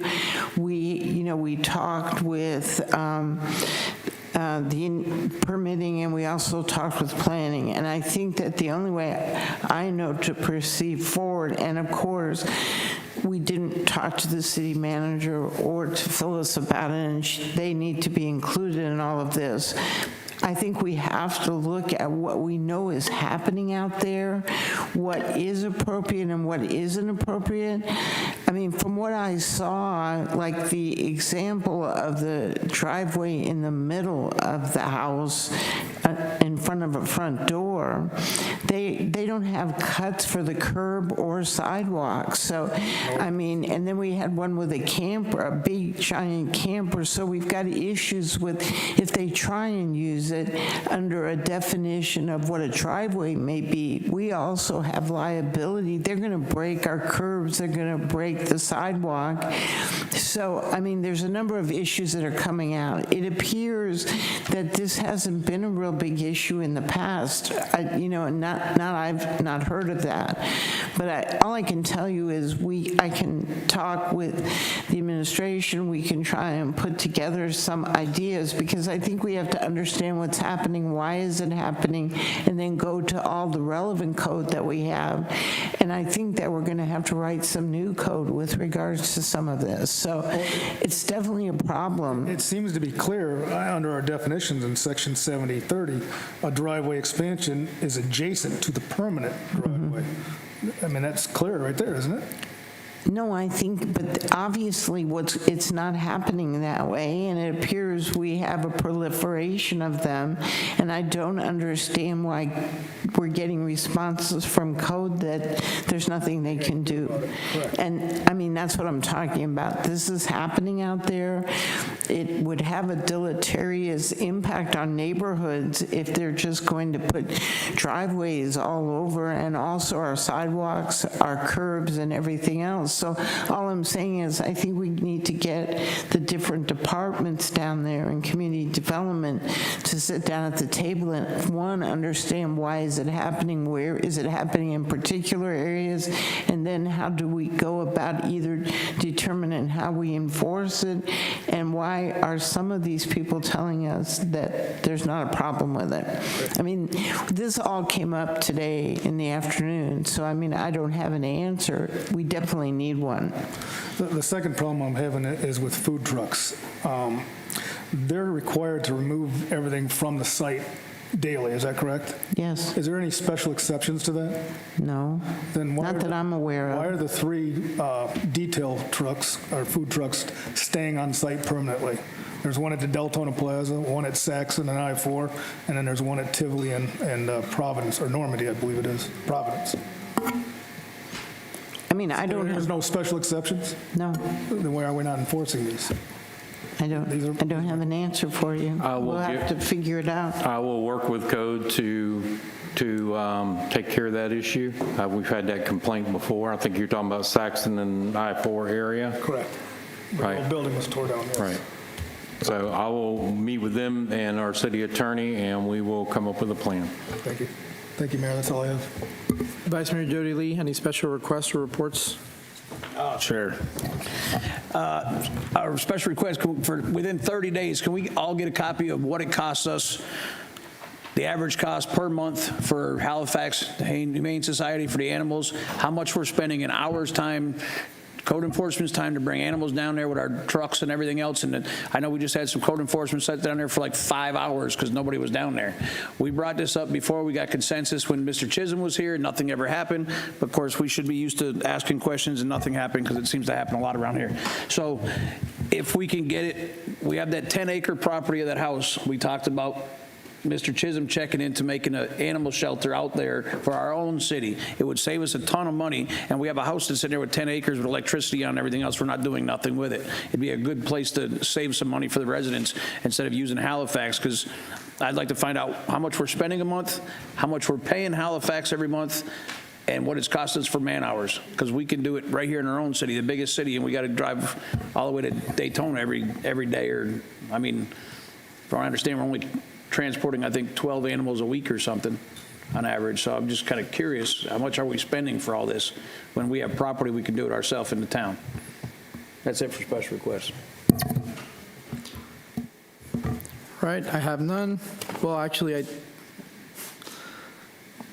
We talked with the permitting, and we also talked with planning. And I think that the only way I know to proceed forward, and of course, we didn't talk to the city manager or to Phyllis about it, and they need to be included in all of this. I think we have to look at what we know is happening out there, what is appropriate and what isn't appropriate. I mean, from what I saw, like the example of the driveway in the middle of the house in front of a front door, they don't have cuts for the curb or sidewalk. So, I mean, and then we had one with a camper, a big giant camper. So we've got issues with if they try and use it under a definition of what a driveway may be, we also have liability. They're going to break our curbs. They're going to break the sidewalk. So, I mean, there's a number of issues that are coming out. It appears that this hasn't been a real big issue in the past. I've not heard of that. But all I can tell you is I can talk with the administration. We can try and put together some ideas, because I think we have to understand what's happening, why is it happening, and then go to all the relevant code that we have. And I think that we're going to have to write some new code with regards to some of this. So it's definitely a problem. It seems to be clear under our definitions in section 7030, a driveway expansion is adjacent to the permanent driveway. I mean, that's clear right there, isn't it? No, I think, but obviously it's not happening that way, and it appears we have a proliferation of them, and I don't understand why we're getting responses from code that there's nothing they can do. And I mean, that's what I'm talking about. This is happening out there. it would have a deleterious impact on neighborhoods if they're just going to put driveways all over, and also our sidewalks, our curbs, and everything else. So all I'm saying is I think we need to get the different departments down there in community development to sit down at the table and, one, understand why is it happening, where is it happening in particular areas, and then how do we go about either determining how we enforce it, and why are some of these people telling us that there's not a problem with it. I mean, this all came up today in the afternoon, so I mean, I don't have an answer. We definitely need one. The second problem I'm having is with food trucks. They're required to remove everything from the site daily, is that correct? Yes. Is there any special exceptions to that? No. Then why Not that I'm aware of. Why are the 3 detail trucks or food trucks staying on site permanently? There's one at the Deltona Plaza, one at Saxon and I-4, and then there's one at Tivoli and Providence, or Normandy, I believe it is, Providence. I mean, I don't There's have, no special exceptions? no, Then why are we not enforcing these? I don't have an answer for you. I will We'll have to figure it out. I will work with code to take care of that issue. We've had that complaint before. I think you're talking about Saxon and I-4 area. Correct. The Right. whole building was tore down, yes. Right. So I will meet with them and our city attorney, and we will come up with a plan. Thank you. Thank you, Mayor. That's all I have. Vice Mayor Jody Lee, any special requests or reports? Sure. Our special request for within 30 days, can we all get a copy of what it costs us, the average cost per month for Halifax Humane Society for the animals, how much we're spending in hours time, code enforcement's time to bring animals down there with our trucks and everything else. And I know we just had some code enforcement sat down there for like 5 hours because nobody was down there. We brought this up before. We got consensus when Mr. Chisholm was here. Nothing ever happened. But of course, we should be used to asking questions and nothing happened because it seems to happen a lot around here. So if we can get it, we have that 10-acre property of that house. We talked about Mr. Chisholm checking into making an animal shelter out there for our own city. It would save us a ton of money, and we have a house that's in there with 10 acres with electricity on and everything else. We're not doing nothing with it. It'd be a good place to save some money for the residents instead of using Halifax, because I'd like to find out how much we're spending a month, how much we're paying Halifax every month, and what it's cost us for man hours, because we can do it right here in our own city, the biggest city, and we got to drive all the way to Daytona every day. Or, I mean, from what I understand, we're only transporting, I think, 12 animals a week or something on average. So I'm just kind of curious, how much are we spending for all this when we have property we can do it ourselves in the town? That's it for special requests. Right, I have none. Well, actually,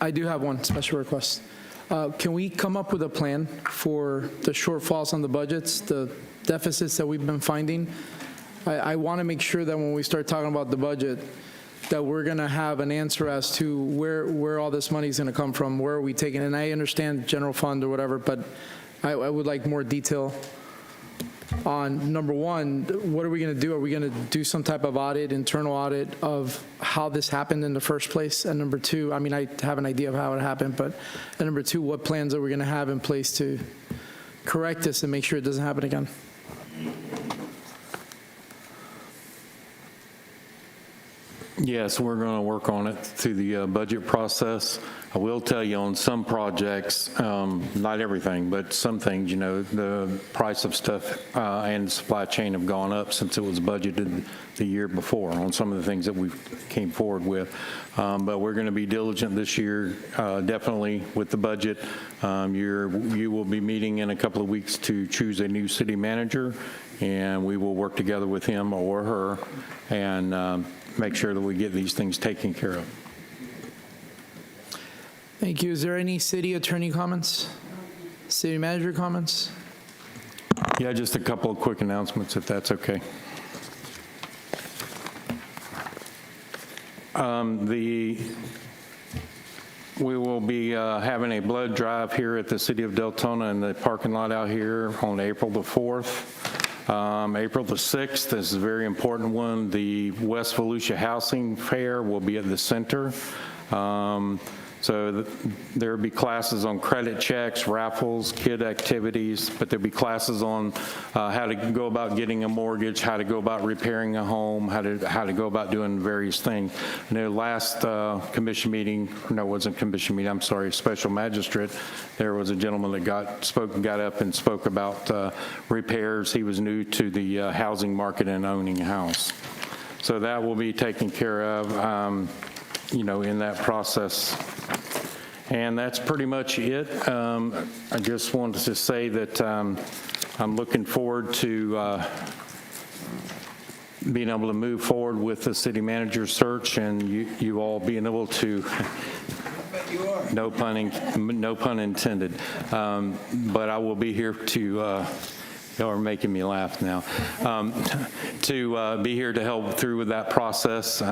I do have one special request. Can we come up with a plan for the shortfalls on the budgets, the deficits that we've been finding? I want to make sure that when we start talking about the budget, that we're going to have an answer as to where all this money is going to come from, where are we taking it? And I understand general fund or whatever, but I would like more detail on, number one, what are we going to do? Are we going to do some type of audit, internal audit of how this happened in the first place? And number two, I mean, I have an idea of how it happened, but and number two, what plans are we going to have in place to correct this and make sure it doesn't happen again? Yes, we're going to work on it through the budget process. I will tell you on some projects, not everything, but some things, you know, the price of stuff and supply chain have gone up since it was budgeted the year before on some of the things that we came forward with. But we're going to be diligent this year, definitely with the budget. You will be meeting in a couple of weeks to choose a new city manager, and we will work together with him or her and make sure that we get these things taken care of. Thank you. Is there any city attorney comments? City manager comments? Yeah, just a couple of quick announcements, if that's okay. We will be having a blood drive here at the City of Deltona in the parking lot out here on April the 4th. April the 6th is a very important one. The West Volusia Housing Fair will be at the center. So there will be classes on credit checks, raffles, kid activities, but there'll be classes on how to go about getting a mortgage, how to go about repairing a home, how to go about doing various things. I know last commission meeting, no, it wasn't commission meeting, I'm sorry, special magistrate, there was a gentleman that got up and spoke about repairs. He was new to the housing market and owning a house. So that will be taken care of, in that process. And that's pretty much it. I just wanted to say that I'm looking forward to being able to move forward with the city manager search and you all being able to, no pun intended, but I will be here to, y'all are making me laugh now, to be here to help through with that process.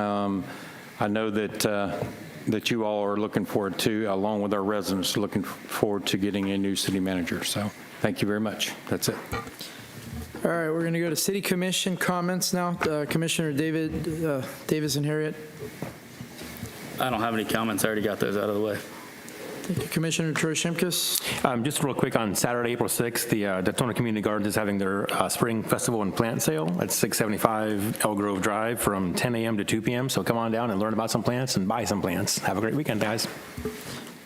I know that you all are looking forward to, along with our residents, looking forward to getting a new city manager. So thank you very much. That's it. All right, we're going to go to City Commission comments now. Commissioner Davis and Harriet. I don't have any comments. I already got those out of the way. Thank you. Commissioner Troy Shimkus. Just real quick, on Saturday, April 6th, the Deltona Community Gardens is having their spring festival and plant sale at 675 El Grove Drive from 10 a.m. to 2 p.m. So come on down and learn about some plants and buy some plants. Have a great weekend, guys.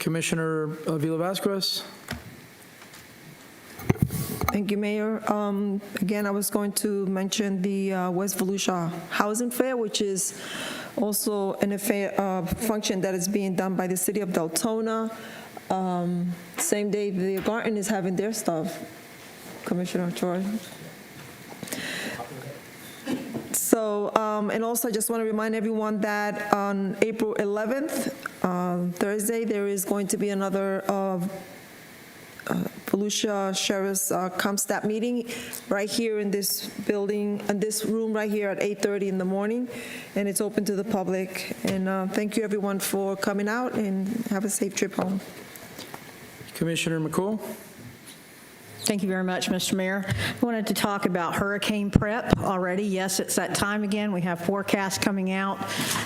Commissioner Vila Vasquez. Thank you, Mayor. Again, I was going to mention the West Volusia Housing Fair, which is also an affair function that is being done by the city of Deltona. Same day the garden is having their stuff, Commissioner Troy. So, and also I just want to remind everyone that on April 11th, Thursday, there is going to be another Volusia Sheriff's CompStat meeting right here in this building, in this room right here at 8:30 in the morning, and it's open to the public. And thank you everyone for coming out, and have a safe trip home. Commissioner McCool. Thank you very much, Mr. Mayor. I wanted to talk about hurricane prep already. Yes, it's that time again. We have forecasts coming out.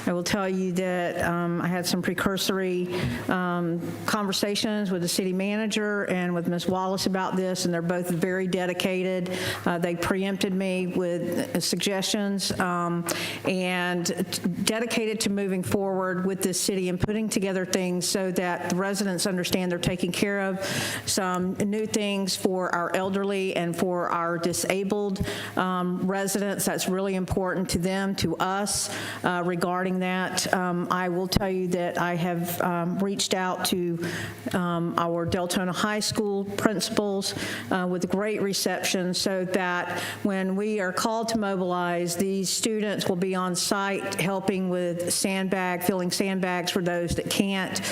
I will tell you that I had some precursory conversations with the city manager and with Ms. Wallace about this, and they're both very dedicated. They preempted me with suggestions and dedicated to moving forward with this city and putting together things so that the residents understand they're taking care of some new things for our elderly and for our disabled residents. That's really important to them, to us, regarding that. I will tell you that I have reached out to our Deltona High School principals with great reception so that when we are called to mobilize, these students will be on site helping with filling sandbags for those that can't.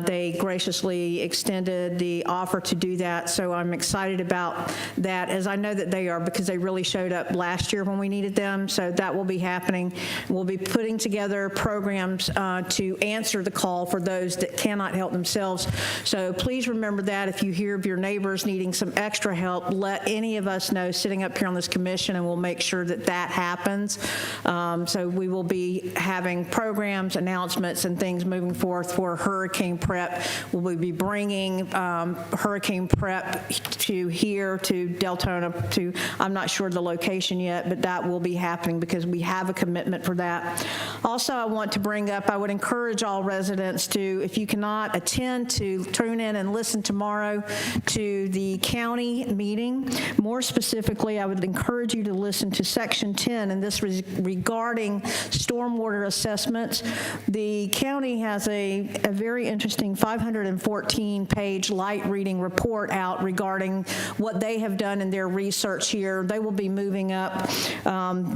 They graciously extended the offer to do that, so I'm excited about that, as I know that they are, because they really showed up last year when we needed them. So that will be happening. We'll be putting together programs to answer the call for those that cannot help themselves. So please remember that if you hear of your neighbors needing some extra help, let any of us know sitting up here on this commission, and we'll make sure that that happens. So we will be having programs, announcements, and things moving forth for hurricane prep. We'll be bringing hurricane prep to here to Deltona, to, I'm not sure the location yet, but that will be happening because we have a commitment for that. Also, I want to bring up, I would encourage all residents to, if you cannot attend, to tune in and listen tomorrow to the county meeting. More specifically, I would encourage you to listen to Section 10, and this is regarding stormwater assessments. The county has a very interesting 514-page light reading report out regarding what they have done in their research here. They will be moving up.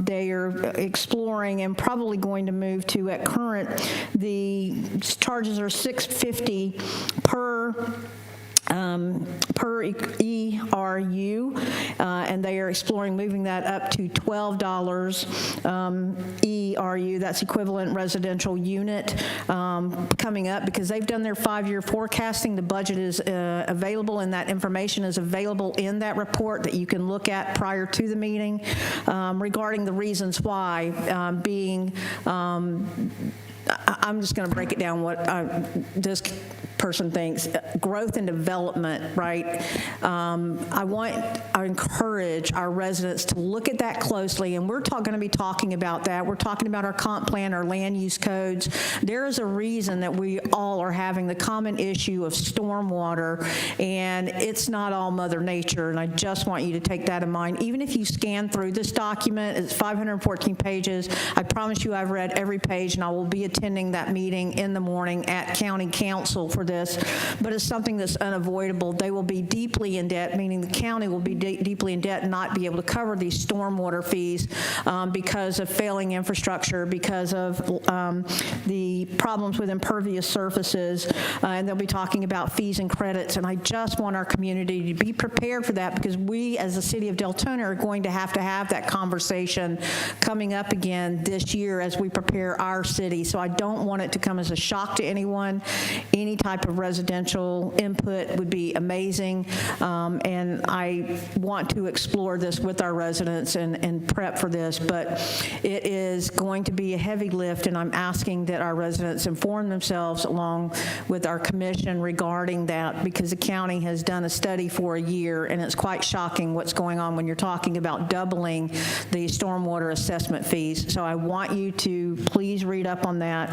They are exploring and probably going to move to, at current, the charges are $650 per ERU, and they are exploring moving that up to $12 ERU. That's equivalent residential unit coming up, because they've done their 5-year forecasting. The budget is available, and that information is available in that report that you can look at prior to the meeting regarding the reasons why, being I'm just going to break it down what this person thinks. Growth and development, right? I encourage our residents to look at that closely, and we're going to be talking about that. We're talking about our comp plan, our land use codes. There is a reason that we all are having the common issue of stormwater, and it's not all Mother Nature, and I just want you to take that in mind. Even if you scan through this document, it's 514 pages. I promise you I've read every page, and I will be attending that meeting in the morning at County Council for this, but it's something that's unavoidable. They will be deeply in debt, meaning the county will be deeply in debt and not be able to cover these stormwater fees because of failing infrastructure, because of the problems with impervious surfaces, and they'll be talking about fees and credits, and I just want our community to be prepared for that, because we as the city of Deltona are going to have that conversation coming up again this year as we prepare our city. So I don't want it to come as a shock to anyone. Any type of residential input would be amazing, and I want to explore this with our residents and prep for this, but it is going to be a heavy lift, and I'm asking that our residents inform themselves along with our commission regarding that, because the county has done a study for a year, and it's quite shocking what's going on when you're talking about doubling the stormwater assessment fees. So I want you to please read up on that,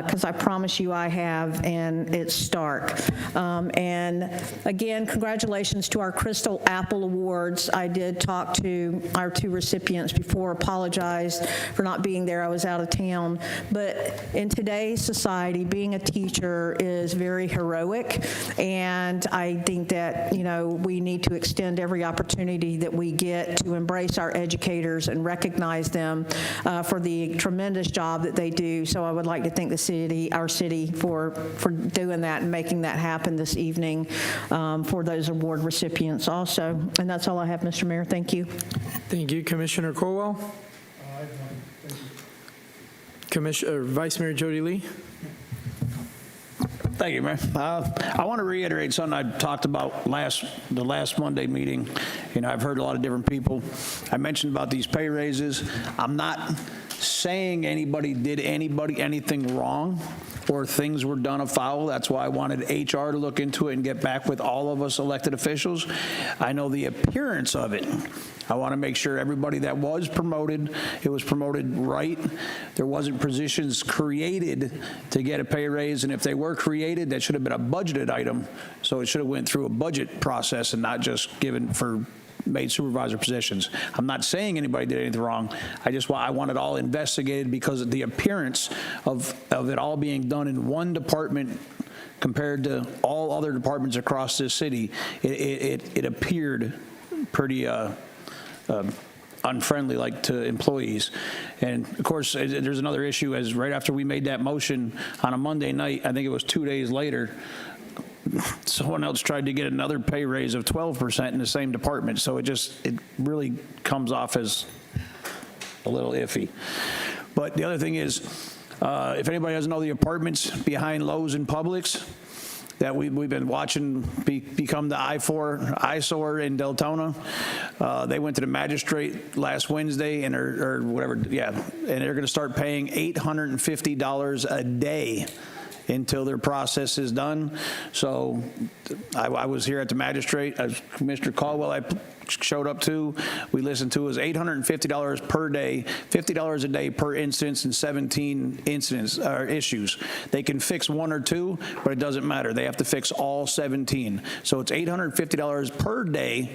because I promise you I have, and it's stark. And again, congratulations to our Crystal Apple Awards. I did talk to our two recipients before, apologized for not being there. I was out of town. But in today's society, being a teacher is very heroic, and I think that, we need to extend every opportunity that we get to embrace our educators and recognize them for the tremendous job that they do. So I would like to thank our city for doing that and making that happen this evening for those award recipients also. And that's all I have, Mr. Mayor. Thank you. Thank you, Commissioner Colwell. Vice Mayor Jody Lee. Thank you, Mayor. I want to reiterate something I talked about the last Monday meeting. I've heard a lot of different people. I mentioned about these pay raises. I'm not saying anybody did anything wrong or things were done afoul. That's why I wanted HR to look into it and get back with all of us elected officials. I know the appearance of it. I want to make sure everybody that was promoted, it was promoted right. There wasn't positions created to get a pay raise, and if they were created, that should have been a budgeted item, so it should have went through a budget process and not just given for made supervisor positions. I'm not saying anybody did anything wrong. I want it all investigated, because of the appearance of it all being done in one department compared to all other departments across this city. It appeared pretty unfriendly, like to employees. And of course, there's another issue, as right after we made that motion on a Monday night, I think it was 2 days later, someone else tried to get another pay raise of 12% in the same department. So it really comes off as a little iffy. But the other thing is, if anybody doesn't know the apartments behind Lowe's and Publix that we've been watching become the eyesore in Deltona, they went to the magistrate last Wednesday or whatever, and they're going to start paying $850 a day until their process is done. So I was here at the magistrate, as Commissioner Caldwell I showed up to. We listened to is $850 per day, $50 a day per instance, and 17 incidents or issues. They can fix one or two, but it doesn't matter. They have to fix all 17. So it's $850 per day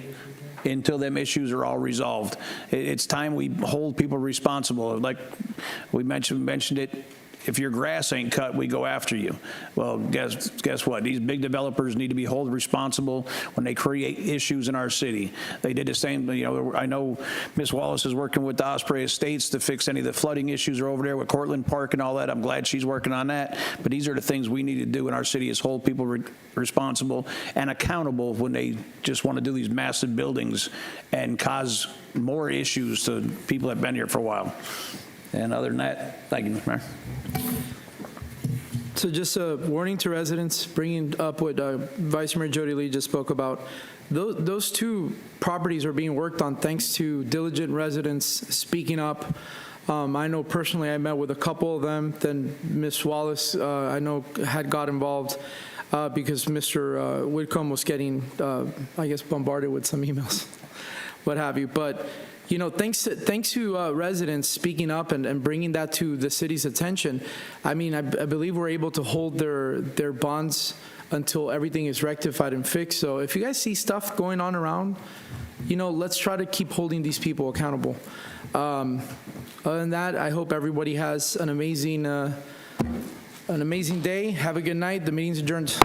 until them issues are all resolved. It's time we hold people responsible. Like we mentioned it. If your grass ain't cut, we go after you. Well, guess what? These big developers need to be held responsible when they create issues in our city. They did the same. I know Ms. Wallace is working with the Osprey Estates to fix any of the flooding issues are over there with Cortland Park and all that. I'm glad she's working on that. But these are the things we need to do in our city: is hold people responsible and accountable when they just want to do these massive buildings and cause more issues to people that have been here for a while. And other than that, thank you, Mr. Mayor. So just a warning to residents, bringing up what Vice Mayor Jody Lee just spoke about. Those two properties are being worked on thanks to diligent residents speaking up, I know personally I met with a couple of them. Then Ms. Wallace, I know, had got involved because Mr. Whitcomb was getting, I guess, bombarded with some emails, what have you. But, you know, thanks to residents speaking up and bringing that to the city's attention, I mean, I believe we're able to hold their bonds until everything is rectified and fixed. So if you guys see stuff going on around, you know, let's try to keep holding these people accountable. Other than that, I hope everybody has an amazing day. Have a good night. The meeting's adjourned.